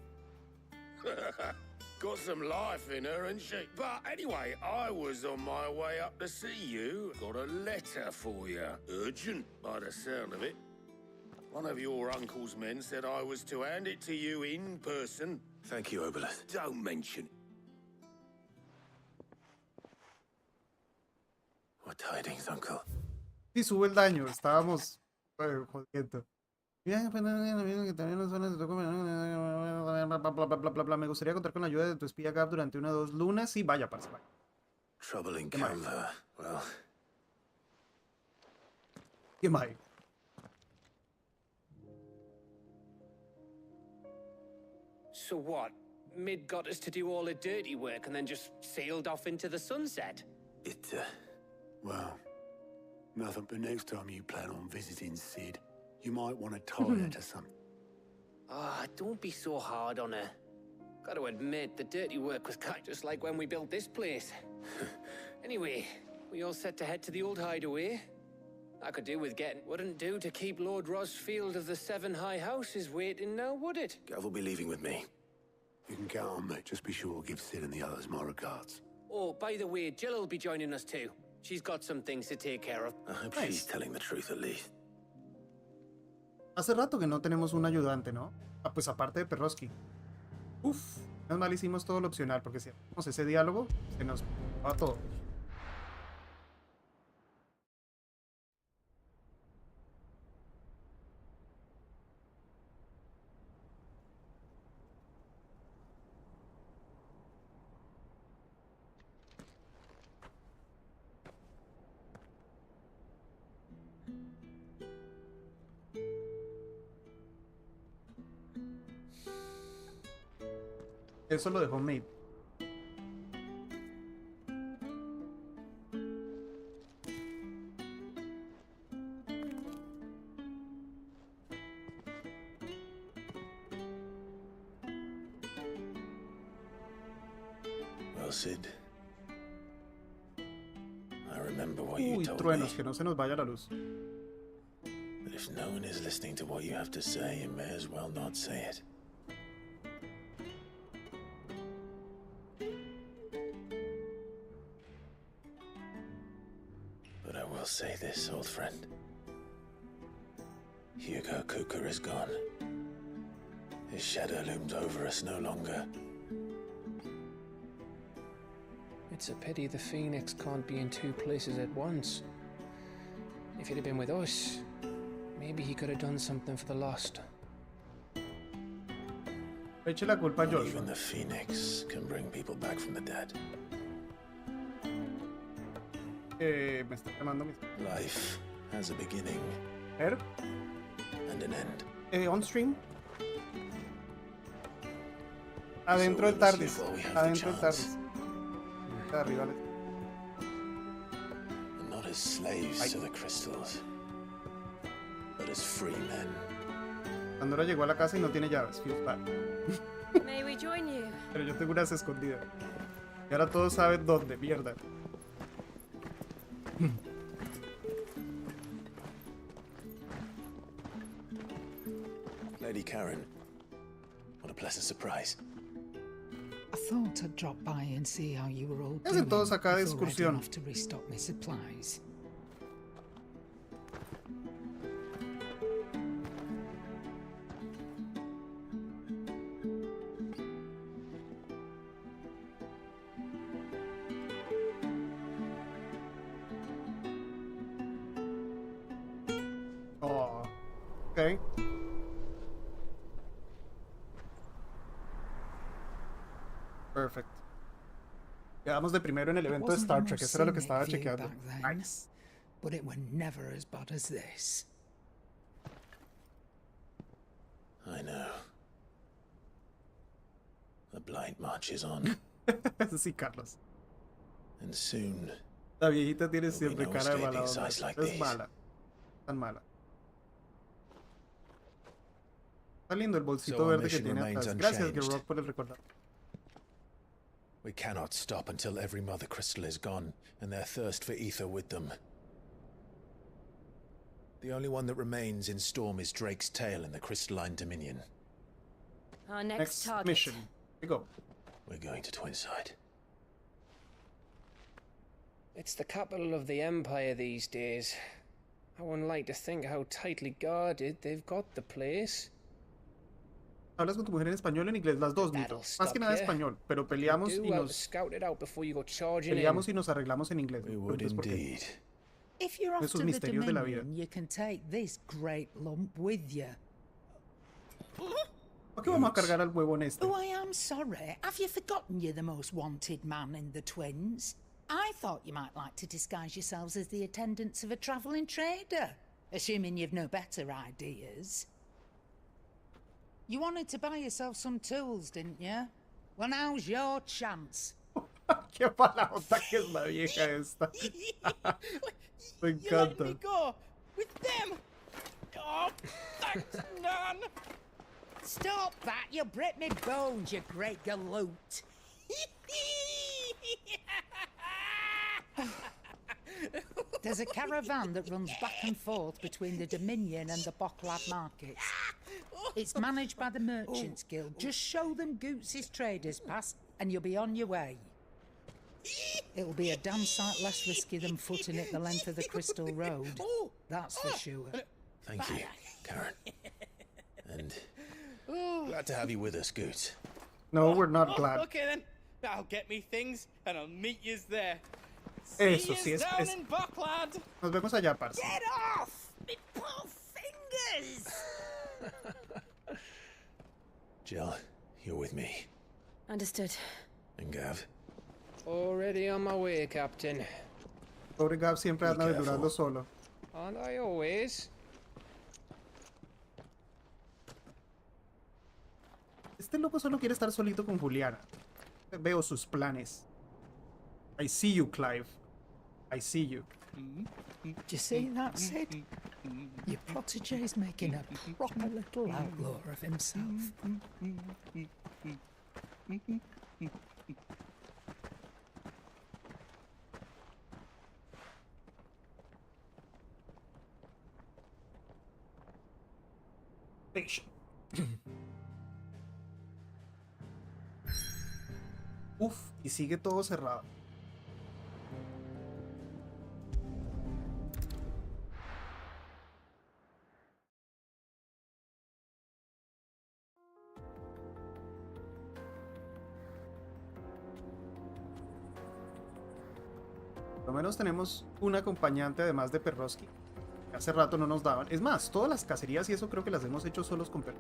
got some life in her, and she... But anyway, I was on my way up to see you. Got a letter for you. Urgent, by the sound of it. One of your uncle's men said I was to hand it to you in person. Thank you, Obelus. Don't mention it. What tidings, uncle? Sí, sube el daño. Estábamos... jodiendo. Me gustaría contar con la ayuda de tu espía Gab durante 1 o 2 lunas y vaya, parce. Trouble in Canva. Well... ¿Qué más? So what? Mid got us to do all the dirty work and then just sailed off into the sunset? Well, nothing but next time you plan on visiting Sid, you might want to tie her to something. Don't be so hard on her. Gotta admit, the dirty work was kind of just like when we built this place. Anyway, we all set to head to the old hideaway. I could do with getting... Wouldn't do to keep Lord Rosfield of the 7 High Houses waiting now, would it? Gav will be leaving with me. You can count on me. Just be sure to give Sid and the others my regards. Oh, by the way, Jill will be joining us too. She's got some things to take care of. I hope she's telling the truth at least. Hace rato que no tenemos un ayudante, ¿no? Ah, pues aparte de Perroski. Uf, menos mal hicimos todo lo opcional, porque si hacemos ese diálogo, se nos va todo. Eso lo dejó Maeve. Well, Sid, I remember what you told truenos, me. que no se nos vaya la luz. But if no one is listening to what you have to say, you may as well not say it. Say this, old friend. Hyoga Kuka is gone. His shadow looms over us no longer. It's a pity the Phoenix can't be in 2 places at once. If he'd have been with us, maybe he could have done something for the lost. Eche la culpa a Joshua. Even the Phoenix can bring people back from the dead. Me está llamando mi... Life has a beginning. ¿Er? And an end. On stream. Adentro del TARDIS. Adentro del TARDIS. Arriba. And not as slaves to the crystals, but as free men. Pandora llegó a la casa y no tiene llaves. Feels bad. May we join you? Pero yo tengo unas escondidas. Y ahora todos saben dónde, mierda. Lady Karen, what a pleasant surprise. I thought I'd drop by and see how you were all ¿Qué hacen todos doing acá de before heading excursión? off to restock my supplies. Oh, ok. Perfecto. Quedamos de primero en el evento de Star Trek. Eso era lo que estaba chequeando. Nice. But it were never as bad as this. I know. The blight marches on. Sí, Carlos. And soon. La viejita tiene there'll be siempre no cara de escaping mala sights onda. like Es these. mala. Tan mala. Está lindo el bolsito So our verde que mission tiene remains atrás. Gracias, unchanged. Gerrock, por el recordar. We cannot stop until every mother crystal is gone, and their thirst for ether with them. The only one that remains in Storm is Drake's tail in the crystalline dominion. Our next target. Mission. We go. We're going to Twinside. It's the capital of the Empire these days. I wouldn't like to think how tightly guarded they've got the place. Hablas con tu mujer en español o en inglés, las dos, Mito. Más que nada español, pero peleamos y nos arreglamos en inglés. We would indeed. If you're off Esos to the misterios de la vida. Dominion, you can take this great lump with you. ¿Por qué vamos a cargar al huevón este? Oh, I am sorry. Have you forgotten you're the most wanted man in the Twins? I thought you might like to disguise yourselves as the attendants of a travelling trader, assuming you've no better ideas. You wanted to buy yourself some tools, didn't you? Well, now's your chance. Qué mala onda que es la vieja esta. Me encanta. You let me go with them. Oh, thanks, Nan. Stop that! You'll break me bones, you great galoot. There's a caravan that runs back and forth between the Dominion and the Bocklad markets. It's managed by the Merchants Guild. Just show them Goots' traders pass and you'll be on your way. It'll be a damn sight less risky than footing it the length of the Crystal Road. That's for sure. Thank you, Karen. And glad to have you with us, Goots. No, we're not glad. Okay then, I'll get me things and I'll meet yous there. Eso See sí yous es. down in Buckland. Nos vemos allá, parce. Get off! Me poor fingers! Jill, you're with me. Understood. And Gav? Already on my way, Captain. Pobre Gav siempre anda durando solo. Aren't I always? Este loco solo quiere estar solito con Juliana. Veo sus planes. I see you, Clive. I see you. Do you see that, Sid? Your protege's making a proper little outlaw of himself. Uf, y sigue todo cerrado. Por lo menos tenemos un acompañante además de Perroski. Hace rato no nos daban. Es más, todas las cacerías y eso creo que las hemos hecho solos con Perro.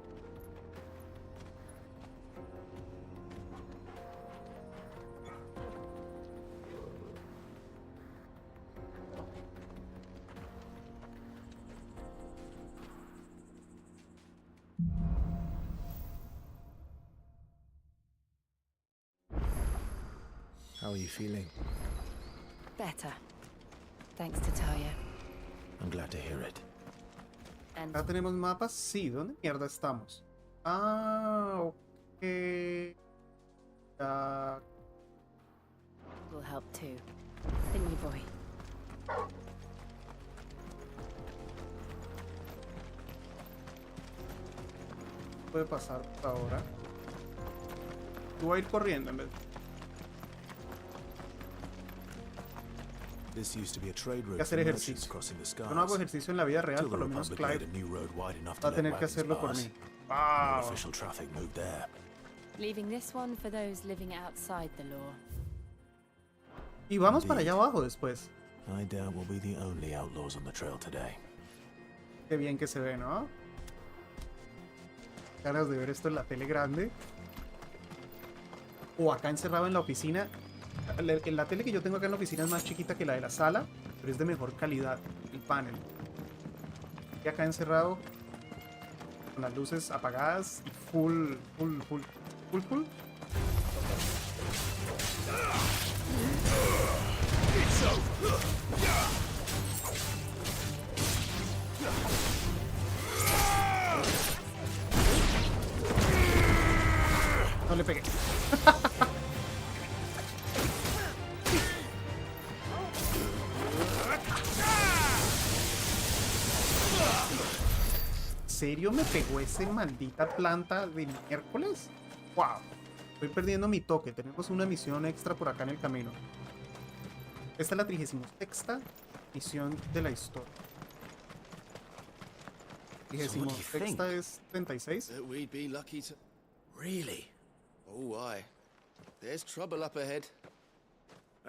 How are you feeling? Better. Thanks to Talia. I'm glad to hear it. Acá tenemos mapas. Sí, ¿dónde mierda estamos? Ah, ok. Will help too. Didn't you, boy? Puede pasar por ahora. Tú vas a ir corriendo en vez. Hay que hacer ejercicio. Yo no hago ejercicio en la vida real, por lo menos Clive va a tener que hacerlo por mí. Wow. Leaving this one for those living outside the law. Y vamos para allá abajo después. Qué bien que se ve, ¿no? Ganas de ver esto en la tele grande. O acá encerrado en la oficina. La tele que yo tengo acá en la oficina es más chiquita que la de la sala, pero es de mejor calidad el panel. Y acá encerrado con las luces apagadas y full. No le pegué. ¿En serio me pegó ese maldita planta de miércoles? ¡Wow! Estoy perdiendo mi toque. Tenemos una misión extra por acá en el camino. Esta es la 36ª misión de la historia. 36ª es 36. Really? Oh, why? There's trouble up ahead.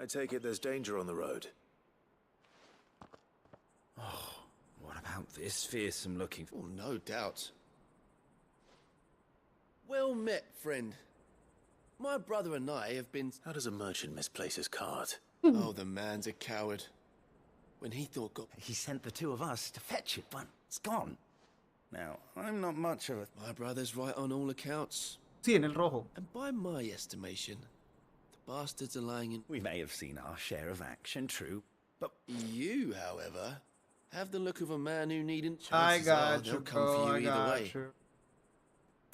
I take it there's danger on the road. Oh, what about this fearsome looking? Oh, no doubt. Well met, friend. My brother and I have been... How does a merchant misplace his cart? Oh, the man's a coward. When he thought... He sent the two of us to fetch it, but it's gone. Now, I'm not much of a... My brother's right on all accounts. Sí, en el rojo. And by my estimation, the bastards are lying in... We may have seen our share of action, true, but... You, however, have the look of a man who needn't... I got you, they'll come for you either way.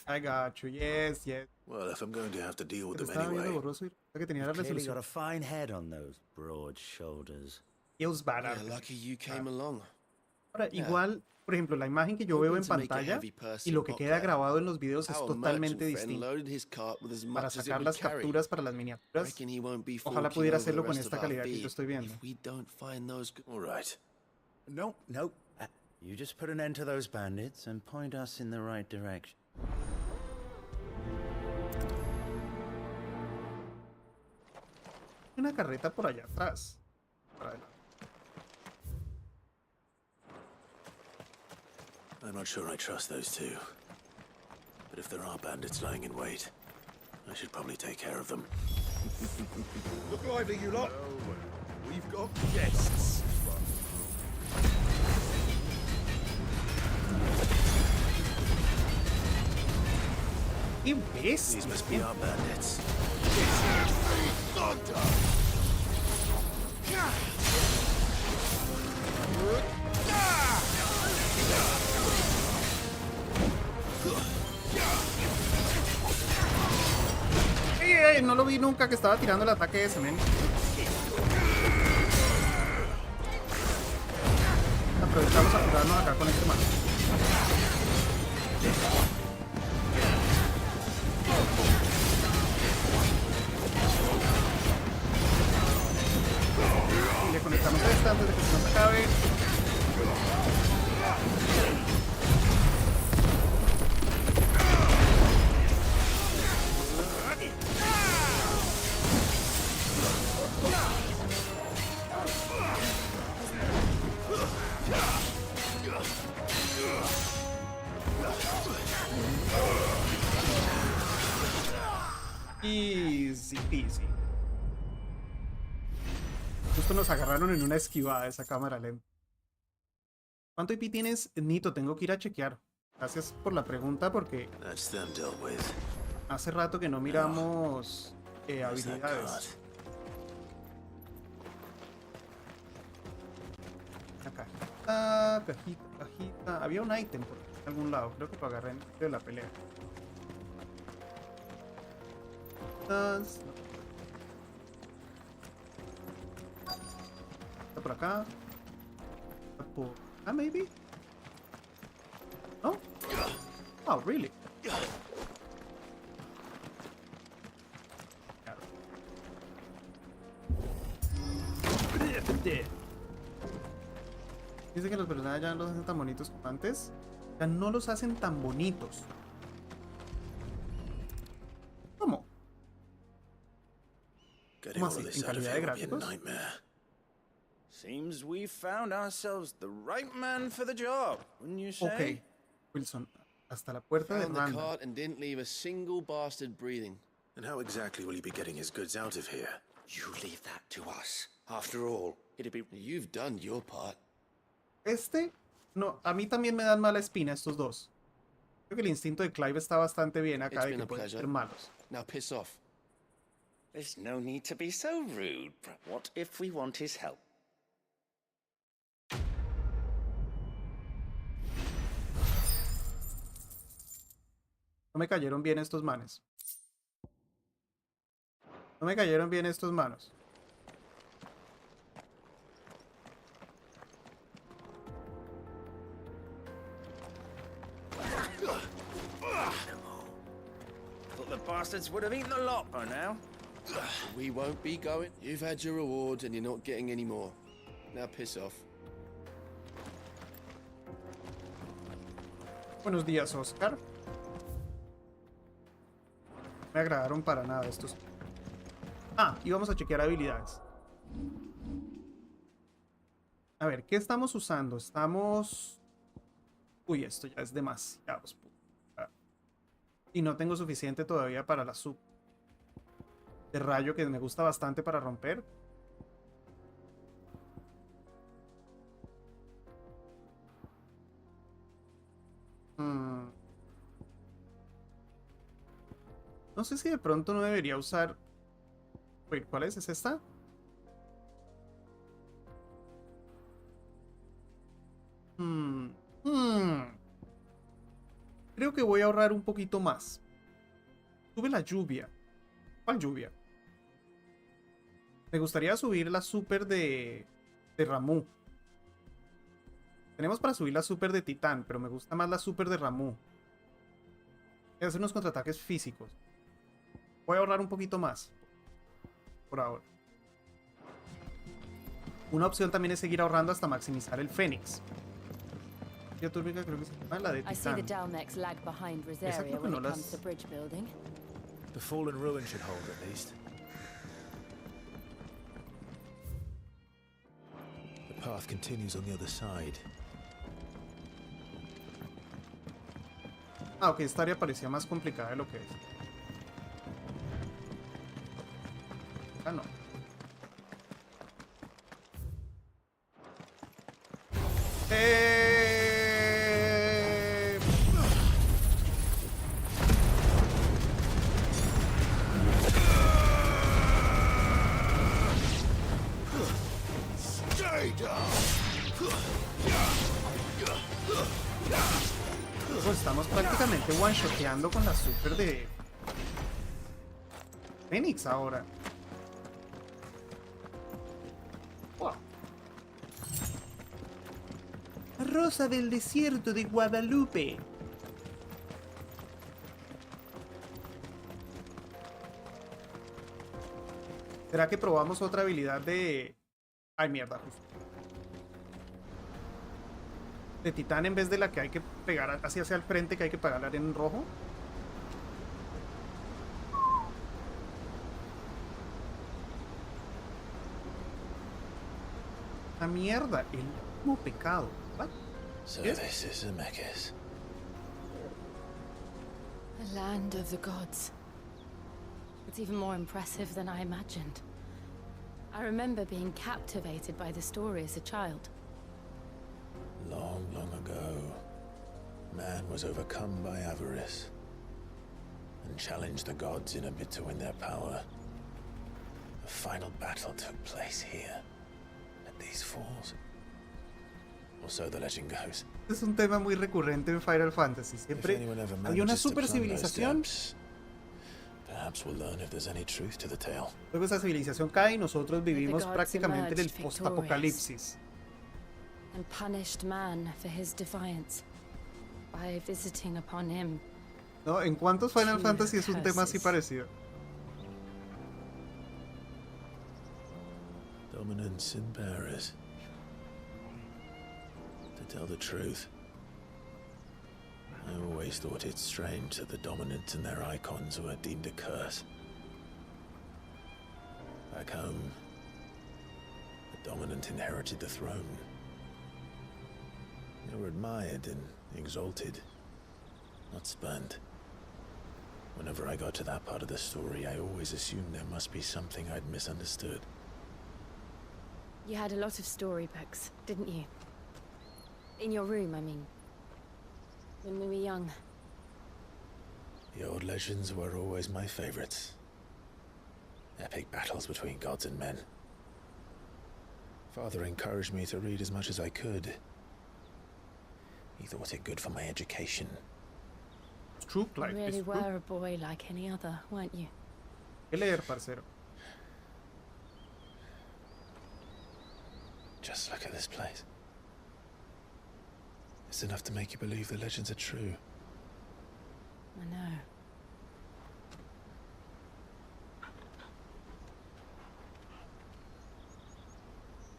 I got you. Yes, yes. Well, if I'm going to have to deal with them anyway... Clearly got a fine head on those broad shoulders. It was bad. Yeah, lucky you came along. Ahora, igual, por ejemplo, la imagen que yo veo en pantalla y lo que queda grabado en los videos es totalmente distinto. Para sacar las capturas para las miniaturas, ojalá pudiera hacerlo con esta calidad que yo estoy viendo. No. You just put an end to those bandits and point us in the right direction. Una carreta por allá atrás. Para adelante. I'm not sure I trust those two. But if there are bandits lying in wait, I should probably take care of them. Look lively, you lot. We've got guests. These must be our bandits. No lo vi nunca que estaba tirando el ataque ese, men. Aprovechamos a curarnos acá con este man. Y le conectamos esta antes de que se nos acabe. Easy peasy. Justo nos agarraron en una esquivada esa cámara lenta. ¿Cuánto IP tienes, Nito? Tengo que ir a chequear. Gracias por la pregunta porque hace rato que no miramos habilidades. Acá. Cajita. Había un ítem por algún lado. Creo que lo agarré en medio de la pelea. Está por acá. Está por... maybe. ¿No? Oh, really? Dice que los personajes ya no los hacen tan bonitos como antes. Ya no los hacen tan bonitos. ¿Cómo? ¿Cómo así? ¿En calidad de gráficos? Seems we found ourselves the right man for the job, wouldn't you say? Ok, Wilson, hasta la puerta de Found the Randall. cart and didn't leave a single bastard breathing. And how exactly will he be getting his goods out of here? You leave that to us. After all, it'd be... You've done your part. No, a mí también me dan mala espina estos dos. Creo que el instinto de Clive está bastante bien acá It's de been que a pueden pleasure. ser malos. Now piss off. There's no need to be so rude. What if we want his help? No me cayeron bien estos manes. No me cayeron bien estos manos. Thought the bastards would have eaten the lot by now. We won't be going. You've had your reward and you're not getting any more. Now piss off. Buenos días, Oscar. Me agradaron para nada estos. Ah, y vamos a chequear habilidades. A ver, ¿qué estamos usando? Estamos... Uy, esto ya es demasiado. Y no tengo suficiente todavía para la sub de rayo, que me gusta bastante para romper. No sé si de pronto no debería usar... Wait, ¿cuál es? ¿Es esta? Creo que voy a ahorrar un poquito más. Sube la lluvia. ¿Cuál lluvia? Me gustaría subir la super de Ramu. Tenemos para subir la super de Titán, pero me gusta más la super de Ramu. Voy a hacer unos contraataques físicos. Voy a ahorrar un poquito más. Por ahora. Una opción también es seguir ahorrando hasta maximizar el Fenix. Ya turbina creo que se llama la de I see the Titán. Dalmex lag behind Esa Rosaria creo que when no it las... comes to bridge building. The fallen ruin should hold at least. The path continues on the other side. Ah, ok, esta área parecía más complicada de lo que es. Ah, no. Pues estamos prácticamente one-shoteando con la super de Fenix ahora. Wow. Rosa del desierto de Guadalupe. ¿Será que probamos otra habilidad de... Ay, mierda, justo. De Titán en vez de la que hay que pegar hacia el frente, que hay que pegar en rojo? La mierda, el mismo pecado. What? So this is Zemeckis. The land of the gods. It's even more impressive than I imagined. I remember being captivated by the story as a child. Long, long ago, man was overcome by avarice and challenged the gods in a bid to win their power. The final battle took place here, at these falls. Or so the legend goes. Es un tema muy recurrente en Final Fantasy. Siempre hay una super civilización. Perhaps we'll learn if there's any truth to the tale. Luego esa civilización cae y nosotros vivimos prácticamente en el post-apocalipsis. And punished man for his defiance by visiting upon him. ¿No? ¿En cuántos Final Fantasy es un tema así parecido? Dominants and bearers. To tell the truth, I always thought it strange that the dominants and their icons were deemed a curse. Back home, the dominant inherited the throne. They were admired and exalted, not spurned. Whenever I got to that part of the story, I always assumed there must be something I'd misunderstood. You had a lot of storybooks, didn't you? In your room, I mean. When we were young. The old legends were always my favorites. Epic battles between gods and men. Father encouraged me to read as much as I could. He thought it good for my education. It's true, You life really is were true. a boy like any other, weren't you? ¿Qué leer, parcero? Just look at this place. It's enough to make you believe the legends are true. I know.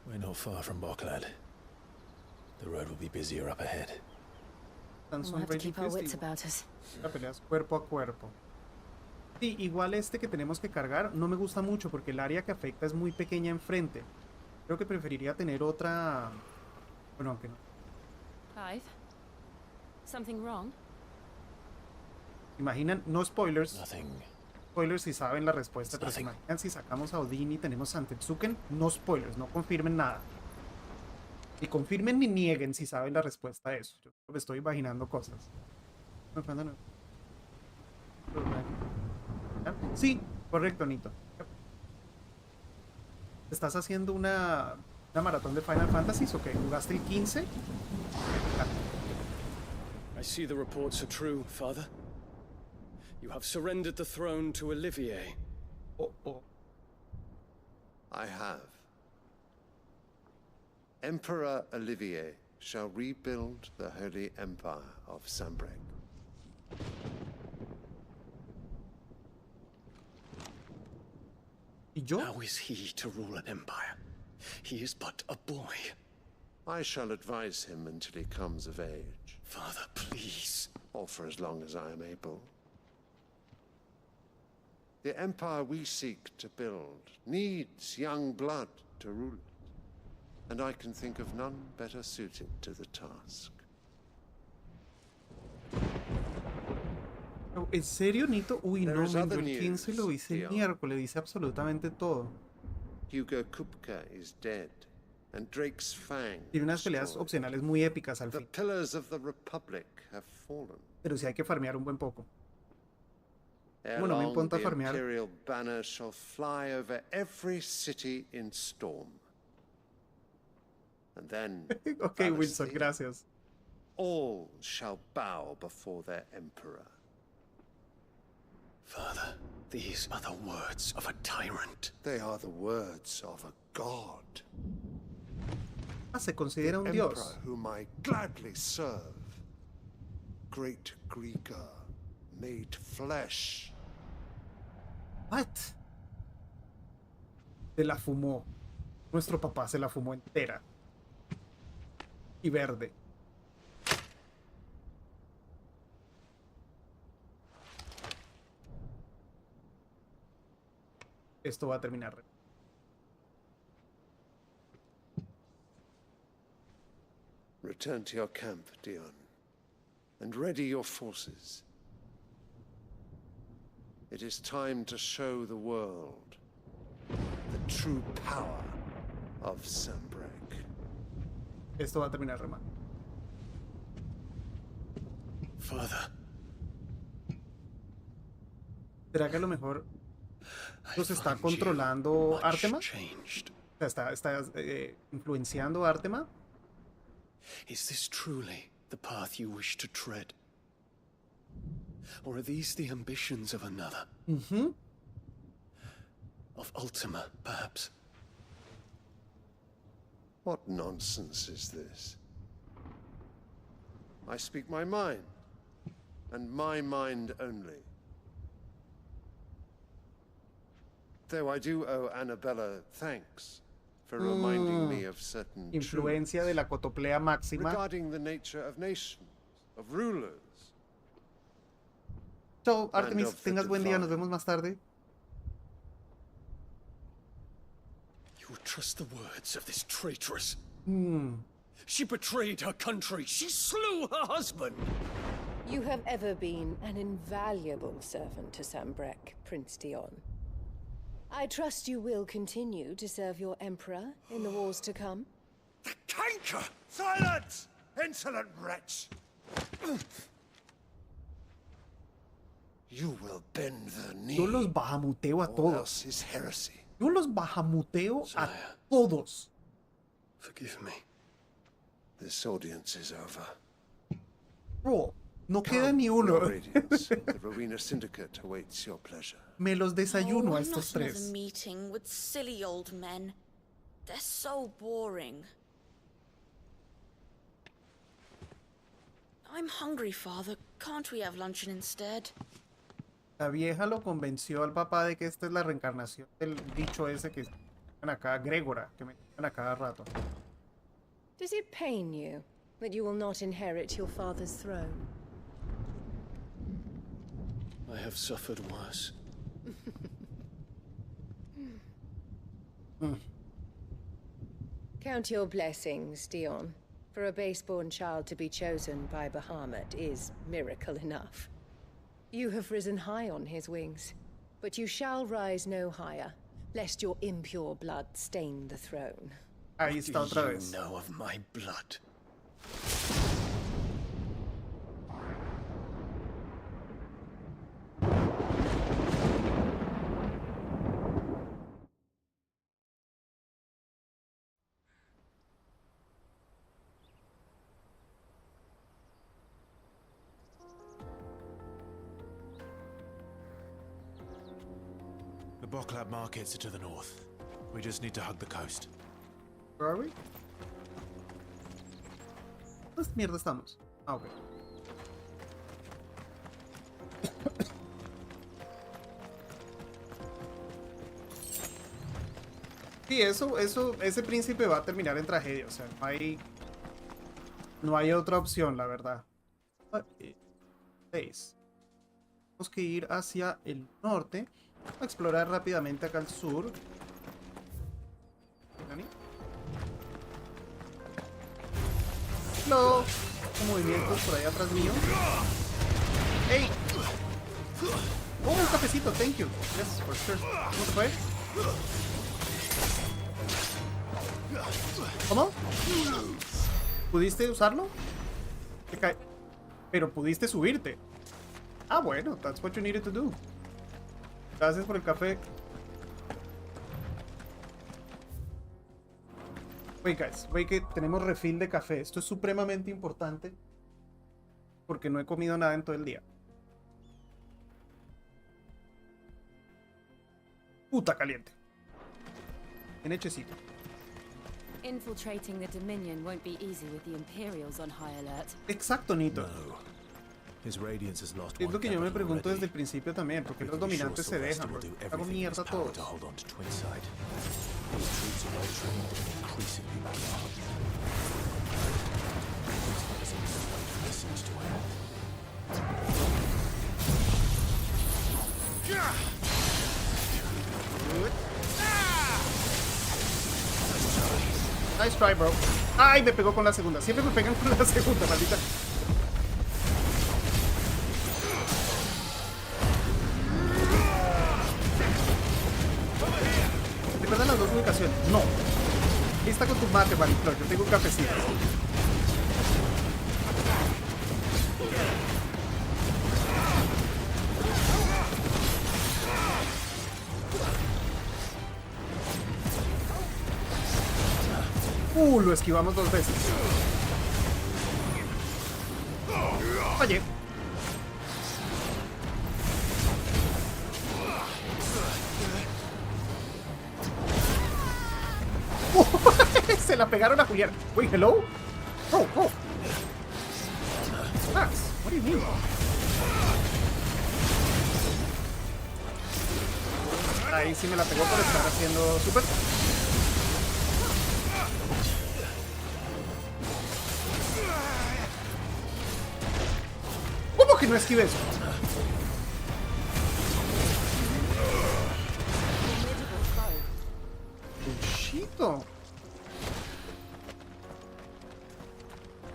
We're not far from Boklad. The road will be busier up ahead. We'll have to keep our wits about us. La peleas cuerpo a cuerpo. Sí, igual este que tenemos que cargar no me gusta mucho porque el área que afecta es muy pequeña enfrente. Creo que preferiría tener otra... Bueno, aunque no. Clive? Something wrong? Imaginan, no spoilers. Nothing. Spoilers si saben la respuesta, pero se imaginan si sacamos a Odin y tenemos a Antetsuken. No spoilers, no confirmen nada. Ni confirmen ni nieguen si saben la respuesta a eso. Yo me estoy imaginando cosas. Sí, correcto, Nito. ¿Estás haciendo una maratón de Final Fantasy o qué? ¿Jugaste el 15? I see the reports are true, Father. You have surrendered the throne to Olivier. I have. Emperor Olivier shall rebuild the Holy Empire of Sanbreque. How is he to rule an empire? He is but a boy. I shall advise him until he comes of age. Father, please. Or for as long as I am able. The empire we seek to build needs young blood to rule it, and I can think of none better suited to the task. ¿En serio, Nito? Uy, no, There is men, other yo el 15 lo news, hice el Dion. miércoles, dice absolutamente todo. Hyoga Kupka is dead, and Drake's Fang. Tiene unas peleas opcionales muy épicas al The fin, pillars of the Republic have fallen. pero sí hay que farmear un buen poco. Ere Bueno, me long, importa the farmear. Imperial banner shall fly over every city in storm. And then, Ok, Wilson, gracias. all shall bow before their emperor. Father, these are the words of a tyrant. They are the words of a god. Ah, se considera un Emperor dios. whom I gladly serve. Great Greeker, made flesh. What? Se la fumó. Nuestro papá se la fumó entera. Y verde. Esto va a terminar. Return to your camp, Dion, and ready your forces. It is time to show the world the true power of Sanbreque. Esto va a terminar re mal. Father. ¿Será que a lo mejor los está controlando Artema? O sea, está influenciando a Artema. Is this truly the path you wish to tread? Or are these the ambitions of another? Mm-hmm. Of Ultima, perhaps? What nonsense is this? I speak my mind, and my mind only. Though I do owe Annabella thanks for reminding me of certain influencia de la cotoplea máxima. Regarding the nature of nations, of rulers. Chao, Artemis, tengas buen día, nos vemos más tarde. You would trust the words of this traitress. She betrayed her country. She slew her husband. You have ever been an invaluable servant to Sambrek, Prince Dion. I trust you will continue to serve your emperor in the wars to come. The canker! Silence! Insolent wretch! You will bend the knee. Yo los bajamuteo a todos. Is heresy. Yo los bajamuteo a todos. Forgive me. This audience is over. Bro, no queda ni uno. The Rowena Syndicate awaits your pleasure. Me los desayuno a estos not another tres. meeting with silly old men. They're so boring. I'm hungry, Father. Can't we have luncheon instead? La vieja lo convenció al papá de que esta es la reencarnación del bicho ese que ven acá, Gregora, que me ven a cada rato. Does it pain you that you will not inherit your father's throne? I have suffered worse. Count your blessings, Dion. For a base-born child to be chosen by Bahamut is miracle enough. You have risen high on his wings, but you shall rise no higher, lest your impure blood stain the throne. Ahí está otra vez. You know of my blood. The Boklab markets are to the north. We just need to hug the coast. Where are we? ¿Dónde mierda estamos? Ah, ok. Sí, ese príncipe va a terminar en tragedia, o sea, no hay otra opción, la verdad. 6. Tenemos que ir hacia el norte, a explorar rápidamente acá al sur. No, movimientos por ahí atrás mío. ¡Ey! Oh, un cafecito, thank you. Yes, for sure. ¿Cómo te fue? ¿Cómo? ¿Pudiste usarlo? Pero pudiste subirte. Ah, bueno, that's what you needed to do. Gracias por el café. Wait, guys, wait que tenemos refill de café. Esto es supremamente importante porque no he comido nada en todo el día. Puta caliente. Tiene hechecito. Infiltrating the Dominion won't be easy with the Imperials on high alert. Exacto, Nito. No. His radiance has lost Es one lo que yo me capital pregunto already. desde el principio también, porque los dominantes se dejan, bro. Hago mierda a todos. To hold on to Twinside. His troops are well trained and increasingly mobile. His listens to Nice try, bro. Ay, me pegó con la segunda. Siempre me pegan con la segunda, maldita. ¿Recuerdan las dos ubicaciones? No. Lista con tu mate, Mariflor. Yo tengo un cafecito. Lo esquivamos 2 veces. Oye. Se la pegaron a Julián. Wait, hello? Oh. Max, what do you mean? Ahí sí me la pegó por estar haciendo super. ¡Ay, no esquivé eso! ¡Puchito!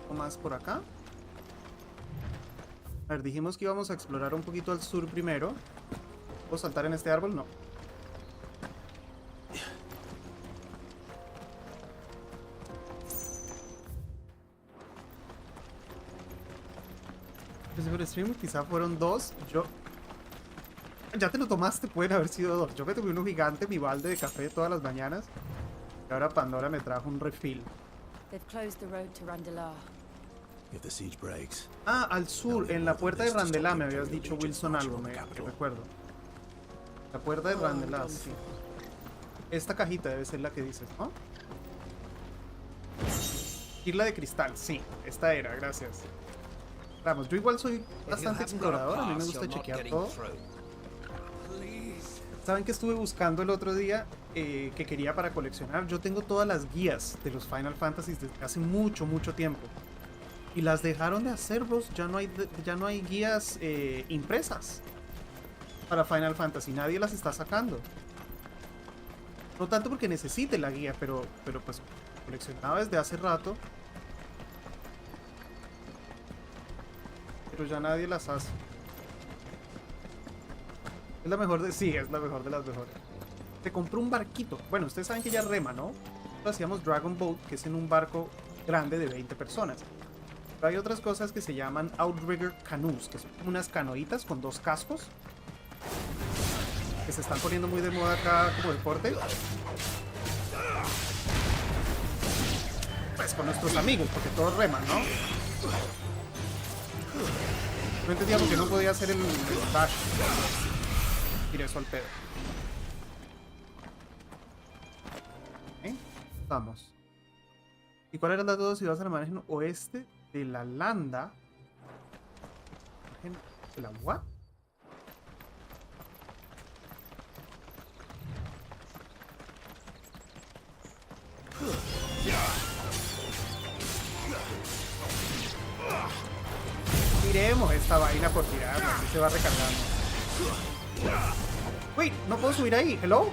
¿O más por acá? A ver, dijimos que íbamos a explorar un poquito al sur primero. ¿Puedo saltar en este árbol? No. Por stream quizá fueron 2. Yo... Ya te lo tomaste, pueden haber sido 2. Yo me tomé uno gigante, mi balde de café todas las mañanas. Y ahora Pandora me trajo un refill. Ah, al sur, en la puerta de Randelá me habías dicho, Wilson, algo, me recuerdo. La puerta de Randelá, sí. Esta cajita debe ser la que dices, ¿no? Isla de cristal, sí. Esta era, gracias. Vamos, yo igual soy bastante explorador, a mí me gusta chequear todo. ¿Saben qué estuve buscando el otro día que quería para coleccionar? Yo tengo todas las guías de los Final Fantasy desde hace mucho, mucho tiempo. Y las dejaron de hacer, bros. Ya no hay guías impresas para Final Fantasy. Nadie las está sacando. No tanto porque necesite la guía, pero pues coleccionaba desde hace rato. Pero ya nadie las hace. Es la mejor de... Sí, es la mejor de las mejores. Te compró un barquito. Bueno, ustedes saben que ya rema, ¿no? Lo hacíamos Dragon Boat, que es en un barco grande de 20 personas. Pero hay otras cosas que se llaman Outrigger Canoes, que son como unas canoitas con 2 cascos. Que se están poniendo muy de moda acá como deporte. Pues con nuestros amigos, porque todos reman, ¿no? No entendía por qué no podía hacer el dash. Tiré eso al pedo. ¿Eh? Vamos. ¿Y cuál eran las dos ciudades al margen oeste de la Landa? ¿De la what? Tiremos esta vaina por tirarla, así se va recargando. Uy, no puedo subir ahí, hello.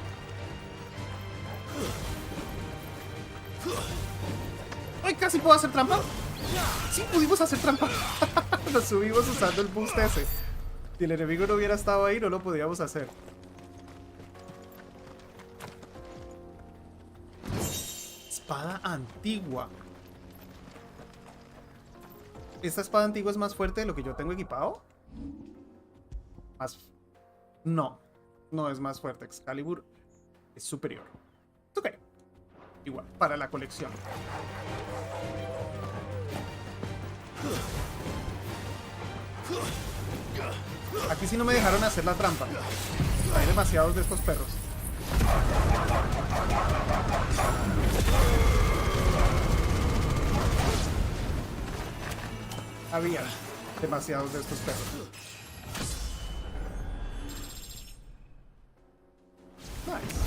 Ay, casi puedo hacer trampa. Sí, pudimos hacer trampa. Nos subimos usando el boost ese. Si el enemigo no hubiera estado ahí, no lo podíamos hacer. Espada antigua. ¿Esta espada antigua es más fuerte de lo que yo tengo equipado? Más... No. No es más fuerte. Excalibur es superior. Ok. Igual, para la colección. Aquí sí no me dejaron hacer la trampa. Hay demasiados de estos perros. Había demasiados de estos perros. Nice.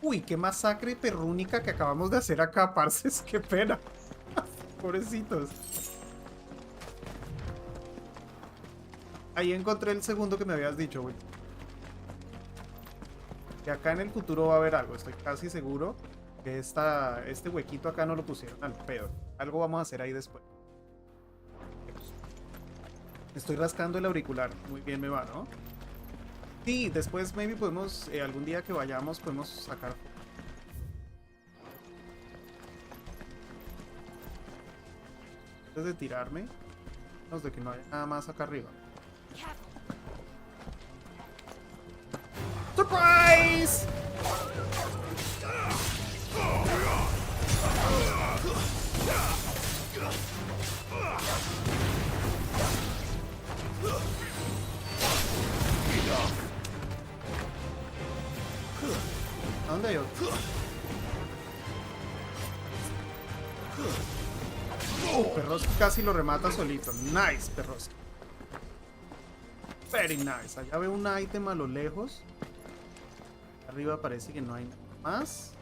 Uy, qué masacre perrúnica que acabamos de hacer acá, parce. Qué pena. Pobrecitos. Ahí encontré el segundo que me habías dicho, güey. Que acá en el futuro va a haber algo. Estoy casi seguro que este huequito acá no lo pusieron al pedo. Algo vamos a hacer ahí después. Estoy rascando el auricular. Muy bien me va, ¿no? Sí, después maybe podemos, algún día que vayamos, podemos sacar. Antes de tirarme, no de que no haya nada más acá arriba. ¡Surprise! ¿A dónde hay otro? Perroski casi lo remata solito. Nice, Perroski. Very nice. Allá veo un ítem a lo lejos. Arriba parece que no hay nada más.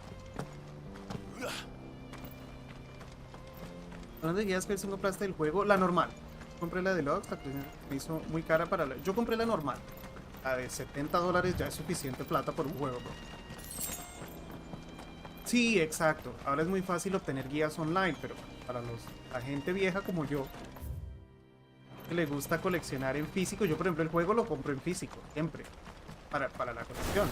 ¿Dónde guías que el segundo plasta del juego? La normal. Compré la deluxe, la que me hizo muy cara para la... Yo compré la normal. La de $70 ya es suficiente plata por un juego, bro. Sí, exacto. Ahora es muy fácil obtener guías online, pero para la gente vieja como yo, que le gusta coleccionar en físico, yo por ejemplo el juego lo compro en físico, siempre, para la colección.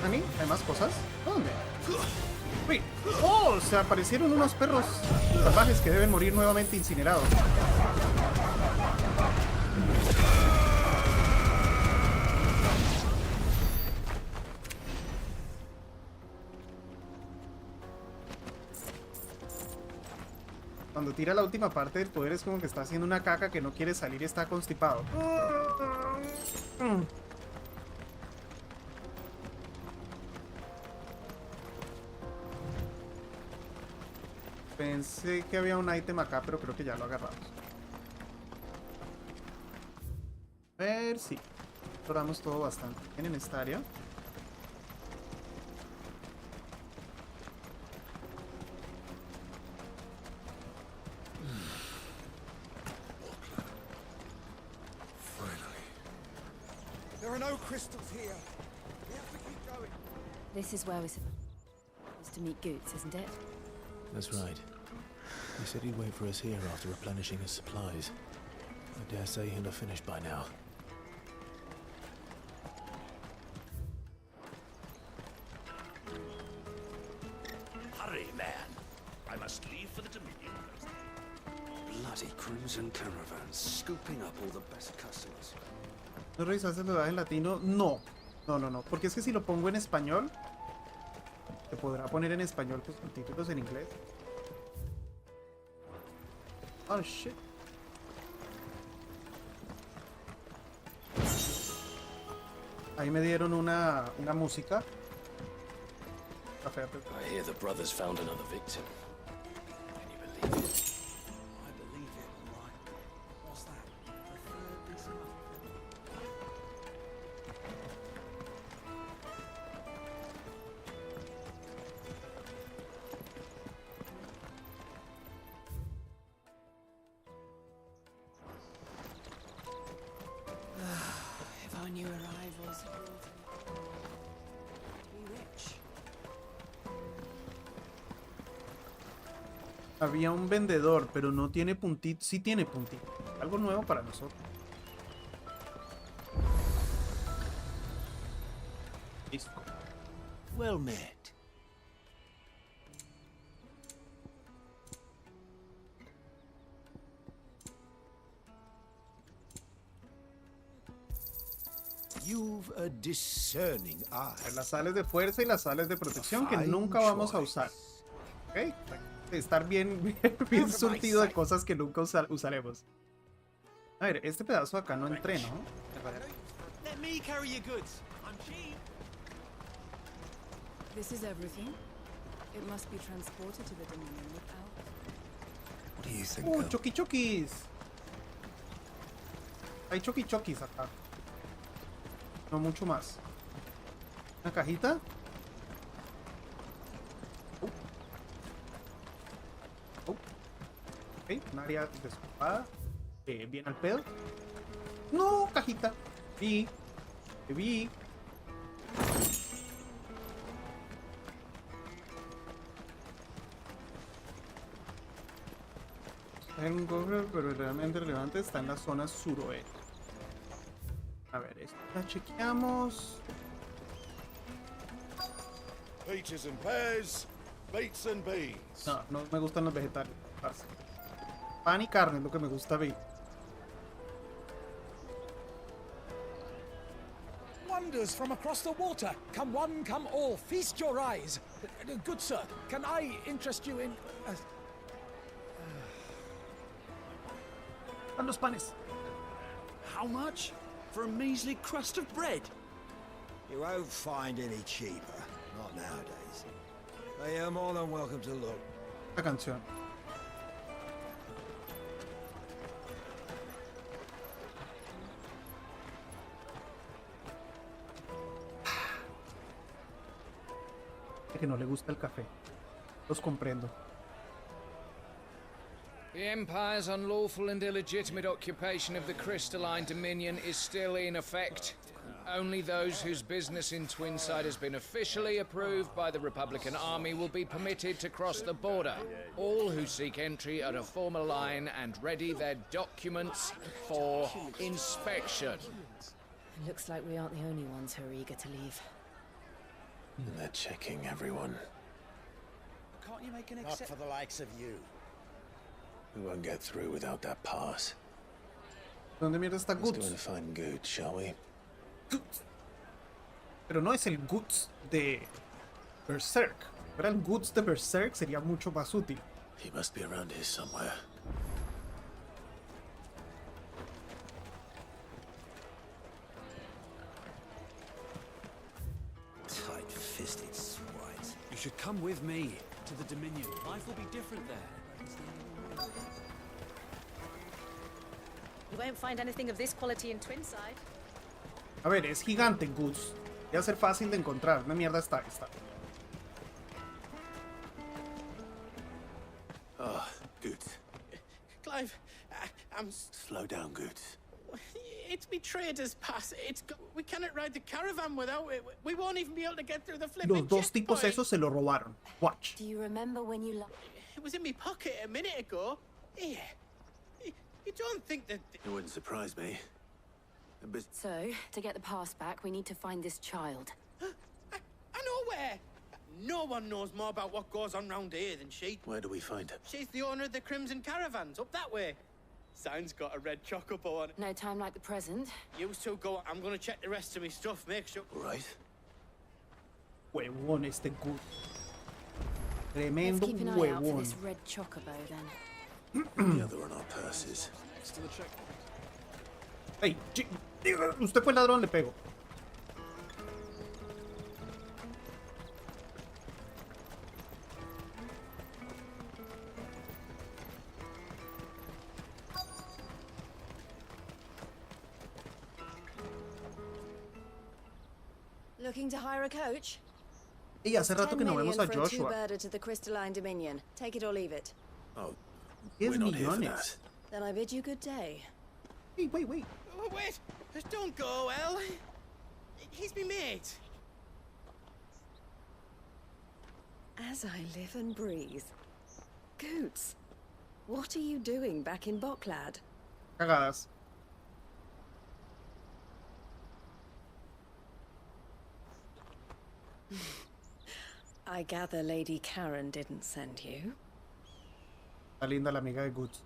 ¿Ani? ¿Hay más cosas? ¿Dónde? Uy. ¡Oh! Se aparecieron unos perros salvajes que deben morir nuevamente incinerados. Cuando tira la última parte del poder es como que está haciendo una caca que no quiere salir y está constipado. Pensé que había un ítem acá, pero creo que ya lo agarramos. A ver, sí. Exploramos todo bastante bien en esta área. There are no crystals here. We have to keep going. This is where we're supposed to meet Goots, isn't it? That's right. He said he'd wait for us here after replenishing his supplies. I dare say he'll have finished by now. Hurry, man. I must leave for the Dominion. Bloody crimson caravans, scooping up all the best customers. ¿No revisaste el doblaje en latino? No. No. Porque es que si lo pongo en español, te podrá poner en español tus subtítulos en inglés. Oh, shit. Ahí me dieron una música. I hear the brothers found another victim. Can you believe it? I believe it, all right. What's that? A third piece of If our new arrivals had brought to be rich. Había un vendedor, pero no tiene puntito. Sí tiene puntito. Algo nuevo para nosotros. Listo. Well met. You've a discerning eye. Las sales de fuerza y las sales de protección que nunca vamos a usar. ¿Ok? Estar bien surtido de cosas que nunca usaremos. A ver, este pedazo acá no entré, ¿no? Let me carry your goods. I'm cheap. This is everything. It must be transported to the Dominion without. What do you think? Choki chokis. Hay choki chokis acá. No mucho más. Una cajita. Ok, un área desocupada. Bien al pedo. No, cajita. Vi. Un cofre, pero realmente relevante está en la zona suroeste. A ver, esto la chequeamos. Peaches and pears, beets and beans. No me gustan los vegetales. Pan y carne es lo que me gusta ver. Wonders from across the water. Come one, come all. Feast your eyes. Good sir, can I interest you in... Los panes. How much? For a measly crust of bread? You won't find any cheaper. Not nowadays. But you're more than welcome to look. La canción. Que no le gusta el café. Los comprendo. The Empire's unlawful and illegitimate occupation of the crystalline dominion is still in effect. Only those whose business in Twinside has been officially approved by the Republican Army will be permitted to cross the border. All who seek entry are to form a line and ready their documents for inspection. Looks like we aren't the only ones who are eager to leave. And they're checking everyone. Can't you make an Not for the likes of you. We won't get through without that pass. ¿Dónde mierda está Let's Guts? go and find Good, shall we? Guts. Pero no es el Guts de Berserk. Pero el Guts de Berserk sería mucho más útil. He must be around here somewhere. Tight-fisted swines. You should come with me to the Dominion. Life will be different there. You won't find anything of this quality in Twinside. A ver, es gigante Guts. Va a ser fácil de encontrar. ¿Dónde mierda está? Está. Oh, Good. Clive, I'm... Slow down, Good. It's me trader's pass. We cannot ride the caravan without it. We won't even be able to get through the flipping Los dos tipos checkpoint. esos se lo robaron. Watch. Do you remember when you It was in my pocket a minute ago. Here. You don't think that... It wouldn't surprise me. But So, to get the pass back, we need to find this child. I know where. No one knows more about what goes on round here than she. where do we find her? She's the owner of the Crimson Caravans, up that way. Sign's got a red chocobo on it. No time like the present. You two go. I'm gonna check the rest of my stuff, make sure... All right. Huevón este Guts. Let's Tremendo keep an eye out for huevón. this red chocobo, then. The other on our purses. Still a check. Ey, usted fue ladrón, le pego. Looking to hire a coach? Y hace rato que no vemos a 10 million for a Joshua. two-birder to the Crystalline Dominion. Take it or leave it. Oh, 10 we're not here for millones. that. Then I bid you good day. Wait, wait, wait. Oh, wait! Don't go, El. He's me mate. As I live and breathe. Goots, what are you doing back in Boklad? Cagadas. I gather Lady Karen didn't send you. Está linda la amiga de Guts.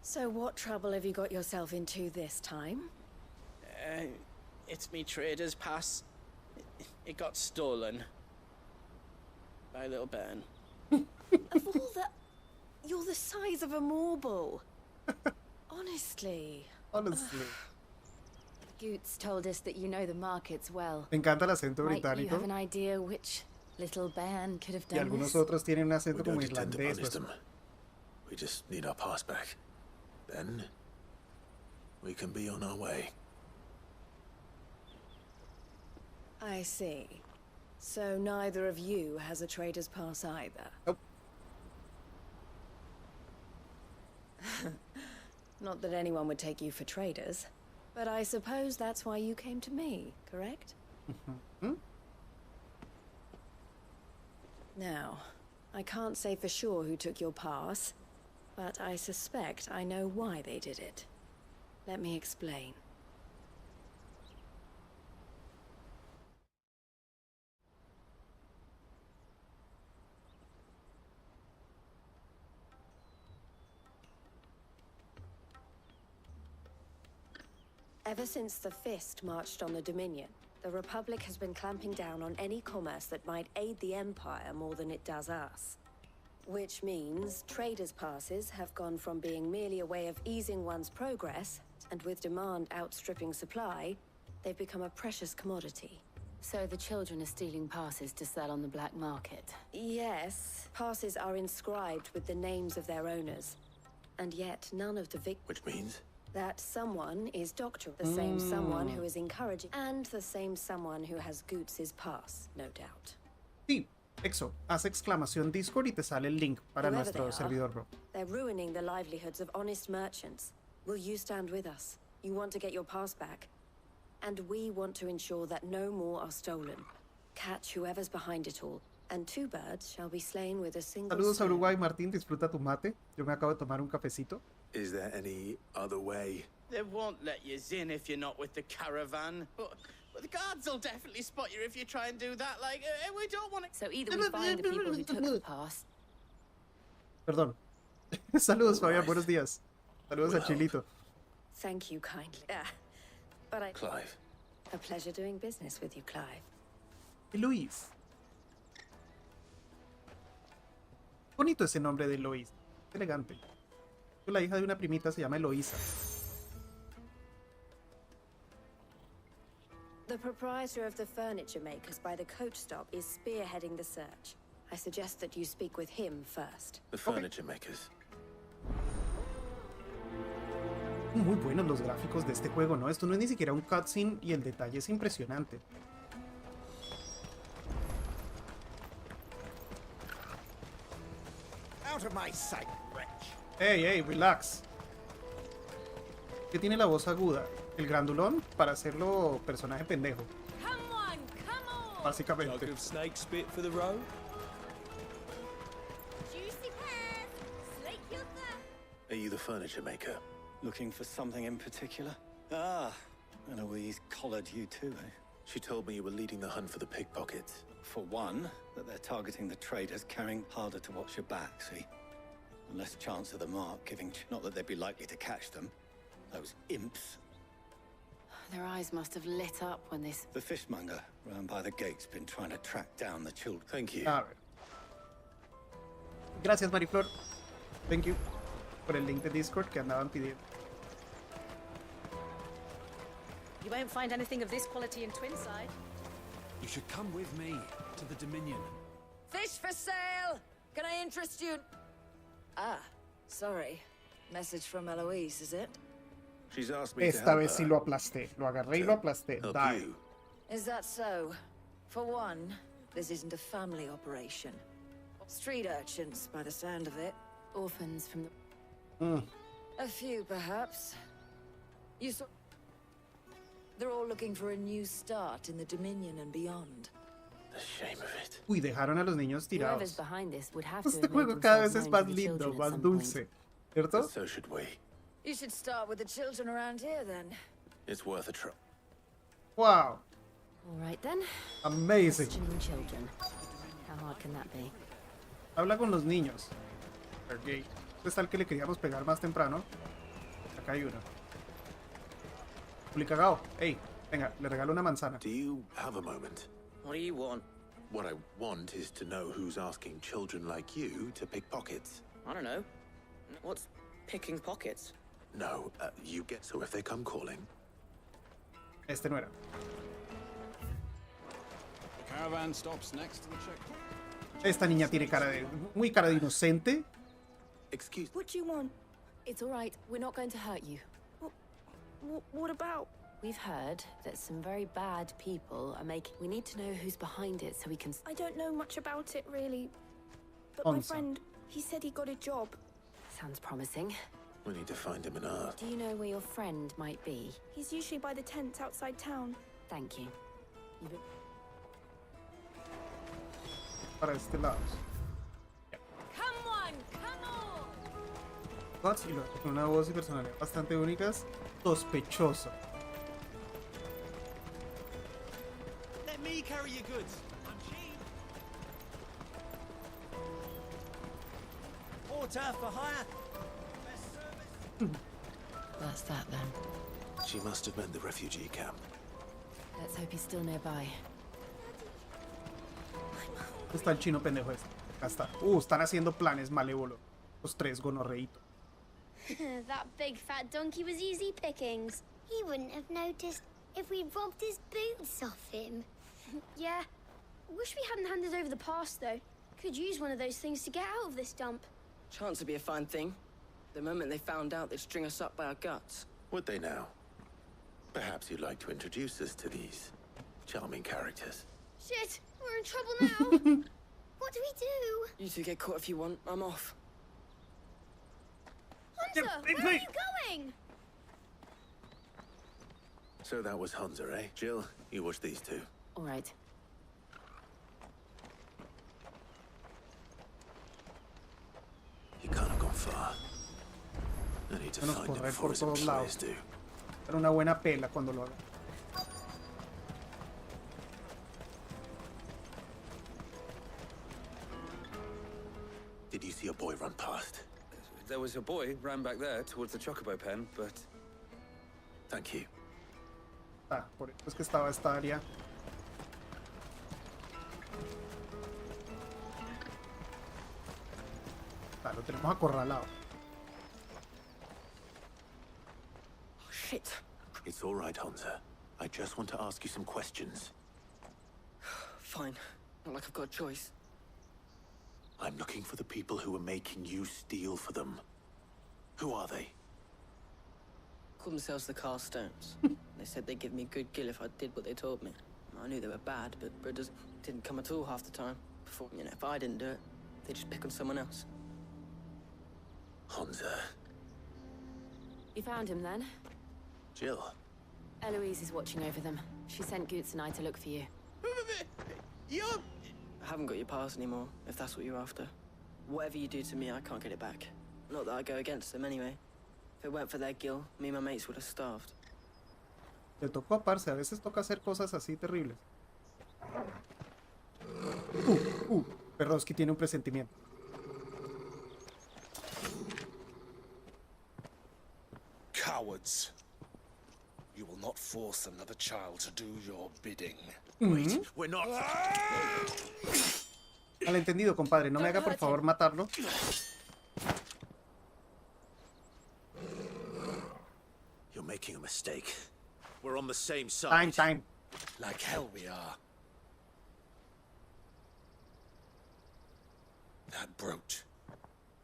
So what trouble have you got yourself into this time? It's me trader's pass. It got stolen. By little Ben. Of all the... You're the size of a marble. Honestly. Honestly. Goots told us that you know the markets well. Me encanta el acento Might you británico. have an idea which little band could have Y done algunos this? otros tienen un We acento don't como intend to irlandés. punish Pues. them. We just need our pass back. Then we can be on our way. I see. So neither of you has a trader's pass either? Nope. Not that anyone would take you for traders, but I suppose that's why you came to me, correct? Now, I can't say for sure who took your pass, but I suspect I know why they did it. Let me explain. Ever since the Fist marched on the Dominion, the Republic has been clamping down on any commerce that might aid the Empire more than it does us. Which means traders' passes have gone from being merely a way of easing one's progress, and with demand outstripping supply, they've become a precious commodity. So the children are stealing passes to sell on the black market? Yes, passes are inscribed with the names of their owners. And yet none of the Which means? That someone is Doctor, the same someone who is encouraging, and the same someone who has Goots' pass, no doubt. Sí, Exo, haz exclamación Discord y te sale el link para Whoever nuestro they are, servidor, bro. They're ruining the livelihoods of honest merchants. Will you stand with us? You want to get your pass back? And we want to ensure that no more are stolen. Catch whoever's behind it all, and 2 birds shall be slain with a single Saludos a Uruguay, Martín, disfruta tu mate. Yo me acabo de tomar un cafecito. Is there any other way? They won't let you in if you're not with the caravan. But the guards will definitely spot you if you try and do that. Like, we don't want to... So either we find the people who took the pass... Perdón. Saludos, Fabián, buenos días. Saludos a Chilito. Thank you kindly. But I... Clive. A pleasure doing business with you, Clive. Y Luis. Bonito ese nombre de Lois. Elegante. La hija de una primita se llama Eloísa. The proprietor of the furniture makers by the coach stop is spearheading the search. I suggest that you speak with him first. The furniture makers. Muy buenos los gráficos de este juego, ¿no? Esto no es ni siquiera un cutscene y el detalle es impresionante. Out of my sight, wretch. Hey, relax. ¿Qué tiene la voz aguda? El grandulón para hacerlo personaje pendejo. Básicamente. Jug of snake spit for the road? Juicy pears, slake your thirst. Are you the furniture maker? Looking for something in particular? Ah, Eloise collared you too, eh? She told me you were leading the hunt for the pickpockets. For one, that they're targeting the traders carrying harder to watch your back, see? Less chance of the mark giving... Not that they'd be likely to catch them. Those imps. Their eyes must have lit up when this... The fishmonger round by the gate's been trying to track down the children. Thank you. A ver. Gracias, Mariflor. Thank you. Por el link de Discord que andaban pidiendo. You won't find anything of this quality in Twinside. You should come with me to the Dominion. Fish for sale! Can I interest you? Ah, sorry. Message from Eloise, is it? She's asked me Esta vez sí lo aplasté. Lo agarré y lo aplasté. Die. Is that so? For one, this isn't a family operation. Street urchins, by the sound of it. Orphans from the... A few, perhaps. You saw... They're all looking for a new start in the Dominion and beyond. The shame of it. Uy, dejaron a los niños Whoever's tirados. behind this would have to Este have made juego cada vez themselves es known más to the lindo, children más at some dulce. point. ¿Cierto? So should we. You should start with the children around here, then. It's worth a try. Wow. All right then. Amazing. Questioning children. How hard can that be? Habla con los niños. Ok. Este es el que le queríamos pegar más temprano. Acá hay uno. Pulicagao. Ey, venga, le regalo una manzana. Do you have a moment? What do you want? What I want is to know who's asking children like you to pick pockets. I don't know. What's picking pockets? No, you get... So if they come calling... Este no era. The caravan stops next to the checkpoint. Esta niña tiene cara de... Muy cara de inocente. Excuse... What do you want? It's all right. We're not going to hurt you. What about? We've heard that some very bad people are making... We need to know who's behind it so we can... I don't know much about it, really. But my friend, he said he got a job. Sounds promising. We need to find him and ask. Do you know where your friend might be? He's usually by the tents outside town. Thank you. Para este lado. Come on, come on! Gods y luego con una voz y personalidad bastante únicas. Sospechoso. Let me carry your goods. I'm cheap. Porter for hire. That's that then. She must have meant the refugee camp. Let's hope he's still nearby. Está el chino pendejo este. Acá está. Están haciendo planes malévolos. Los tres gonorreitos. That big fat donkey was easy pickings. He wouldn't have noticed if we robbed his boots off him. Yeah. Wish we hadn't handed over the pass, though. Could use one of those things to get out of this dump. Chance would be a fine thing. The moment they found out, they'd string us up by our guts. Would they now? Perhaps you'd like to introduce us to these charming characters. Shit, we're in trouble now. What do we do? You two get caught if you want. I'm off. Hunter, where are you going? So that was Hunter, eh? Jill, you watch these two. All right. You can't have gone far. I need to find him before his employers do. Era una buena pela cuando lo haga. Did you see a boy run past? There was a boy ran back there towards the chocobo pen, but... Thank you. Ah, por eso es que estaba esta área. Ah, lo tenemos acorralado. Oh, shit. It's all right, Hunter. I just want to ask you some questions. Fine. Not like I've got a choice. I'm looking for the people who are making you steal for them. Who are they? Called themselves the Carstones. They said they'd give me a good gill if I did what they told me. I knew they were bad, but brothers didn't come at all half the time. Before, if I didn't do it, they'd just pick on someone else. Hunter. You found him then? Jill. Eloise is watching over them. She sent Goots and I to look for you. I haven't got your pass anymore, if that's what you're after. Whatever you do to me, I can't get it back. Not that I go against them anyway. If it weren't for their gill, me and my mates would have starved. Le tocó a Parce, a veces toca hacer cosas así terribles. Perroski tiene un presentimiento. Cowards. You will not force another child to do your bidding. Wait, we're not... Malentendido, compadre. No me haga por favor matarlo. You're making a mistake. We're on the same side. Time. Like hell we are. That brooch.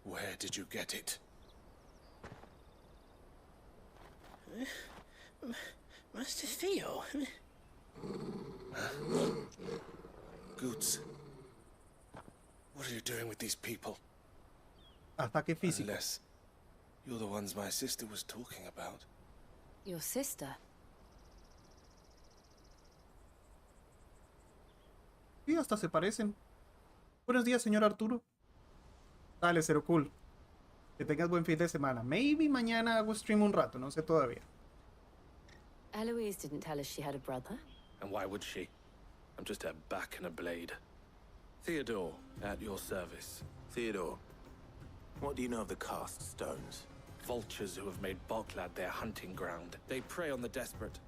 Where did you get it? Master Theo. Goots. What are you doing with these people? Ataque físico. Unless you're the ones my sister was talking about. Your sister? Sí, hasta se parecen. Buenos días, señor Arturo. Dale, Zero Cool. Que tengas buen fin de semana. Maybe mañana hago stream un rato, no sé todavía. Eloise didn't tell us she had a brother. And why would she? I'm just a back and a blade. Theodore, at your service. Theodore, what do you know of the cast stones? Vultures who have made Boklad their hunting ground. They prey on the desperate,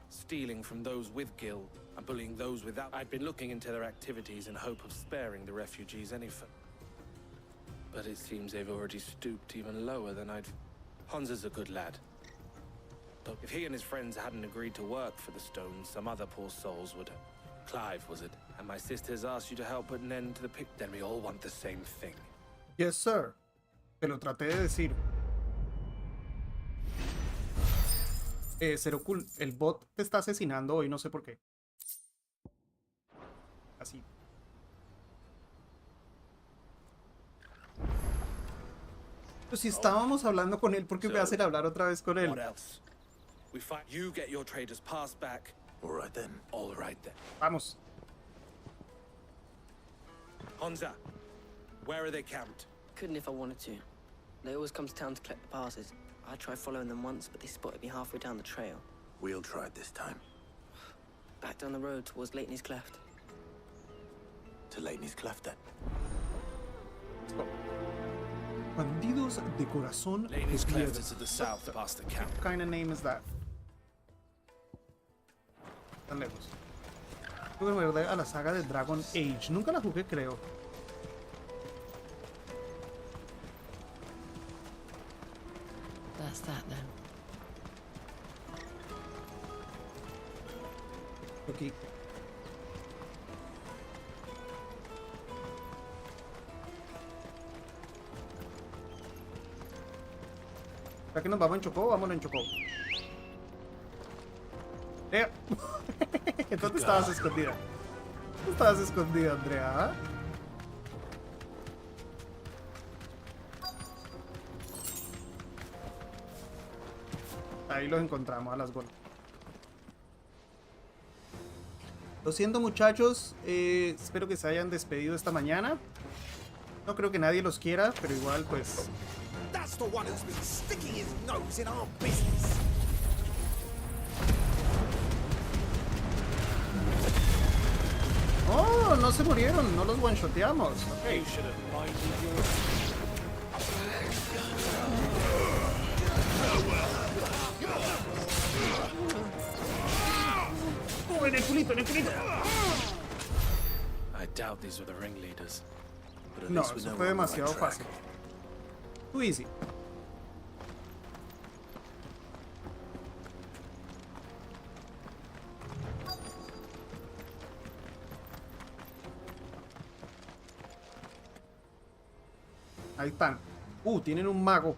stealing from those with gil and bullying those without. I've been looking into their activities in hope of sparing the refugees any further. But it seems they've already stooped even lower than I'd... Hansa's a good lad. But if he and his friends hadn't agreed to work for the stones, some other poor souls would... Clive, was it? And my sisters asked you to help put an end to the pick. Then we all want the same thing. Yes, sir. Te lo traté de decir. Zero Cool, el bot te está asesinando hoy, no sé por qué. Así. Pues si estábamos hablando con él, ¿por qué me hacen hablar otra vez con él? What else? We fight. You get your traders passed back. All right then. All right then. Vamos. Hansa, where are they camped? Couldn't if I wanted to. They always come to town to collect the passes. I tried following them once, but they spotted me halfway down the trail. We'll try it this time. Back down the road towards Leighton's Cleft. To Leighton's Cleft then. Let's go. Bandidos de corazón. Leighton's Cleft is to the south past the camp. What kind of name is that? Tan lejos. Tengo que volver a la saga de Dragon Age. Nunca la jugué, creo. That's that then. Aquí. ¿Para qué nos vamos en Chocó? Vámonos en Chocó. Andrea. ¿Dónde estabas escondida? ¿Dónde estabas escondida, Andrea? Ahí los encontramos a las golpes. Lo siento, muchachos, espero que se hayan despedido esta mañana. No creo que nadie los quiera, pero igual pues... That's the one who's been sticking his nose in our business. Oh, no se murieron, no los one-shoteamos. Ok. En el culito, en el culito. I doubt these were the ringleaders. But at No, least we eso know fue we're on the demasiado right track. fácil. Too easy. Ahí están. Tienen un mago.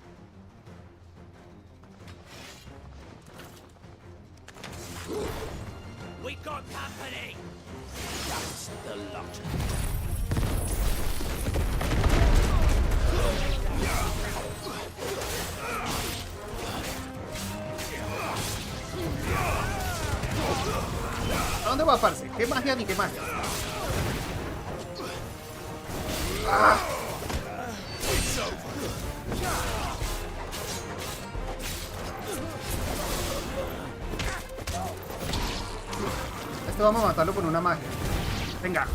We got company. That's the lot. ¿A dónde va, parce? ¿Qué magia ni qué magia? ¡Ah! Este vamos a matarlo con una magia. Venga.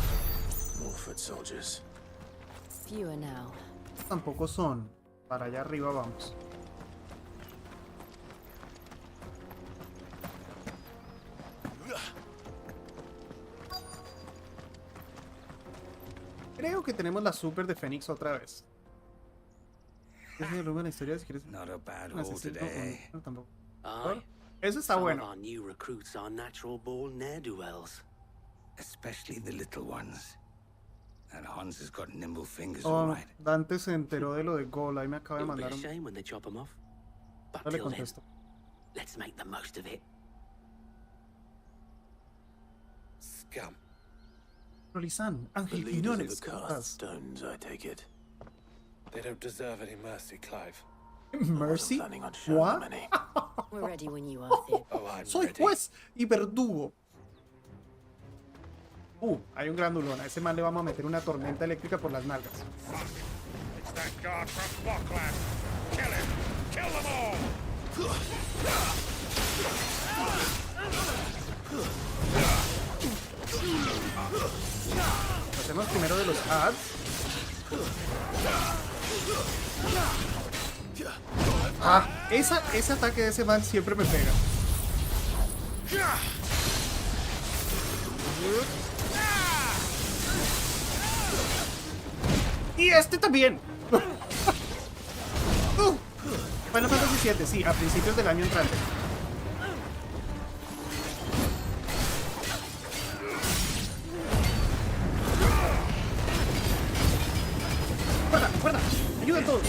Fewer now. Tampoco son. Para allá arriba vamos. Creo que tenemos la super de Fenix otra vez. La historia, si quieres. Not a bad haul today. No, tampoco. Aye. Eso está bueno. Some of our new recruits are natural born ne'er-do-wells. Especially the little ones. And Hans has got nimble fingers, all right. Dante se enteró de lo de Gol. Ahí me acaba de It'll be mandar a un... shame when they chop 'em off. But No le till then, contesto. let's make the most of it. Scum. Rolizan, Ángel The leaders of Quiñones, the ¿cómo cast estás? stones, I take it. They don't deserve any mercy, Clive. Mercy? What? We're ready when you are, Thib. Oh, I'm Soy ready. juez y verdugo. Hay un grandulón. A ese man le vamos a meter una tormenta eléctrica por las nalgas. It's that guard from Buckland. Kill him! Kill them all! Hacemos primero de los ads. Ese ataque de ese man siempre me pega. Y este también. Final Fantasy VII, sí, a principios del año entrante. ¡Guarda, guarda! ¡Ayuden todos!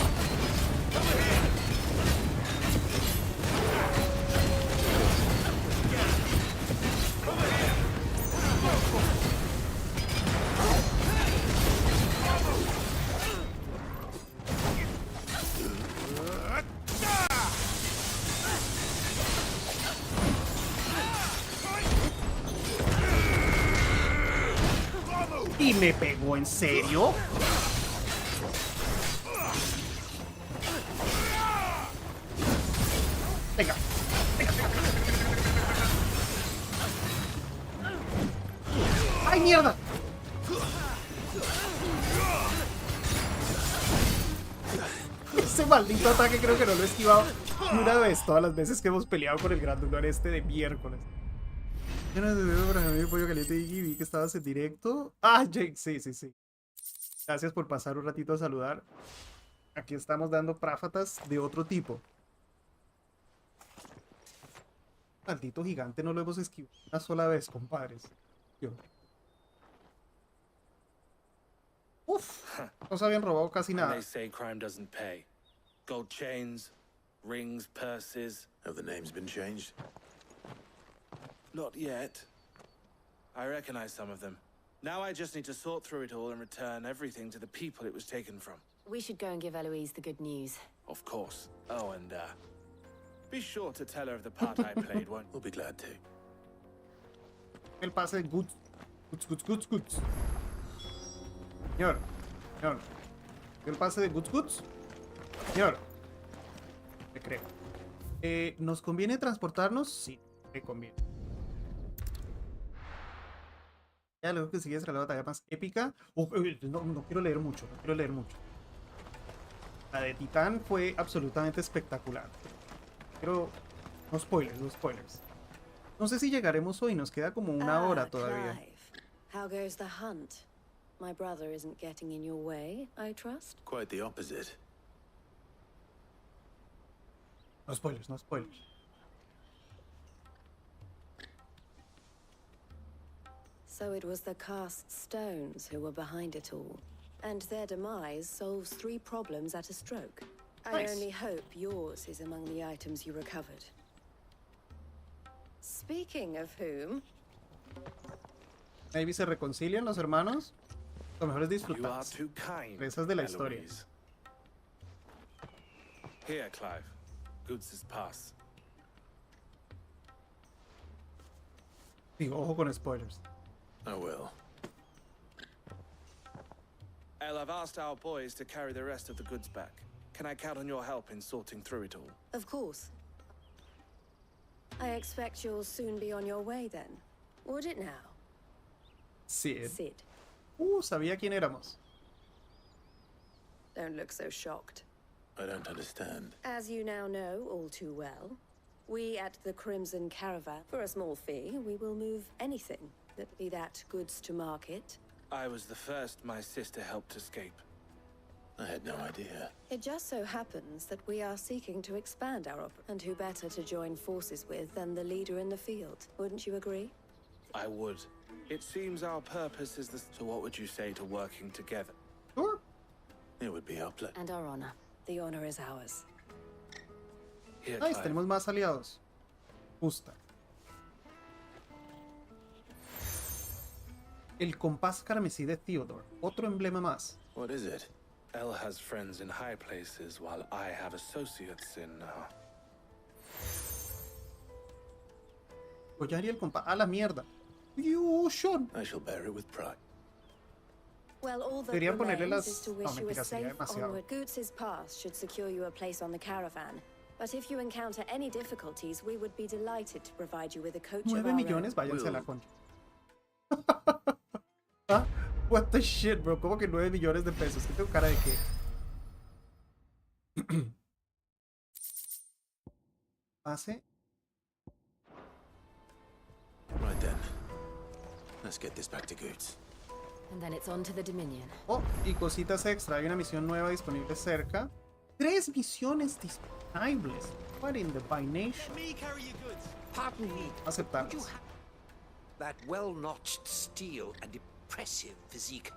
¿Y me pegó en serio? Venga, venga, venga. ¡Ay, mierda! Ese maldito ataque creo que no lo he esquivado ni una vez, todas las veces que hemos peleado con el grandulón este de miércoles. Yo no te veo para mí, pollo caliente y vi que estabas en directo. Ah, Jake, sí, sí, sí. Gracias por pasar un ratito a saludar. Aquí estamos dando práfatas de otro tipo. Maldito gigante, no lo hemos esquivado una sola vez, compadres. Uf, no se habían robado casi nada. They say crime doesn't pay. Gold chains, rings, purses. Have the names been changed? Not yet. I recognize some of them. Now I just need to sort through it all and return everything to the people it was taken from. We should go and give Eloise the good news. Of course. Oh, and be sure to tell her of the part I played, won't We'll be glad to. El pase de Goods. Goods. Señor. El pase de Goods. Señor. Le creo. ¿Nos conviene transportarnos? Sí, me conviene. Ya luego que sigue será la batalla más épica. No quiero leer mucho. La de Titán fue absolutamente espectacular. Pero no spoilers. No sé si llegaremos hoy, nos queda como una hora todavía. Clive. How goes the hunt? My brother isn't getting in your way, I trust? Quite the opposite. No spoilers. So it was the cast stones who were behind it all. And their demise solves 3 problems at a stroke. I only hope yours is among the items you recovered. Speaking of whom... Maybe se reconcilian los hermanos. Lo mejor es disfrutar. You are too kind, Esas de la historia. Eloise. Here, Clive. Goods' pass. Digo, ojo con spoilers. I will. El, I've asked our boys to carry the rest of the goods back. Can I count on your help in sorting through it all? Of course. I expect you'll soon be on your way then. Would it now? Sid. Sid. Sabía quién éramos. Don't look so shocked. I don't understand. As you now know all too well, we at the Crimson Caravan, for a small fee, we will move anything. Be that goods to market. I was the first my sister helped escape. I had no idea. It just so happens that we are seeking to expand our and who better to join forces with than the leader in the field. Wouldn't you agree? I would. It seems our purpose is the... So what would you say to working together? Sure. It would be our pleasure. And our honor. The honor is ours. Here, Nice, Clive. tenemos más aliados. Justa. El compás carmesí de Theodore. Otro emblema más. What is it? El has friends in high places, while I have associates in... Collar y el compás. ¡A la mierda! Sean. I shall bear it with pride. Well, all that Deberían ponerle remains las... is to No, wish you a mentira, sería safe demasiado. onward. Goots' pass should secure you a place on the caravan. But if you encounter any difficulties, we would be delighted to provide you with a coach of 9 our millones, own. váyanse a la concha. ¿Ah? What the shit, bro. ¿Cómo que 9 millones de pesos? ¿Qué tengo cara de qué? Pase. Right then. Let's get this back to Goots. And then it's on to the Dominion. Oh, y cositas extra. Hay una misión nueva disponible cerca. 3 misiones disponibles. What in the bination? Me carry your goods. Pardon me. Aceptarlas. That well-notched steel and impressive physique.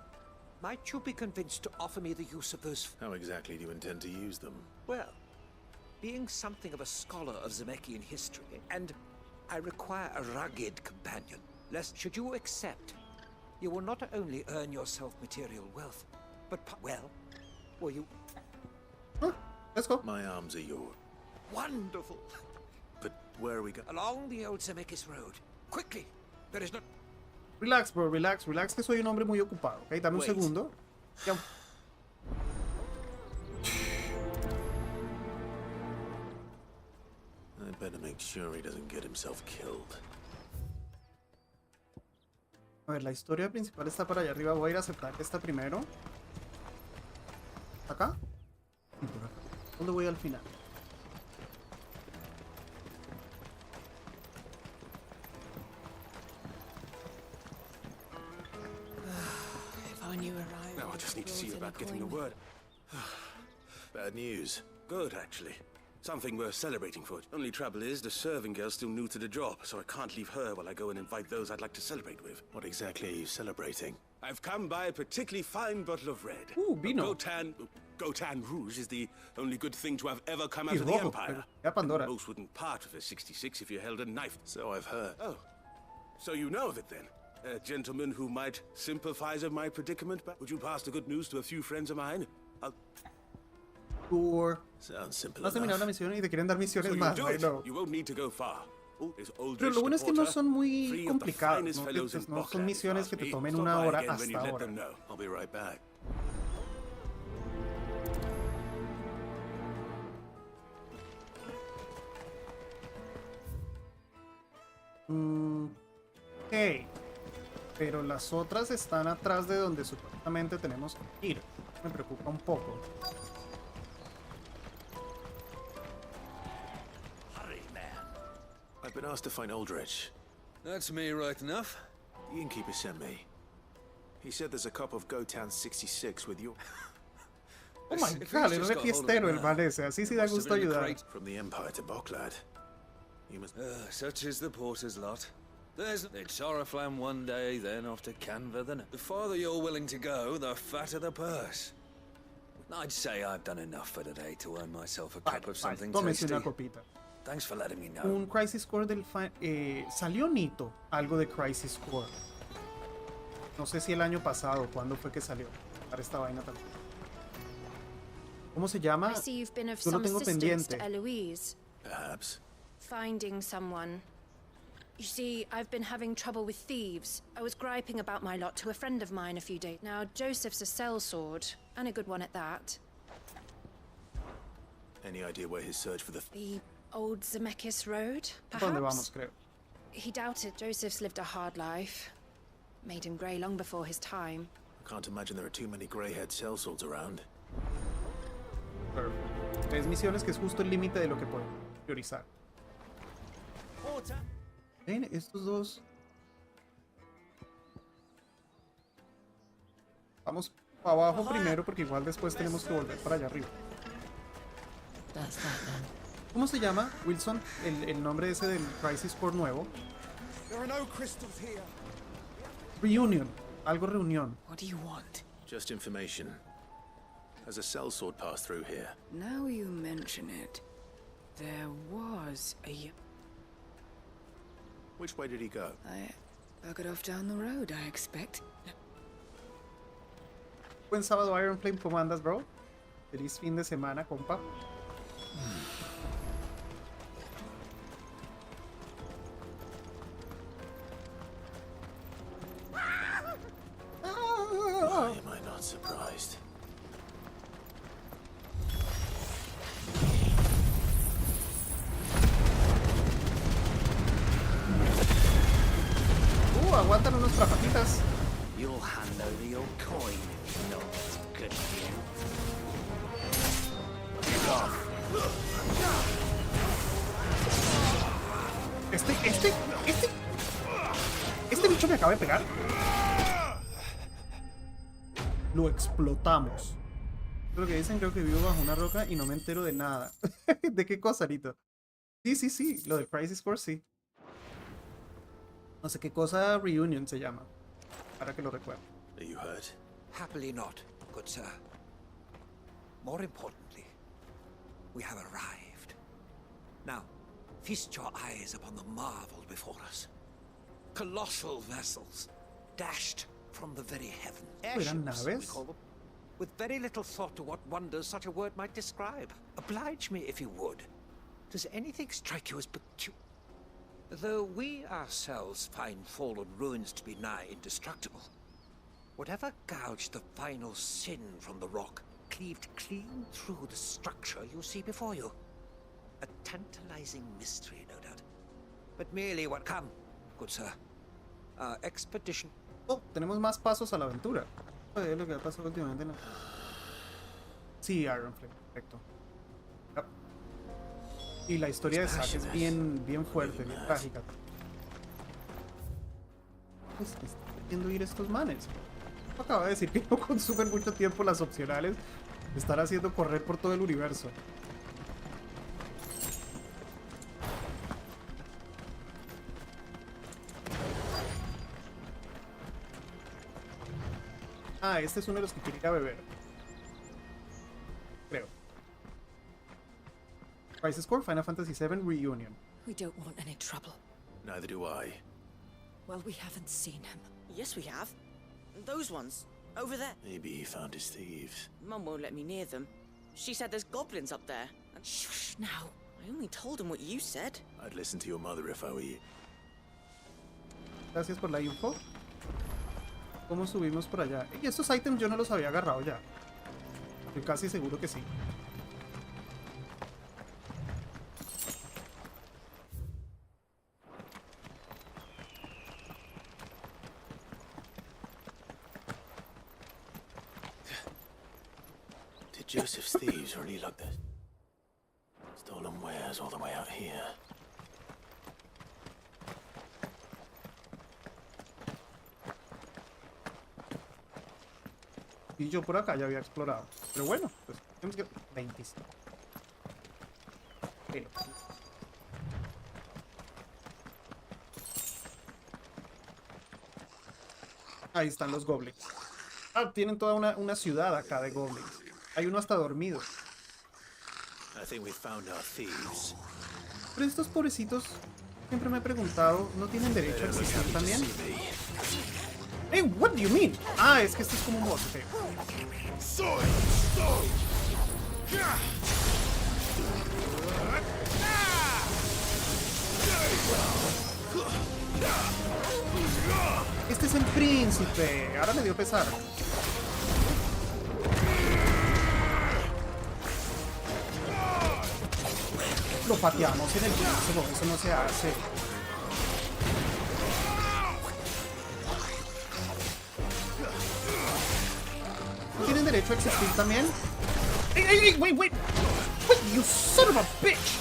Might you be convinced to offer me the use of those... How exactly do you intend to use them? Well, being something of a scholar of Zemeckis history, and I require a rugged companion, lest should you accept, you will not only earn yourself material wealth, but, will you... Let's go. My arms are yours. Wonderful! But where are we going? Along the old Zemeckis road. Quickly! There is no... Relax, bro, relax, que soy un hombre muy ocupado, ¿ok? Dame un segundo. Ya. I better make sure he doesn't get himself killed. A ver, la historia principal está para allá arriba. Voy a ir a aceptar esta primero. ¿Acá? Sí, por acá. ¿Dónde voy al final? If I knew arrived. Now I just need to see about getting the word. Bad news. Good, actually. Something worth celebrating for. Only trouble is, the serving girl's still new to the job, so I can't leave her while I go and invite those I'd like to celebrate with. What exactly are you celebrating? I've come by a particularly fine bottle of red. Ooh, vino. Gotan Rouge is the only good thing to have ever come out of the Empire. Pandora. Most wouldn't part with a 66 if you held a knife. So I've heard. Oh, So you know of it then? A gentleman who might sympathize with my predicament, but would you pass the good news to a few friends of mine? Tour. Sounds simple Has terminado la misión y te quieren dar misiones más. I know. You won't need to go far. Pero lo bueno es que no son muy complicadas, no son misiones que te tomen una hora hasta ahora. I'll be right back. Ok. Pero las otras están atrás de donde supuestamente tenemos que ir. Me preocupa un poco. I've been asked to find Aldrich. That's me right enough. The innkeeper sent me. He said there's a cop of Gotown 66 with your... Oh my god, es re fiestero el man ese. Así sí da gusto ayudar. From the Empire to Boklad. You must... Such is the porter's lot. It's Oriflamme one day, then off to Canva the next. The farther you're willing to go, the fatter the purse. I'd say I've done enough for today to earn myself a cup of something tasty. Una copita. Thanks for letting me know. Un Crisis Core del salió Nito, algo de Crisis Core. No sé si el año pasado, cuándo fue que salió para esta vaina también. ¿Cómo se llama? Yo lo tengo pendiente. Perhaps. Finding someone. You see, I've been having trouble with thieves. I was griping about my lot to a friend of mine a few days. Now, Joseph's a sellsword, and a good one at that. Any idea where his search for the old Zemeckis Road, perhaps? ¿Dónde vamos, creo? He doubted Joseph's lived a hard life. Made him grey long before his time. I can't imagine there are too many grey-haired sellswords around. Perfect. 3 misiones que es justo el límite de lo que puedo priorizar. Ven, estos dos. Vamos para abajo primero porque igual después tenemos que volver para allá arriba. ¿Cómo se llama, Wilson? El nombre ese del Crisis Core nuevo. Reunion. Algo reunión. What do you want? Just information. Has a sellsword passed through here? Now you mention it, there was a... Which way did he go? I buggered off down the road, I expect. Buen sábado, Iron Flame, ¿cómo andas, bro? Feliz fin de semana, compa. Why am I not surprised? Aguantan unos trapatitas. You'll hand over your coin if you know what's good for you. Get off. Este bicho me acaba de pegar. Lo explotamos. Lo que dicen, creo que vivo bajo una roca y no me entero de nada. ¿De qué cosa, Nito? Sí, lo de Crisis Core, sí. No sé qué cosa, Reunion se llama. Para que lo recuerde. Are you hurt? Happily not, good sir. More importantly, we have arrived. Now, feast your eyes upon the marvel before us. Colossal vessels, dashed from the very heavens. Airships, we call them. With very little thought to what wonders such a word might describe. Oblige me if you would. Does anything strike you as peculiar? Though we ourselves find fallen ruins to be nigh indestructible, whatever gouged the final sin from the rock cleaved clean through the structure you see before you. A tantalizing mystery, no doubt. But merely what... Come, good sir. Our expedition... Oh, tenemos más pasos a la aventura. Es lo que ha pasado últimamente, ¿no? Sí, Iron Flame, perfecto. Y la historia de Sasha es bien fuerte, bien trágica. Pues están queriendo ir estos manes. Acaba de decir que no consumen mucho tiempo las opcionales. Estar haciendo correr por todo el universo. Ah, este es uno de los que quiere ir a beber. Creo. Crisis Core, Final Fantasy VII Reunion. We don't want any trouble. Neither do I. Well, we haven't seen him. Yes, we have. Those ones. Over there. Maybe he found his thieves. Mum won't let me near them. She said there's goblins up there. And shush now. I only told him what you said. I'd listen to your mother if I were you. Gracias por la info. ¿Cómo subimos por allá? Y estos ítems yo no los había agarrado ya. Estoy casi seguro que sí. Did Joseph's thieves really look this? Stolen wares all the way out here. Y yo por acá ya había explorado. Pero bueno, pues tenemos que... 25. Okay. Ahí están los goblins. Ah, tienen toda una ciudad acá de goblins. Hay uno hasta dormido. I think we found our thieves. Pero estos pobrecitos, siempre me he preguntado, ¿no tienen derecho a existir también? Hey, what do you mean? Ah, es que esto es como un boss, okay. Este es el príncipe. Ahora me dio pesar. Lo pateamos en el piso, eso no se hace. ¿No tienen derecho a existir también? ¡Ey, wait! Wait, you son of a bitch!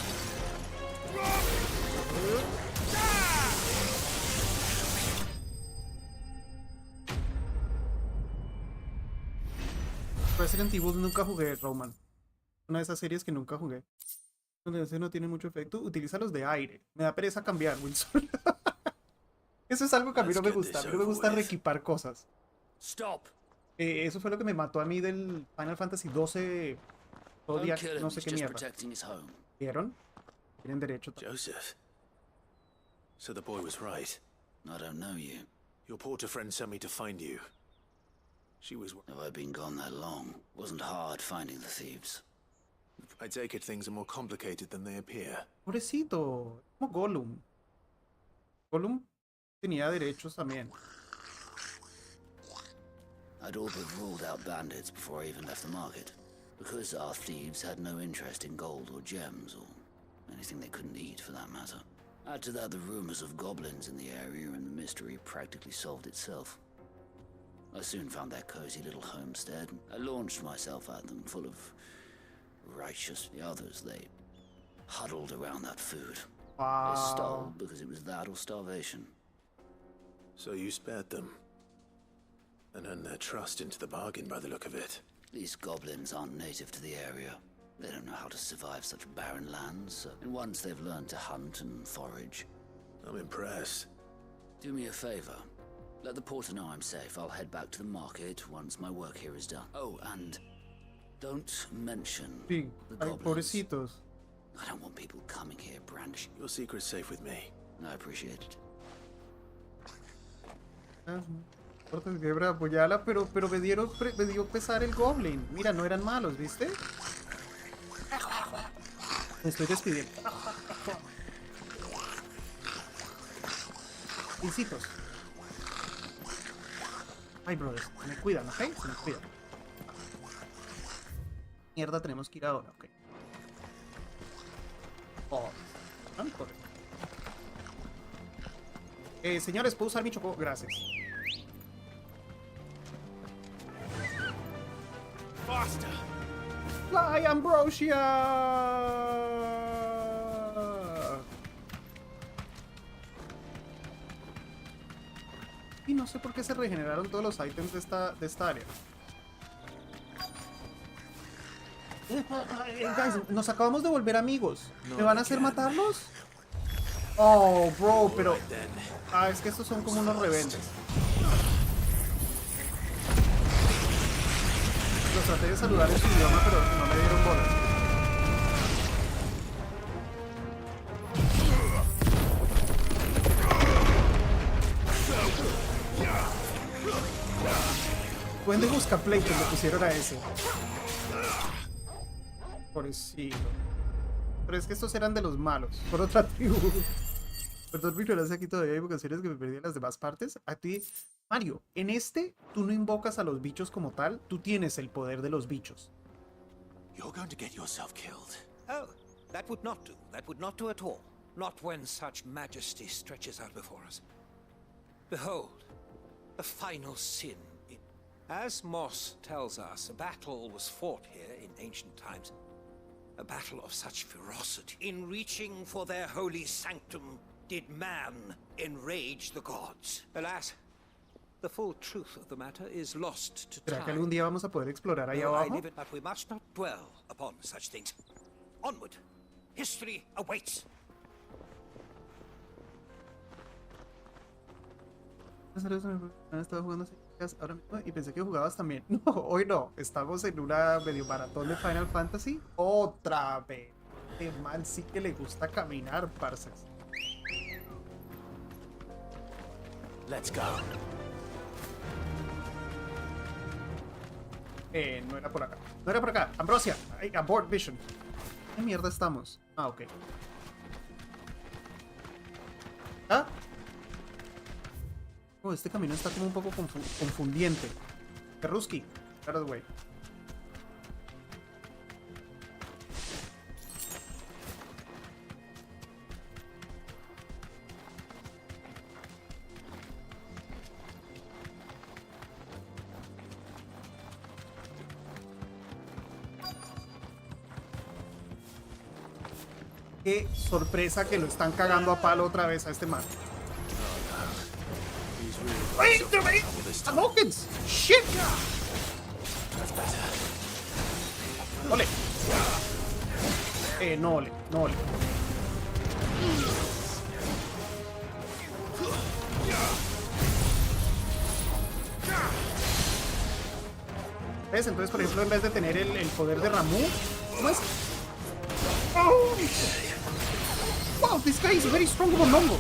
Resident Evil nunca jugué, Roman. Una de esas series que nunca jugué. Donde ese no tiene mucho efecto. Utiliza los de aire. Me da pereza cambiar, Wilson. Eso es algo que a mí no me gusta. A mí no me gusta reequipar cosas. Stop. Eso fue lo que me mató a mí del Final Fantasy XII. Todo día, no sé qué mierda. ¿Vieron? Tienen derecho. Joseph. So the boy was right. I don't know you. Your porter friend sent me to find you. She was... Have I been gone that long? Wasn't hard finding the thieves. I take it things are more complicated than they appear. Pobrecito, como Gollum. Gollum tenía derechos también. I'd all but ruled out bandits before I even left the market, because our thieves had no interest in gold or gems, or anything they couldn't eat for that matter. Add to that the rumors of goblins in the area, and the mystery practically solved itself. I soon found their cozy little homestead. I launched myself at them, full of righteous. The others, they huddled around that food. Wow. They stole because it was that or starvation. So you spared them, and earned their trust into the bargain by the look of it. These goblins aren't native to the area. They don't know how to survive such barren lands, and once they've learned to hunt and forage... I'm impressed. Do me a favor. Let the porter know I'm safe. I'll head back to the market once my work here is done. Oh, and don't mention Sí, the ay, goblins. pobrecitos. I don't want people coming here brandishing. Your secret's safe with me. I appreciate it. Corta de quebra, apoyala, pero me dio pesar el goblin. Mira, no eran malos, ¿viste? Me estoy despidiendo. Pincitos. Ay, brothers, se me cuidan, ¿ok? Se me cuidan. Mierda, tenemos que ir ahora, ok. Oh, señores, ¿puedo usar mi choco? Gracias. Faster! Fly, Ambrosia! Y no sé por qué se regeneraron todos los ítems de esta área. Guys, nos acabamos de volver amigos. ¿Me van a hacer matarlos? Oh, bro, pero... Ah, es que estos son como unos rebeldes. Los traté de saludar en su idioma, pero no me dieron bolas. duende buscapleitos le pusieron a ese. Pobrecito. Pero es que estos eran de los malos, por otra tribu. Perdón, mi ignorancia, aquí todavía hay invocaciones que me perdí en las demás partes. A ti, Mario, en este tú no invocas a los bichos como tal, tú tienes el poder de los bichos. You're going to get yourself killed. Oh, that would not do. That would not do at all. Not when such majesty stretches out before us. Behold, the final sin. As Moss tells us, a battle was fought here in ancient times. A battle of such ferocity. In reaching for their holy sanctum, did man enrage the gods. Alas, the full truth of the matter is lost to time. ¿Será que algún día vamos a poder explorar ahí abajo? But we must not dwell upon such things. Onward. History awaits. Han estado jugando ahora mismo y pensé que jugabas también. No, hoy no. Estamos en una medio maratón de Final Fantasy. Otra vez. Este man sí que le gusta caminar, parces. Let's go. No era por acá. No era por acá. Ambrosia. Abort Vision. ¿Qué mierda estamos? Ah, ok. ¿Ah? Oh, este camino está como un poco confundiente. Perruski. Out of the way. Qué sorpresa que lo están cagando a palo otra vez a este man. ¡Ay, Hawkins! ¡Shit! ¡Ole! No ole, no ole. ¿Ves? Entonces, por ejemplo, en vez de tener el poder de Ramu, ¿cómo es? Oh. Wow, this guy is very strong como Mongo.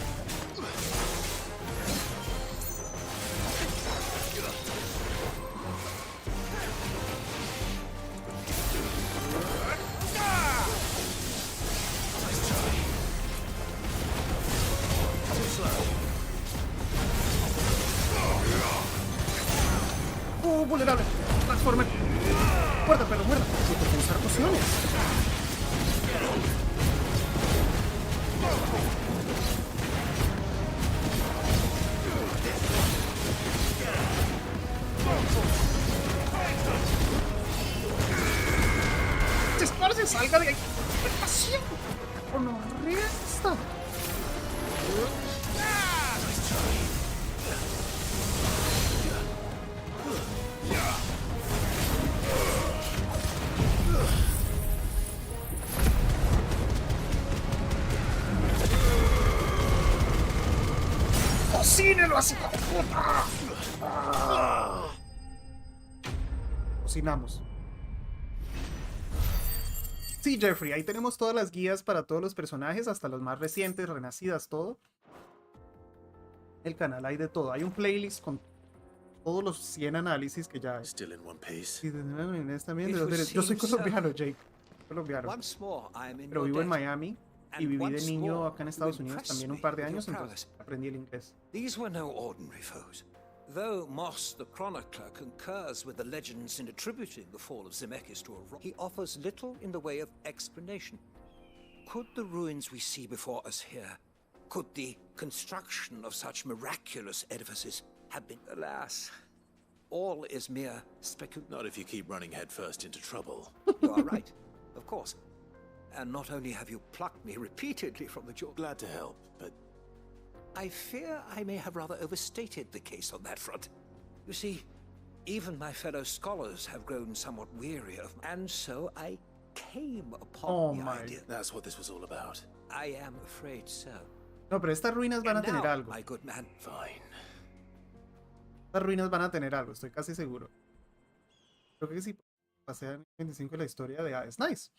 Oh, vulnerable. Transformer. Muerda, perro, muerda. No te puedo usar pociones. ¡Se salga de ahí! ¡Qué pasión! ¡O no resta! ¡Cocínelo así, puta! Cocinamos. Sí, Jeffrey, ahí tenemos todas las guías para todos los personajes, hasta los más recientes, renacidas, todo. El canal hay de todo. Hay un playlist con todos los 100 análisis que ya hay. Still in one piece. Sí, también. Yo soy colombiano, Jake. Colombiano. Pero vivo en Miami y viví de niño acá en Estados Unidos también un par de años, entonces aprendí el inglés. These were no ordinary foes. Though Moss the Chronicler concurs with the legends in attributing the fall of Zemeckis to a rock, he offers little in the way of explanation. Could the ruins we see before us here, could the construction of such miraculous edifices have been, alas, all is mere speculation. Not if you keep running headfirst into trouble. You are right, of course. And not only have you plucked me repeatedly from the jaw. Glad to help, but I fear I may have rather overstated the case on that front. You see, even my fellow scholars have grown somewhat weary of, and so I came upon the idea. That's what this was all about. I am afraid so. No, pero estas ruinas van a tener algo. My good man. Fine. Estas ruinas van a tener algo, estoy casi seguro. Creo que sí pasé en 25 la historia de Hades. Nice.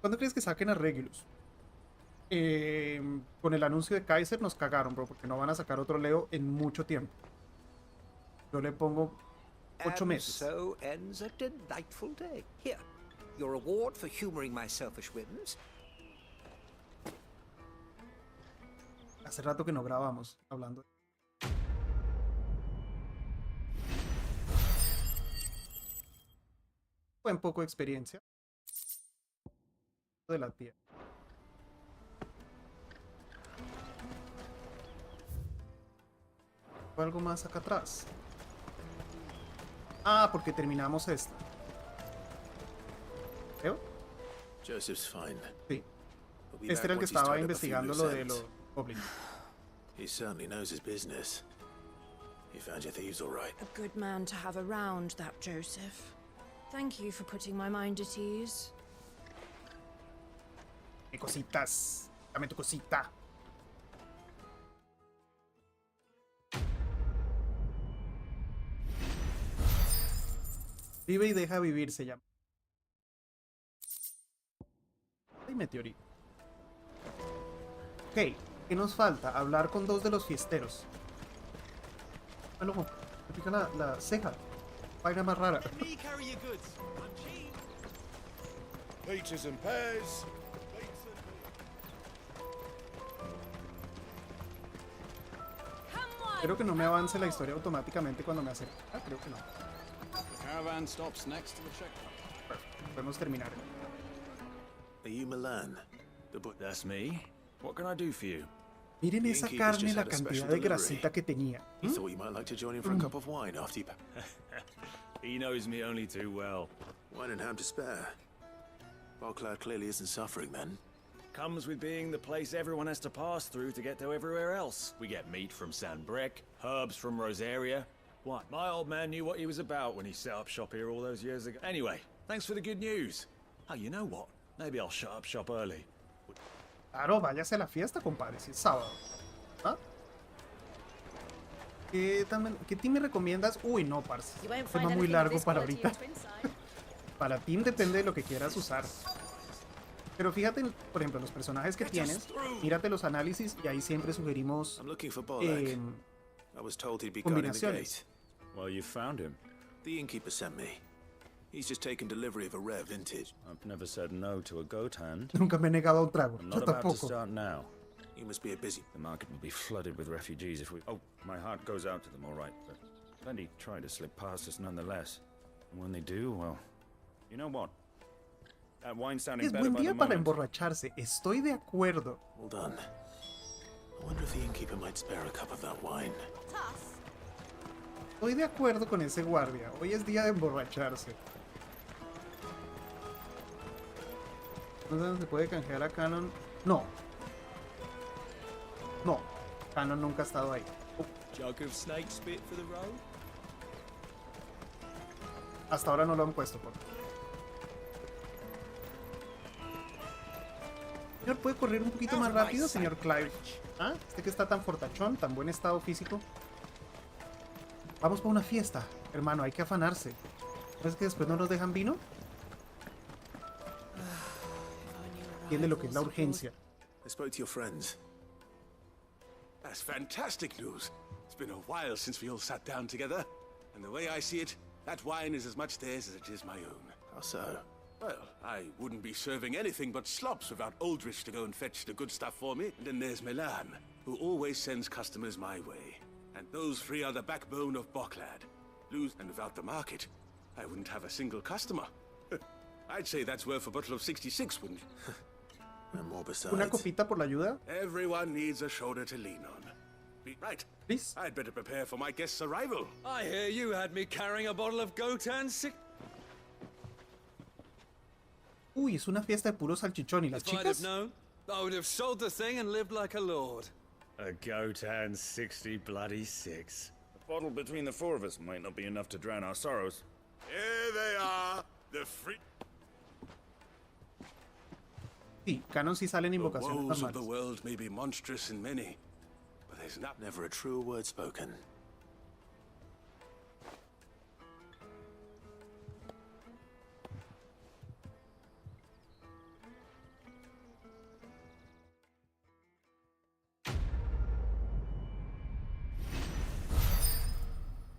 ¿Cuándo crees que saquen a Regulus? Con el anuncio de Kaiser nos cagaron, bro, porque no van a sacar otro Leo en mucho tiempo. Yo le pongo 8 And meses. so ends a delightful day. Here, your reward for humoring my selfish whims. Hace rato que no grabamos hablando. Fue un poco de experiencia de la tía. ¿O algo más acá atrás? Ah, porque terminamos esta. ¿Creo? Joseph's fine. Sí. He'll be Este back era el que once he's estaba tied up a few investigando loose lo de ends. los goblins. He certainly knows his business. He found your thieves all right. A good man to have around, that Joseph. Thank you for putting my mind at ease. Mi cositas. Dame tu cosita. Vive y deja vivir se llama. Ay, meteorito. Ok, ¿qué nos falta? Hablar con 2 de los fiesteros. Ah, loco, me pica la ceja. Vaina más rara. Peaches and pears. Creo que no me avance la historia automáticamente cuando me acerco. Ah, creo que no. The caravan stops next to the checkpoint. Podemos terminar. Are you Milan? That's me. What can I do for you? Miren The esa innkeeper's carne, just la had a special cantidad de delivery. grasita que tenía. He thought you might like to join him for a cup of wine after you... He knows me only too well. Wine and ham to spare. Barclay clearly isn't suffering then. Comes with being the place everyone has to pass through to get to everywhere else. We get meat from San Brec, herbs from Rosaria. What? My old man knew what he was about when he set up shop here all those years ago. Anyway, thanks for the good news. Oh, you know what? Maybe I'll shut up shop early. Claro, váyase a la fiesta, compadre, si es sábado. ¿Ah? ¿Qué team me recomiendas? Uy, no, parce. Tema muy largo para ahorita. Para team depende de lo que quieras usar. Pero fíjate, por ejemplo, los personajes que tienes, mírate los análisis y ahí siempre sugerimos I'm looking for Bolek. I was told he'd be guarding the combinaciones. gate. Well, you found him. The innkeeper sent me. He's just taken delivery of a rare vintage. I've never said no to a goat hand. Nunca me he negado a un trago. I'm Yo not about to tampoco. start now. You must be a busy... The market will be flooded with refugees if we... Oh, my heart goes out to them, all right. But plenty try to slip past us nonetheless. And when they do, well... You know what? That wine's sounding Es better buen by the día para moment. emborracharse. Estoy de acuerdo. Well done. I wonder if the innkeeper might spare a cup of that wine. Estoy de acuerdo con ese guardia. Hoy es día de emborracharse. ¿No sé dónde se puede canjear a Canon? No. No. Canon nunca ha estado ahí. Jug of snake spit for the road? Hasta ahora no lo han puesto. Señor, ¿puede correr un poquito más rápido, señor Clive? ¿Ah? Este que está tan fortachón, tan buen estado físico. Vamos para una fiesta. Hermano, hay que afanarse. ¿No es que después no nos dejan vino? Entiende lo que es la urgencia. I spoke to your friends. That's fantastic news. It's been a while since we all sat down together. And the way I see it, that wine is as much theirs as it is my own. How so? Well, I wouldn't be serving anything but slops without Aldrich to go and fetch the good stuff for me. And then there's Milan, who always sends customers my way. And those three are the backbone of Boklad. Lose, and without the market, I wouldn't have a single customer. I'd say that's worth a bottle of 66, wouldn't you? And more besides. Una copita por la ayuda. Everyone needs a shoulder to lean on. Right. Please. I'd better prepare for my guest's arrival. I hear you had me carrying a bottle of Gotan sick. Uy, es una fiesta de puro salchichón. ¿Y las If I'd have chicas? known, I would have sold the thing and lived like a lord. A Gotan 60 bloody 6. A bottle between the four of us might not be enough to drown our sorrows. Here they are, the free... Sí, Canon sí salen The invocaciones woes of the normales. world may be monstrous in many, but there's not... Never a truer word spoken.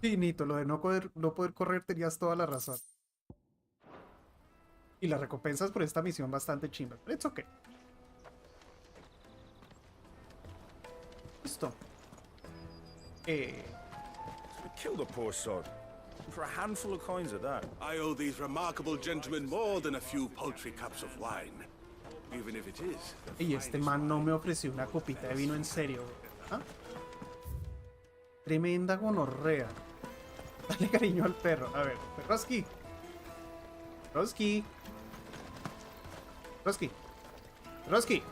Sí, Nito, lo de no poder correr tenías toda la razón. Y las recompensas por esta misión bastante chimba. Pero it's okay. Listo. Kill the poor sod. For a handful of coins at that. I owe these remarkable gentlemen more than a few paltry cups of wine. Even if it is. Y este man no me ofreció una copita de vino en serio. ¿Ah? Tremenda gonorrea. Dale cariño al perro. A ver, Perroski. Perroski. Perroski. Perroski.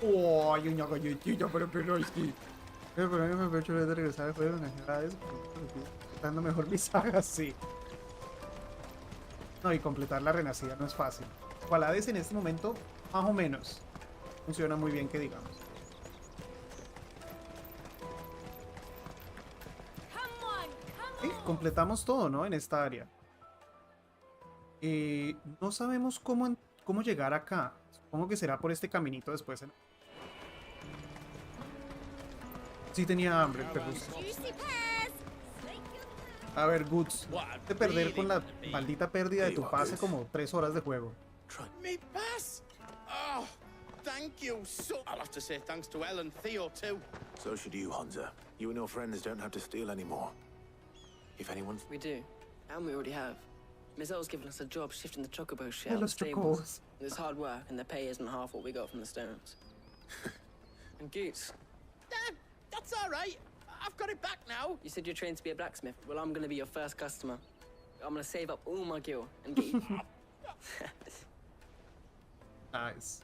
Oh, hay una galletita para Perroski. Pero a mí me aprovecho de regresar al juego en general. Dando mejor mis sagas, sí. No, y completar la renacida no es fácil. Hades en este momento, más o menos, funciona muy bien, que digamos. Sí, completamos todo, ¿no? En esta área. No sabemos cómo llegar acá. Supongo que será por este caminito después. Sí tenía hambre, pero... A ver, Goods, de perder con la maldita pérdida de tu pase como 3 horas de juego. Me pass? Oh, thank you so... I'll have to say thanks to Elle and Theo too. So should you, Hansa. You and your friends don't have to steal anymore. If anyone's... We do. And we already have. Mizelle's given us a job shifting the chocobo shit Yeah, out of los the stables. chocobos. It's hard work, and the pay isn't half what we got from the stones. And Goots. That's all right. I've got it back now. You said you're trained to be a blacksmith. Well, I'm going to be your first customer. I'm going to save up all my gil and get you... Nice.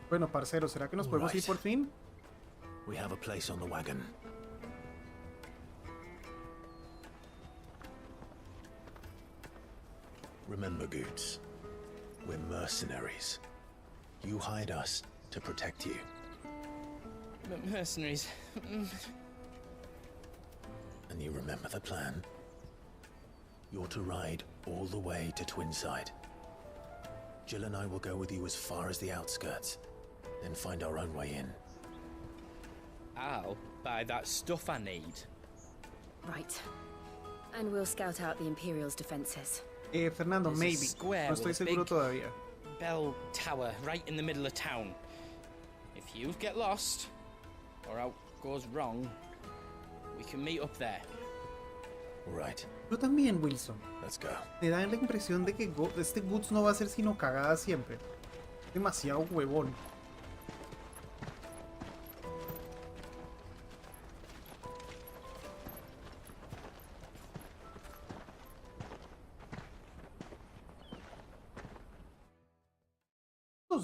Bueno, parceros, ¿será que nos podemos ir por fin? We have a place on the wagon. Remember, Goots, we're mercenaries. You hired us to protect you. Mercenaries. And you remember the plan? You're to ride all the way to Twinside. Jill and I will go with you as far as the outskirts, then find our own way in. I'll buy that stuff I need. Right. And we'll scout out the Imperial's defenses. Fernando, There's maybe. a square No estoy with a seguro big todavía. bell tower right in the middle of town. If you get lost, or out goes wrong, we can meet up there. Right. Yo también, Wilson. Let's go. Me da la impresión de que este Goods no va a ser sino cagada siempre. Demasiado huevón.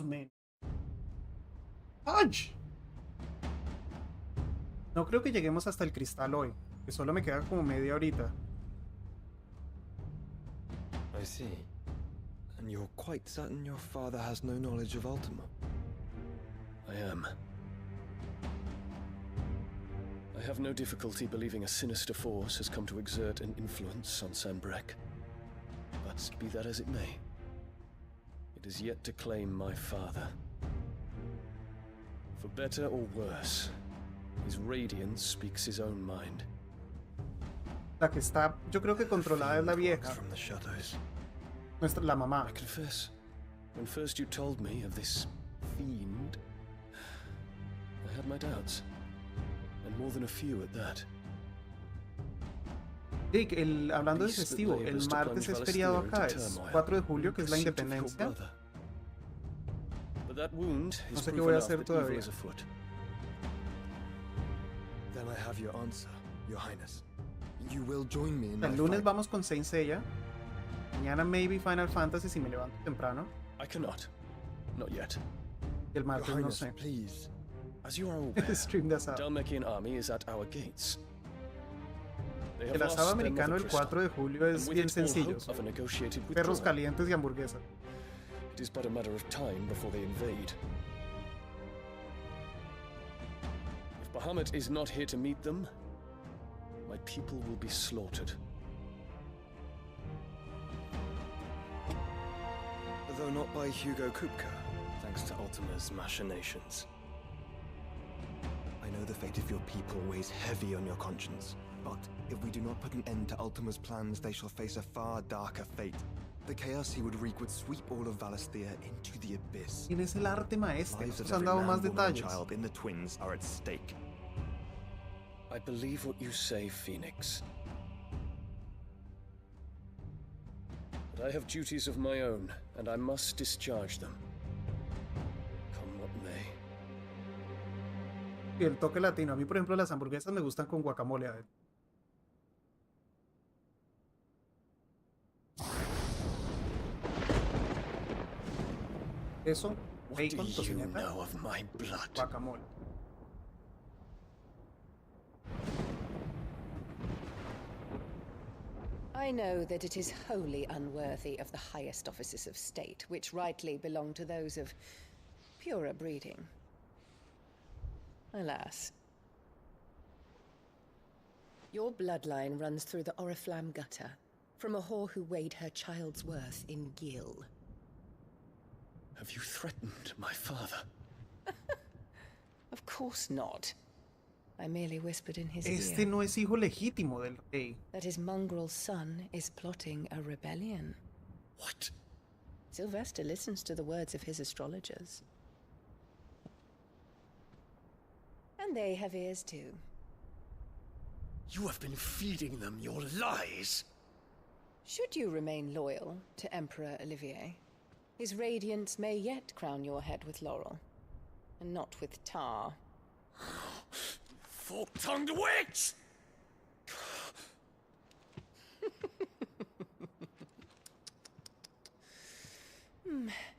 Men. ¡Aj! No creo que lleguemos hasta el cristal hoy, que solo me queda como media horita. I see. And you're quite certain your father has no knowledge of Ultima? I am. I have no difficulty believing a sinister force has come to exert an influence on Sanbreque. But be that as it may, it is yet to claim my father. For better or worse, his radiance speaks his own mind. La que está, yo creo que controlada es la vieja. La mamá. I confess, when first you told me of this fiend, I had my doubts, and more than a few at that. Jake, hablando de festivo, el martes es feriado acá, es 4 de julio, que es la independencia. No sé qué voy a hacer todavía. Then I have your answer, Your Highness. You will join me in my El lunes fight. vamos con Saint Seiya. Mañana maybe Final Fantasy si me levanto temprano. I cannot. Not yet. Y el martes Your no Highness, sé. please. As you are aware, Stream de asado. Dalmekian army is at our gates. They have El asado lost their americano mother el crystal, 4 de julio es and with bien it all sencillo. hope of a negotiated Perros withdrawal. calientes y hamburguesa. It is but a matter of time before they invade. If Bahamut is not here to meet them, My people will be slaughtered. Though not by Hugo Kupka, thanks to Ultima's machinations. I know the fate of your people weighs heavy on your conscience, but if we do not put an end to Ultima's plans, they shall face a far darker fate. The chaos he would wreak would sweep all of Valisthea into the abyss. Tienes el arte maestre. Lives of Nos han every dado man, más woman, and detalles. child in the twins are at stake. I believe what you say, Phoenix. But I have duties of my own, and I must discharge them. Come what may. Y el toque latino. A mí, por ejemplo, las hamburguesas me gustan con guacamole adentro. Eso, bacon, tocineta, guacamole. I know that it is wholly unworthy of the highest offices of state, which rightly belong to those of purer breeding. Alas. Your bloodline runs through the Oriflamme gutter, from a whore who weighed her child's worth in gil. Have you threatened my father? Of course not. I merely whispered in his Este ear no es hijo legítimo del rey. that his mongrel son is plotting a rebellion. What? Sylvester listens to the words of his astrologers. And they have ears too. You have been feeding them your lies! Should you remain loyal to Emperor Olivier, his radiance may yet crown your head with laurel, and not with tar. Fork-tongued witch!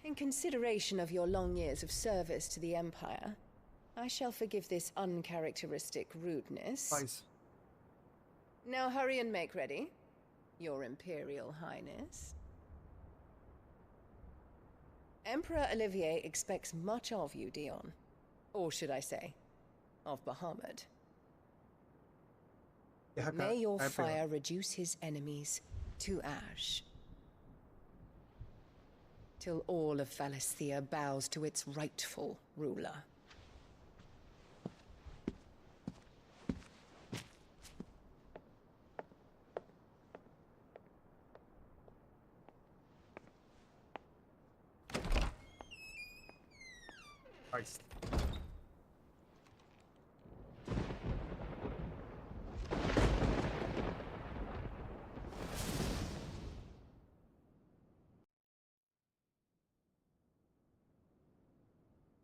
In consideration of your long years of service to the Empire, I shall forgive this uncharacteristic rudeness. Nice. Now hurry and make ready, Your Imperial Highness. Emperor Olivier expects much of you, Dion. Or should I say, of Bahamut. May your fire reduce his enemies to ash. Till all of Valisthea bows to its rightful ruler. Nice.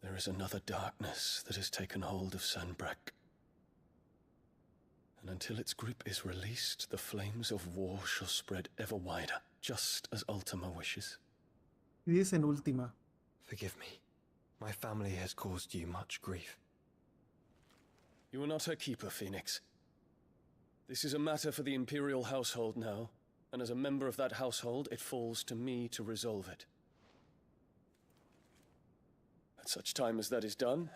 There is another darkness that has taken hold of Sanbreque. And until its grip is released, the flames of war shall spread ever wider, just as Ultima wishes. Y dice en última. Forgive me. My family has caused you much grief. You are not her keeper, Phoenix. This is a matter for the Imperial household now, and as a member of that household, it falls to me to resolve it. At such time as that is done,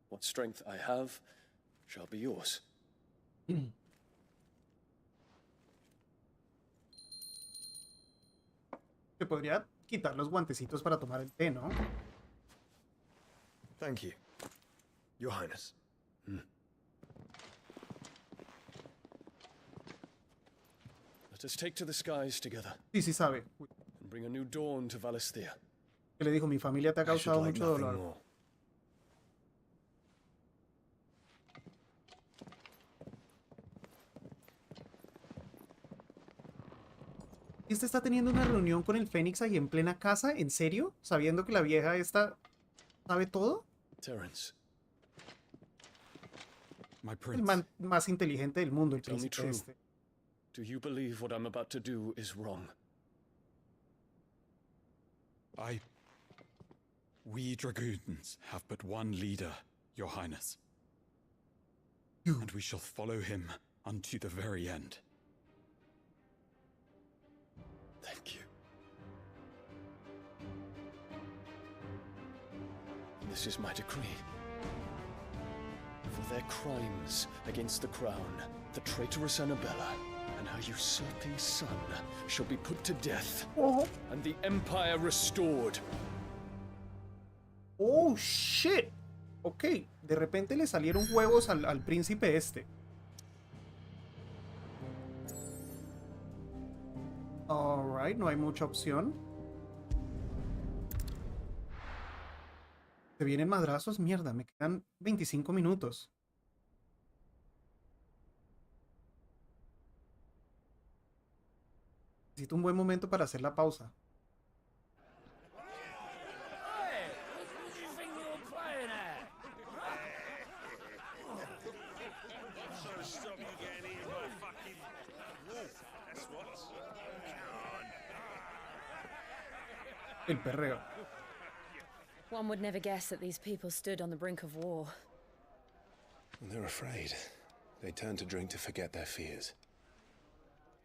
what strength I have shall be yours. Se podría quitar los guantecitos para tomar el té, ¿no? Thank you, Your Highness. Let us take to the skies together. Sí, sí sabe. And bring a new dawn to Valisthea. Que le dijo, mi familia te ha causado mucho dolor. More. ¿Este está teniendo una reunión con el Fénix ahí en plena casa? ¿En serio? ¿Sabiendo que la vieja esta sabe todo? Terence. My El prince. man más inteligente del mundo, el Tell me príncipe true. este. Do you believe what I'm about to do is wrong? We dragoons have but one leader, Your Highness. And we shall follow him unto the very end. Thank you. This is my decree. For their crimes against the crown, The traitorous Annabella and her usurping son shall be put to death, and the Empire restored. Oh, shit. Ok, de repente le salieron huevos al príncipe este. Alright, no hay mucha opción. ¿Se vienen madrazos? Mierda, me quedan 25 minutos. Necesito un buen momento para hacer la pausa. El perreo. One would never guess that these people stood on the brink of war. They're afraid. They turn to drink to forget their fears.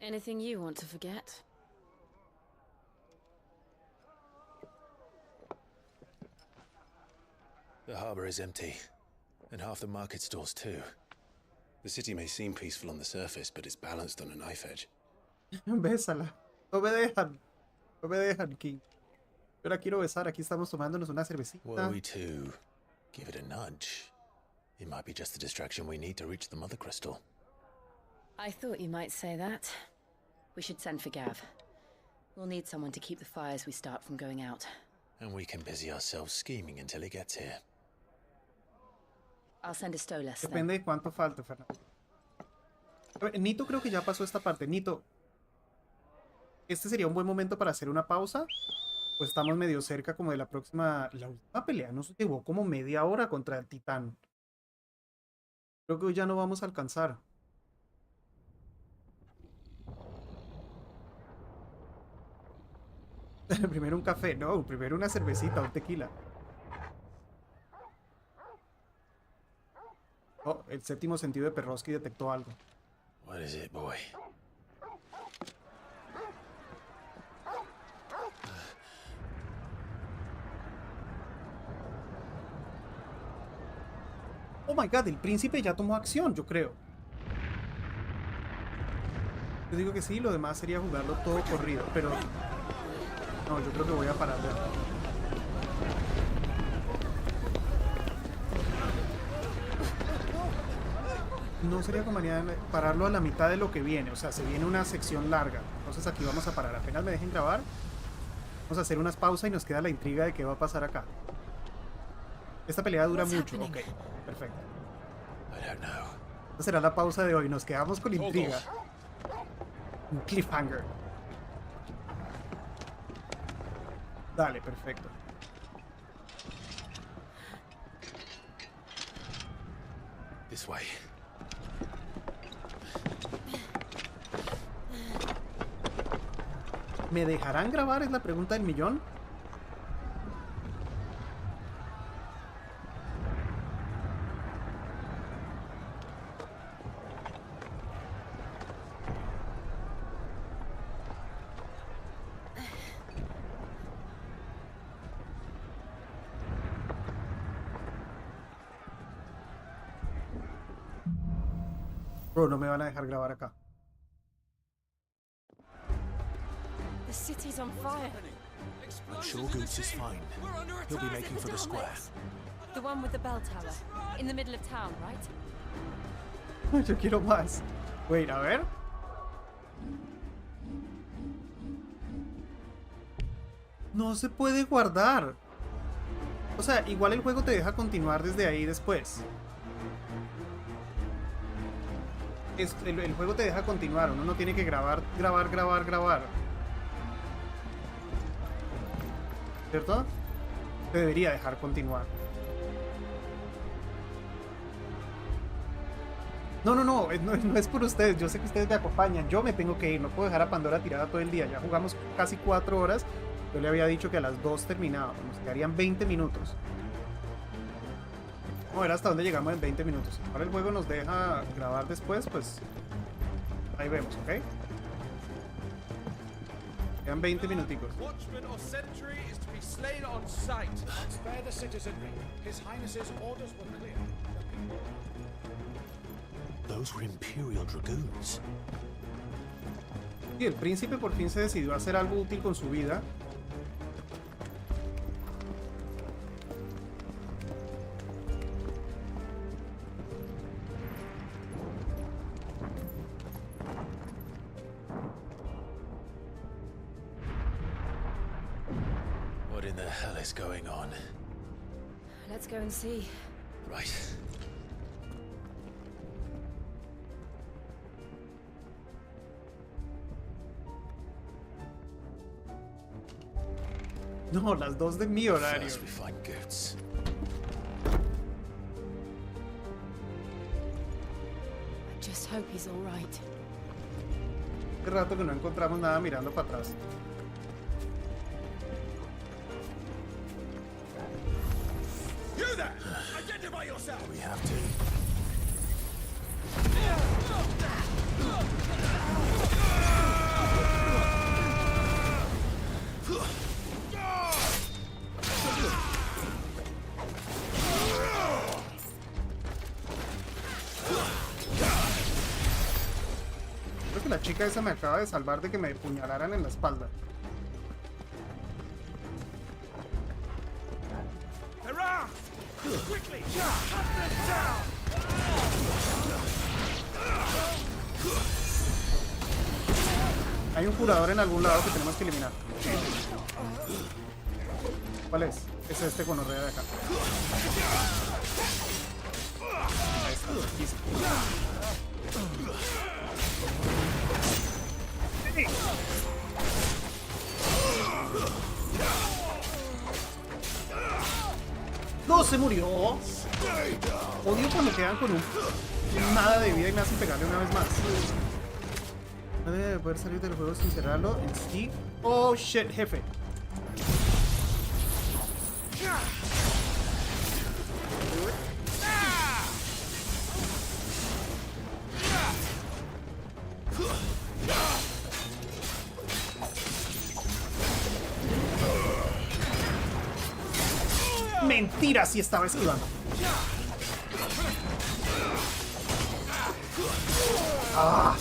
Anything you want to forget? The harbor is empty, and half the market stalls too. The city may seem peaceful on the surface, but it's balanced on a knife edge. Bésala. No me dejan. No me dejan, King. Yo la quiero besar. Aquí estamos tomándonos una cervecita. Were we to give it a nudge, it might be just the distraction we need to reach the Mother Crystal. I thought you might say that. We should send for Gav. We'll need someone to keep the fires we start from going out. And we can busy ourselves scheming until he gets here. I'll send a Stolas. Depende de cuánto falte, Fernando. A ver, Nito creo que ya pasó esta parte. Nito, ¿este sería un buen momento para hacer una pausa? Pues estamos medio cerca como de la próxima... La última pelea nos llevó como media hora contra el titán. Creo que hoy ya no vamos a alcanzar. Primero un café, no, primero una cervecita, un tequila. Oh, el séptimo sentido de Perrosky detectó algo. What is it, boy? Oh my god, el príncipe ya tomó acción, yo creo. Yo digo que sí, lo demás sería jugarlo todo corrido, pero... No, yo creo que voy a parar de... No sería como pararlo a la mitad de lo que viene, o sea, se viene una sección larga. Entonces aquí vamos a parar, apenas me dejen grabar. Vamos a hacer unas pausas y nos queda la intriga de qué va a pasar acá. Esta pelea dura mucho, ok, perfecto. Esta será la pausa de hoy, nos quedamos con intriga. Un cliffhanger. Dale, perfecto. This way. ¿Me dejarán grabar? Es la pregunta del millón. Bro, no me van a dejar grabar acá. The city's on fire. I'm sure Goots is fine. He'll be making for the square. The one with the bell tower. In the middle of town, right? Yo quiero más. Wait, a ver. No se puede guardar. O sea, igual el juego te deja continuar desde ahí después. El juego te deja continuar, uno no tiene que grabar. ¿Cierto? Te debería dejar continuar. No es por ustedes, yo sé que ustedes me acompañan, yo me tengo que ir, no puedo dejar a Pandora tirada todo el día, ya jugamos casi 4 horas, yo le había dicho que a las 2 terminábamos, nos quedarían 20 minutos. Vamos a ver hasta dónde llegamos en 20 minutos. Ahora el juego nos deja grabar después, pues ahí vemos, ¿ok? Quedan 20 minuticos. Watchman or sentry is to be slain on sight. Spare the citizenry. His Highness's orders were clear. Those were Imperial Dragoons. Y el príncipe por fin se decidió a hacer algo útil con su vida. What in the hell is going on? Let's go and see. Right. No, las 2 de mi horario. First we find Goats. I just hope he's all right. Qué rato que no encontramos nada mirando para atrás. You there! Identify yourself! We have to. Creo que la chica esa me acaba de salvar de que me puñalaran en la espalda. Quickly! Cut them down! Hay un curador en algún lado que tenemos que eliminar. ¿Cuál es? Es este gonorrea de acá. Ahí está, aquí sí. ¡No! ¡Se murió! Odio cuando quedan con nada de vida y me hacen pegarle una vez más. No debe poder salir del juego sin cerrarlo en sí. ¡Oh, shit, jefe! Mentira, sí estaba esquivando. Ah.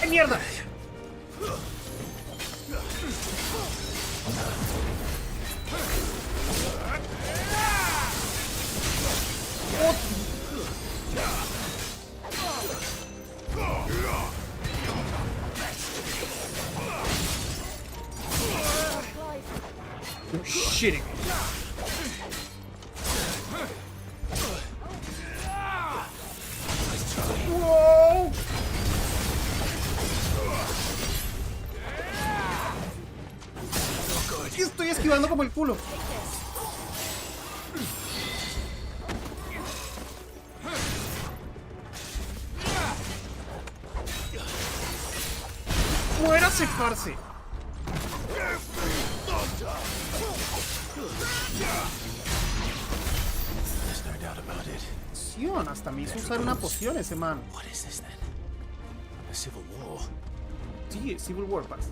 ¡Qué mierda! You're shitting me. Whoa! Estoy esquivando como el culo. ¡Muérase, parce! Poción, hasta me hizo usar una poción ese man. What is this then? A civil war? Sí, Civil War pasa.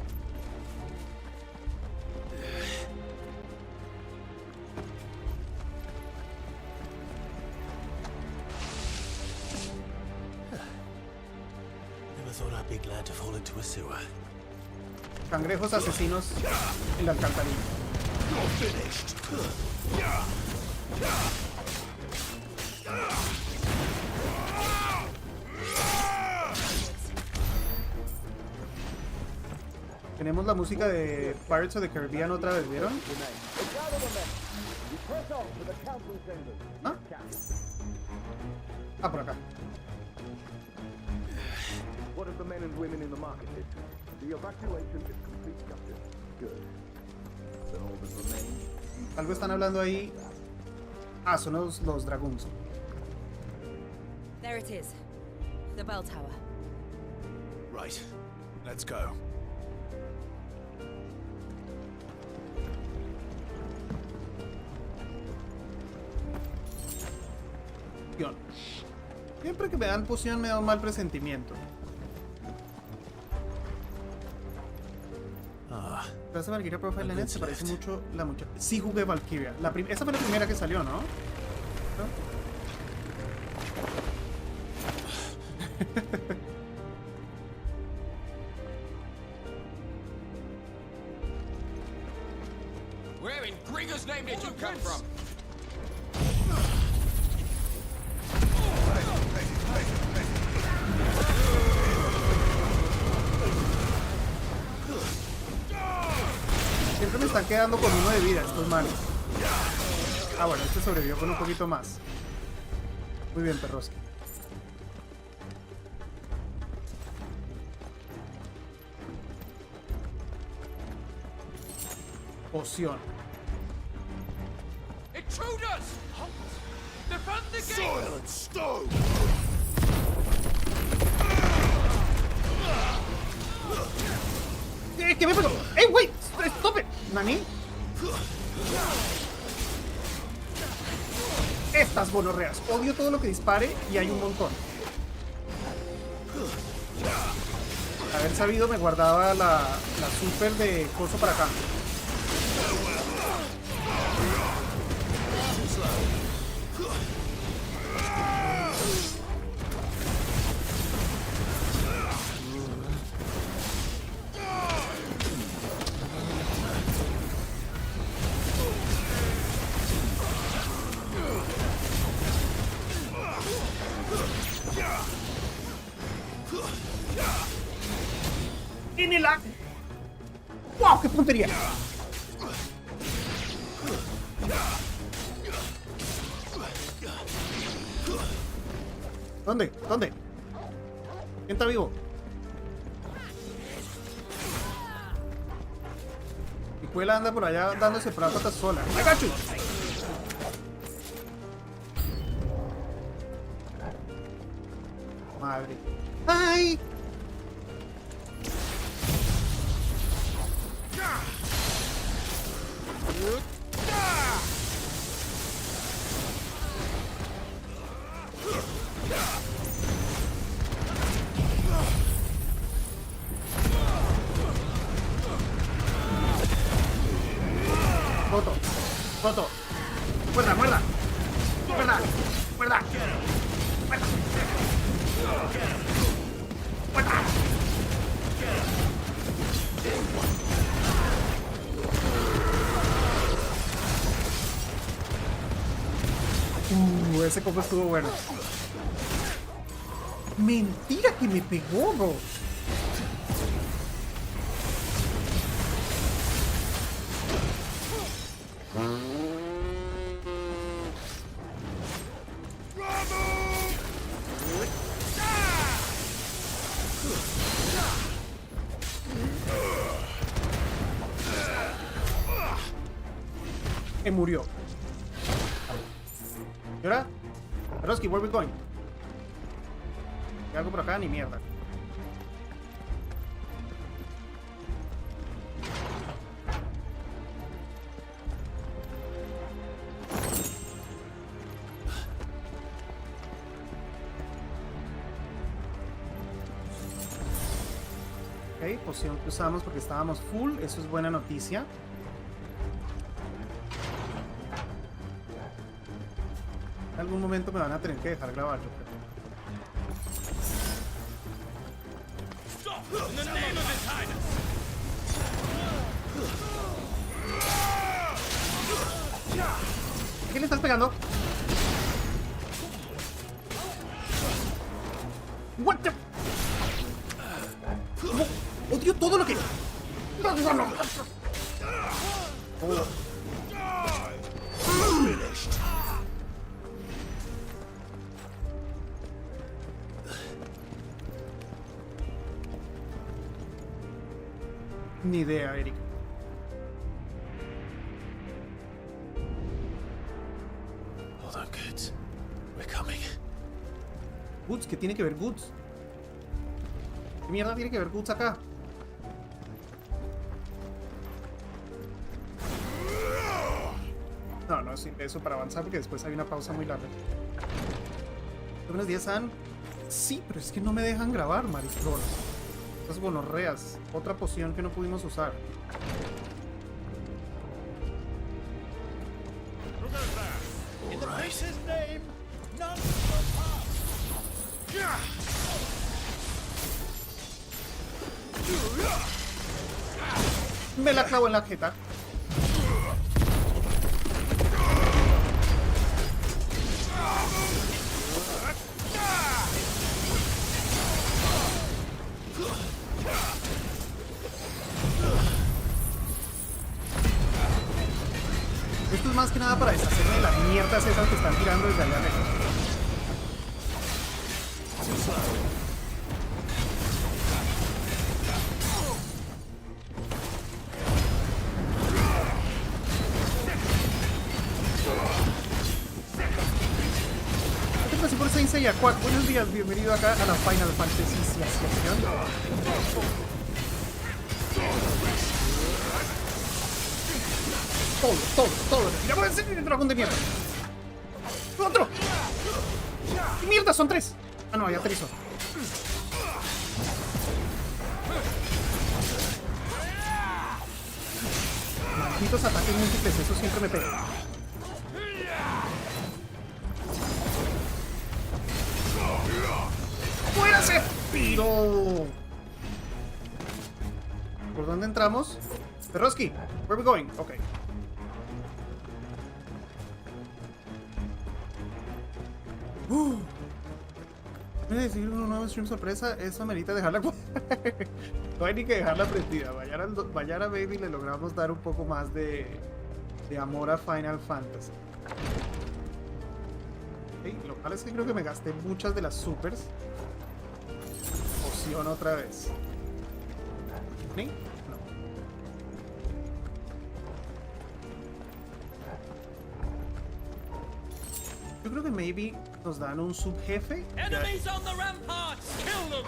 Never thought I'd be glad to fall into a sewer. Cangrejos asesinos en la alcantarilla. You're finished. Tenemos la música de Pirates of the Caribbean otra vez, ¿vieron? ¿Ah? Ah, por acá. What of the men and women in the market district? The evacuation is complete, Captain. Good. Then all that remains Algo están hablando ahí. Ah, son los dragones. There it is. The bell tower. Right. Let's go. Siempre que me dan poción me da un mal presentimiento. Clase Valkyria Profile Net se parece mucho la muchacha. Sí jugué Valkyria. Esa fue la primera que salió, ¿no? Where in Gringo's name did you come from? Siempre me están quedando con 1 de vida estos manos. Ah, bueno, este sobrevivió con un poquito más. Muy bien, Perroski. Poción. Intruders! Defend the gate! Soil and stone! ¿Qué me pegó? ¡Ey, wait! ¡Stop it! ¿Nani? Estas gonorreas. Odio todo lo que dispare y hay un montón. Haber sabido me guardaba la super de coso para acá. ¡Wow! ¡Qué puntería! ¿Dónde? ¿Dónde? ¿Quién está vivo? Y Cuela anda por allá dándose prácticas sola. ¡I got you! Madre. ¡Ay! Foto. Muerda, muerda. Muerda. Muerda. Muerda. Muerda. Ese combo estuvo bueno. Mentira que me pegó, bro. Murió. ¿Y ahora? Roski, where we going? ¿Hay algo por acá? Ni mierda. Ok, poción que usamos porque estábamos full. Eso es buena noticia. En algún momento me van a tener que dejar grabar, yo creo. ¿Qué le estás pegando? What the... Odio todo lo que... No. Oh. Ni idea, Erika. Goods, ¿qué tiene que ver Goods? ¿Qué mierda tiene que ver Goods acá? No, no sirve eso para avanzar porque después hay una pausa muy larga. Buenos días, San. Sí, pero es que no me dejan grabar, Maristrol. Estas gonorreas. Otra poción que no pudimos usar. In the prince's name, none will pass. Me la clavo en la jeta. Esto es más que nada para deshacerme de las mierdas esas que están tirando desde allá lejos. Por Sensei Aquac, buenos días, bienvenido acá a la Final Fantasy Asociación. Todo. ¡Ya voy a hacer el dragón de mierda! ¡Otro! ¡Qué mierda! Son 3. Ah, no, ya aterrizó. Malditos ataques múltiples, eso siempre me pega. ¡Muérase! ¡Piro! ¿Por dónde entramos? Perroski, where are we going? Ok. Voy a decir un nuevo stream sorpresa. Eso amerita dejarla. No hay ni que dejarla prendida. Vayara Baby le logramos dar un poco más de amor a Final Fantasy. Okay, lo cual es que creo que me gasté muchas de las supers. Poción otra vez. ¿Sí? No. Yo creo que maybe nos dan un subjefe. Enemies on the ramparts! Kill them!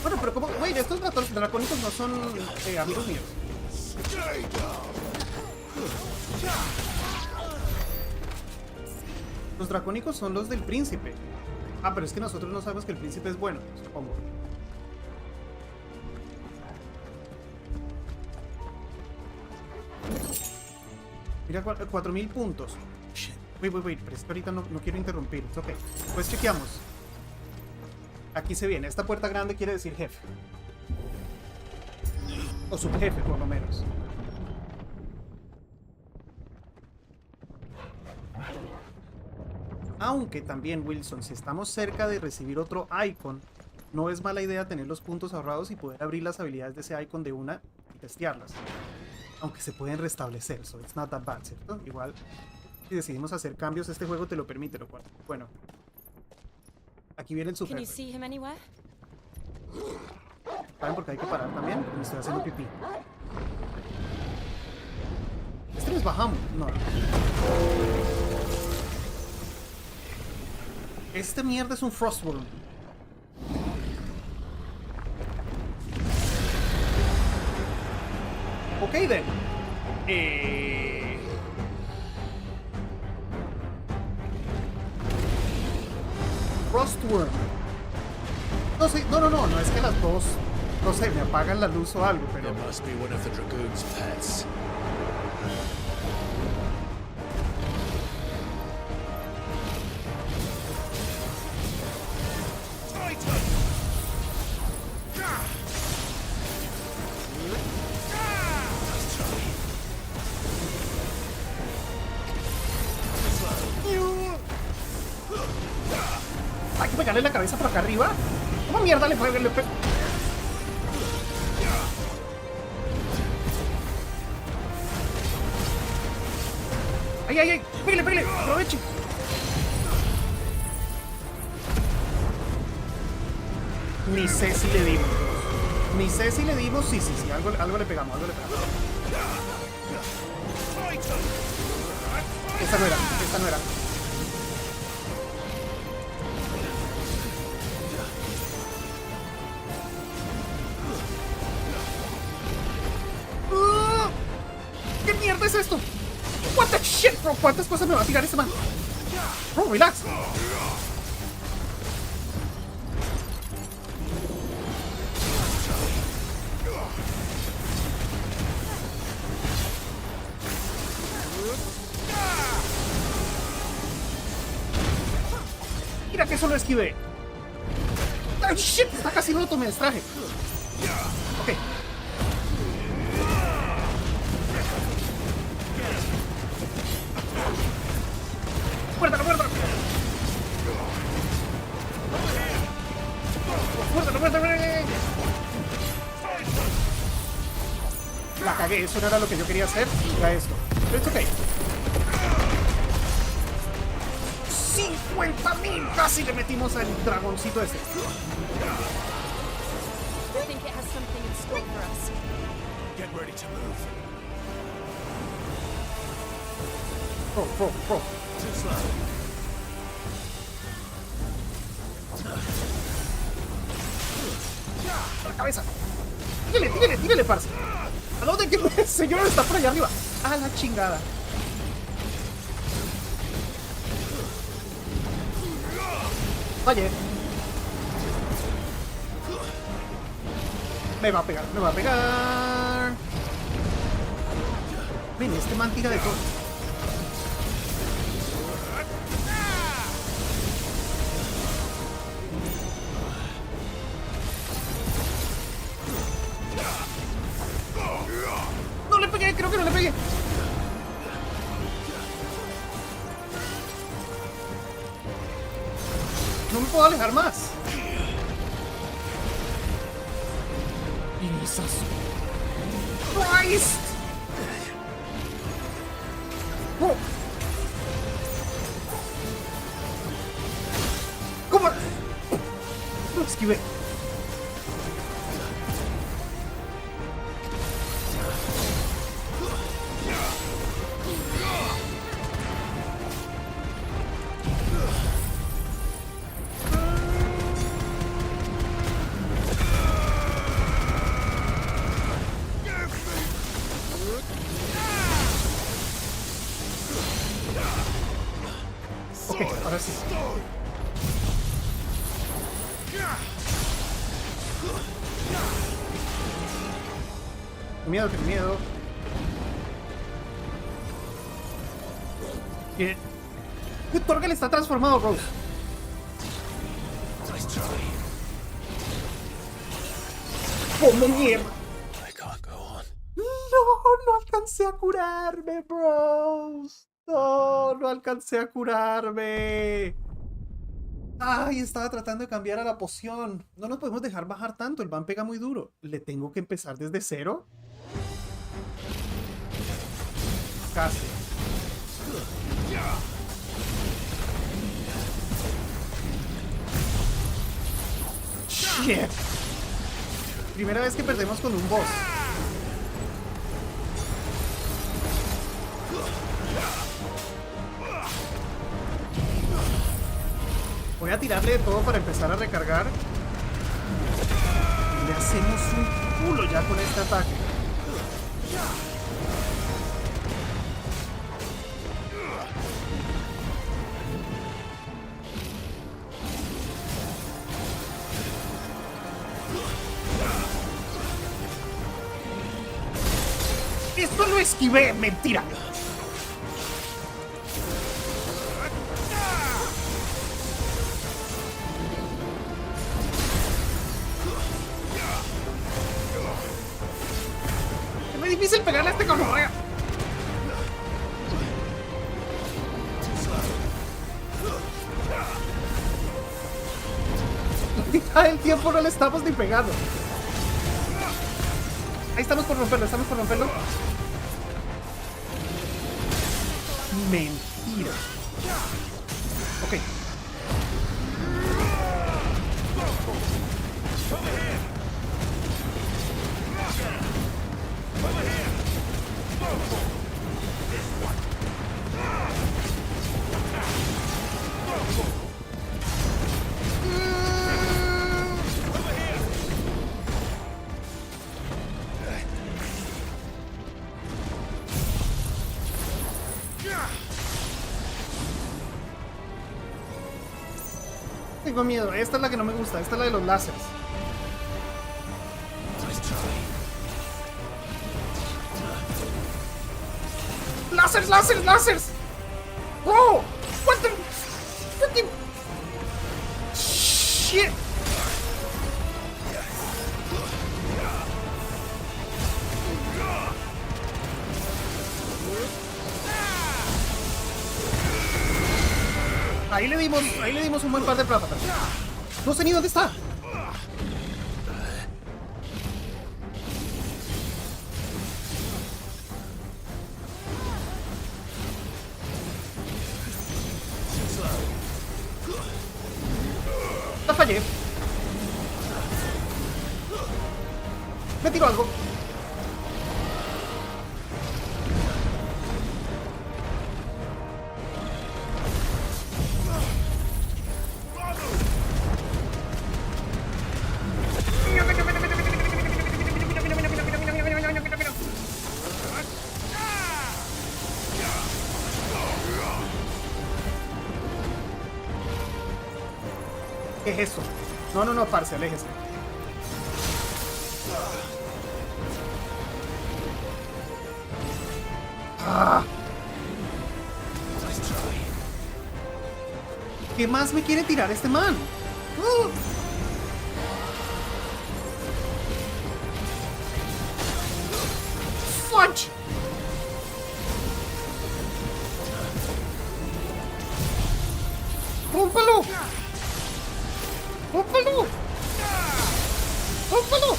Bueno, pero como... Wait, estos dracónicos no son amigos míos. Los dracónicos son los del príncipe. Ah, pero es que nosotros no sabemos que el príncipe es bueno, supongo. Mira, 4000 puntos. Wait, pero es que ahorita no quiero interrumpir. Es ok. Pues chequeamos. Aquí se viene. Esta puerta grande quiere decir jefe. O subjefe, por lo menos. Aunque también, Wilson, si estamos cerca de recibir otro icon, no es mala idea tener los puntos ahorrados y poder abrir las habilidades de ese icon de una y testearlas. Aunque se pueden restablecer, so it's not that bad, ¿cierto? Igual, si decidimos hacer cambios, este juego te lo permite, lo cual, bueno. Aquí viene el super. Can you see him anywhere? ¿Saben por qué hay que parar también? Me estoy haciendo pipí. Este les bajamos. No. Este mierda es un Frostworm. Ok, then. Frostworm. No sé, no, es que las dos, no sé, me apagan la luz o algo, pero... There must be one of the Dragoon's pets. Hay que pegarle la cabeza por acá arriba. ¿Cómo mierda le pega? ¡Ay! ¡Pégale! ¡Aproveche! Ni sé si le dimos. Sí. Algo le pegamos, Esta no era, esta no era. ¿Qué mierda es esto? What the shit, bro? ¿Cuántas cosas me va a tirar ese man? Bro, relax. Mira que eso lo esquivé. ¡Ay, shit! Está casi roto, me distraje. Ok. ¡Muérdalo, muérdalo! ¡Muérdalo, muérdalo! La cagué, eso no era lo que yo quería hacer. Era esto. Pero es ok. 50.000, casi le metimos al dragoncito ese. I think it has something in store for us. Get ready to move. Bro. Too slow. A la cabeza. Tírele, parce. ¿A dónde que el señor está por allá arriba? A la chingada. Oye. Me va a pegar. Ven, este man tira de todo. No le pegué, creo que no le pegué. No me puedo alejar más. Jesus Christ. Oh. ¿Cómo? Lo esquivé. Ahora sí. Qué miedo. ¿Qué? Torgal está transformado, Rose. ¡Como mierda! No alcancé a curarme, bros. No alcancé a curarme. Ay, estaba tratando de cambiar a la poción. No nos podemos dejar bajar tanto, el van pega muy duro. ¿Le tengo que empezar desde cero? Casi. Shit. Primera vez que perdemos con un boss. Voy a tirarle de todo para empezar a recargar. Le hacemos un culo ya con este ataque. Esto lo esquivé, mentira. Es muy difícil pegarle a este gonorrea. La mitad del tiempo no le estamos ni pegando. Ahí estamos por romperlo, Mentira. Ok. tengo miedo. Esta es la que no me gusta. Esta es la de los láseres. ¡Láseres, láseres, láseres! ¡Wow! What the freaking shit! Ahí le dimos un buen par de plátanos. No sé ni dónde está. La fallé. Me tiro algo. ¿Qué es eso? No, parce, aléjese. ¡Ah! ¿Qué más me quiere tirar este man? ¡Fudge! ¡Rómpalo! ¡Rómpalo! ¡Rómpalo!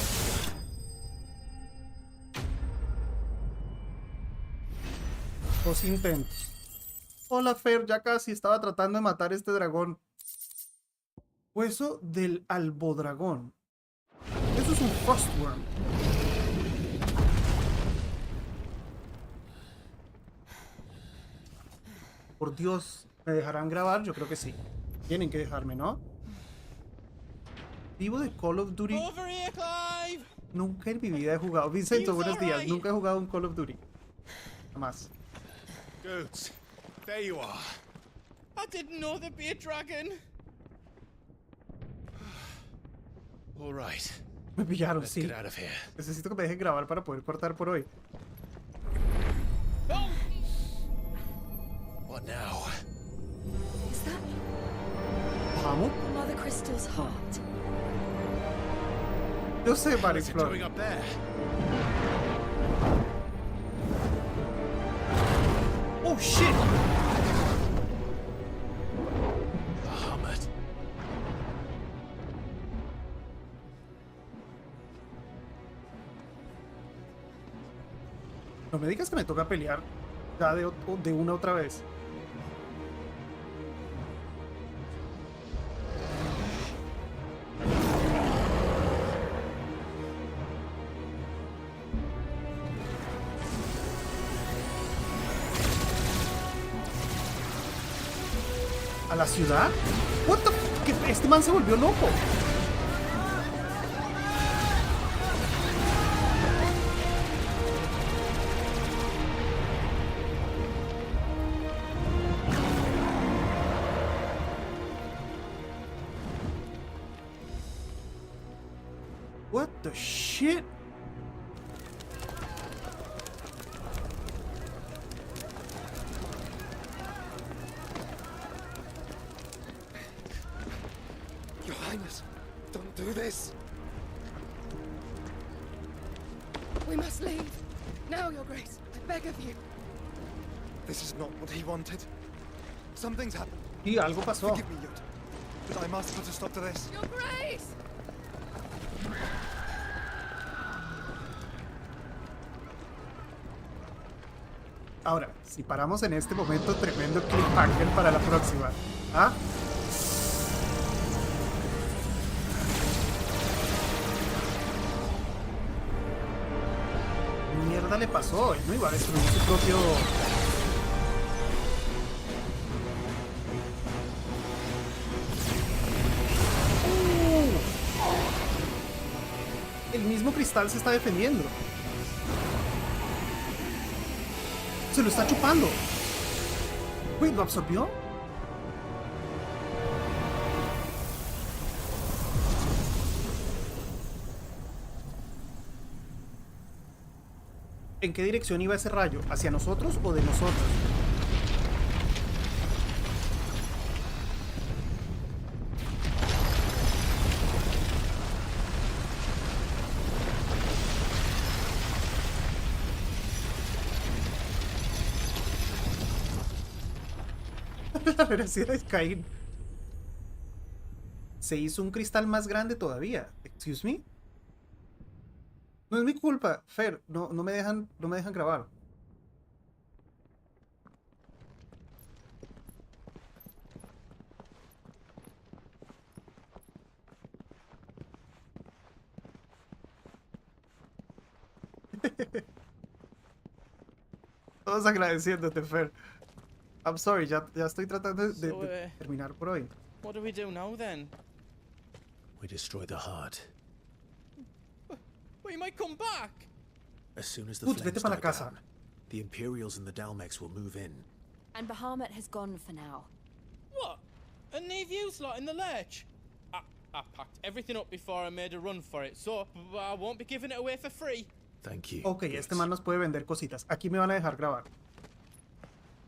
Dos intentos. Hola, Fer, ya casi estaba tratando de matar a este dragón. Hueso del albodragón. Eso es un frostworm. Por Dios, ¿me dejarán grabar? Yo creo que sí. Tienen que dejarme, ¿no? Vivo de Call of Duty. Nunca en mi vida he jugado. Vincento, buenos días. Nunca he jugado un Call of Duty. Jamás. Goats, there you are. I didn't know there'd be a dragon. All right. Me pillaron, Let's sí. get out of here. Necesito que me dejen grabar para poder cortar por hoy. What now? Is that ¿Vamos? Mother Crystal's heart? Yo sé, What's it Mariflor. doing up there? Oh, shit! Bahamut. No me digas que me toca pelear ya de una otra vez. ¿A la ciudad? What the f- Este man se volvió loco. What the shit? Your Highness, don't do this. We must leave. Now, Your Grace. I beg of you. This is not what he wanted. Something's happened. Y algo pasó. Forgive me, Yud, but I must put a stop to this. Your Grace! Ahora, si paramos en este momento, tremendo cliffhanger para la próxima. ¿Ah? ¿Qué mierda le pasó? Él no iba a destruir su propio... El mismo cristal se está defendiendo. Se lo está chupando. Wait, ¿lo absorbió? ¿En qué dirección iba ese rayo? ¿Hacia nosotros o de nosotros? La veracidad de Cain. Se hizo un cristal más grande todavía. Excuse me. No es mi culpa, Fer. No me dejan grabar. Todos agradeciéndote, Fer. I'm sorry, ya estoy tratando de terminar por hoy. What do we do now then? We destroy the heart. Well, you might come back. As soon as the Put, vete flames pa' la die casa. down, the Imperials and the Dalmex will move in. And Bahamut has gone for now. What? And leave you lot in the lurch? I packed everything up before I made a run for it, so I won't be giving it away for free. Thank you. Ok, este man nos puede vender cositas. Aquí me van a dejar grabar.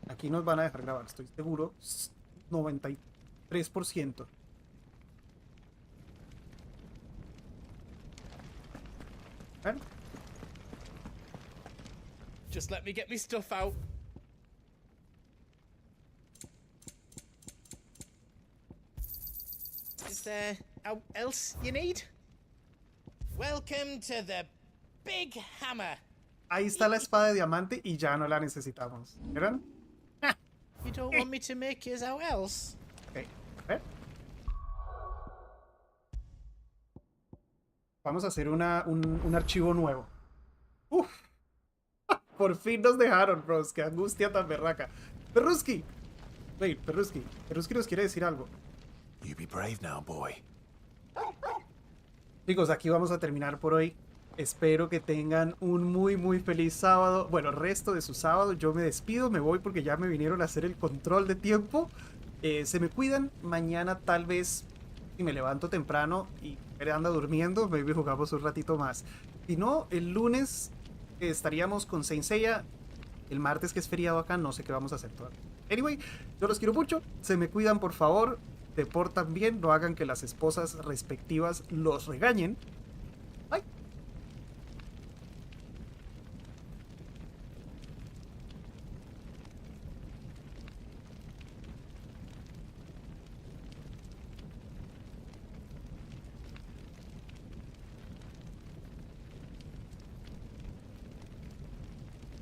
Aquí nos van a dejar grabar, estoy seguro. 93%. ¿Ven? Just let me get my stuff out. Is there else you need? Welcome to the Big Hammer. Ahí está la espada de diamante y ya no la necesitamos. ¿Vieron? You don't want me to make yours out else? Ok, a ver. Vamos a hacer un archivo nuevo. Uf. Por fin nos dejaron, bros. Qué angustia tan berraca. Perruski. Wait, Perruski. Perruski nos quiere decir algo. You be brave now, boy. Chicos, aquí vamos a terminar por hoy. Espero que tengan un muy feliz sábado. Bueno, resto de su sábado. Yo me despido, me voy porque ya me vinieron a hacer el control de tiempo. Se me cuidan. Mañana tal vez, si me levanto temprano y anda durmiendo, maybe jugamos un ratito más. Si no, el lunes estaríamos con Saint Seiya. El martes, que es feriado acá, no sé qué vamos a hacer todavía. Anyway, yo los quiero mucho. Se me cuidan, por favor. Se portan bien. No hagan que las esposas respectivas los regañen.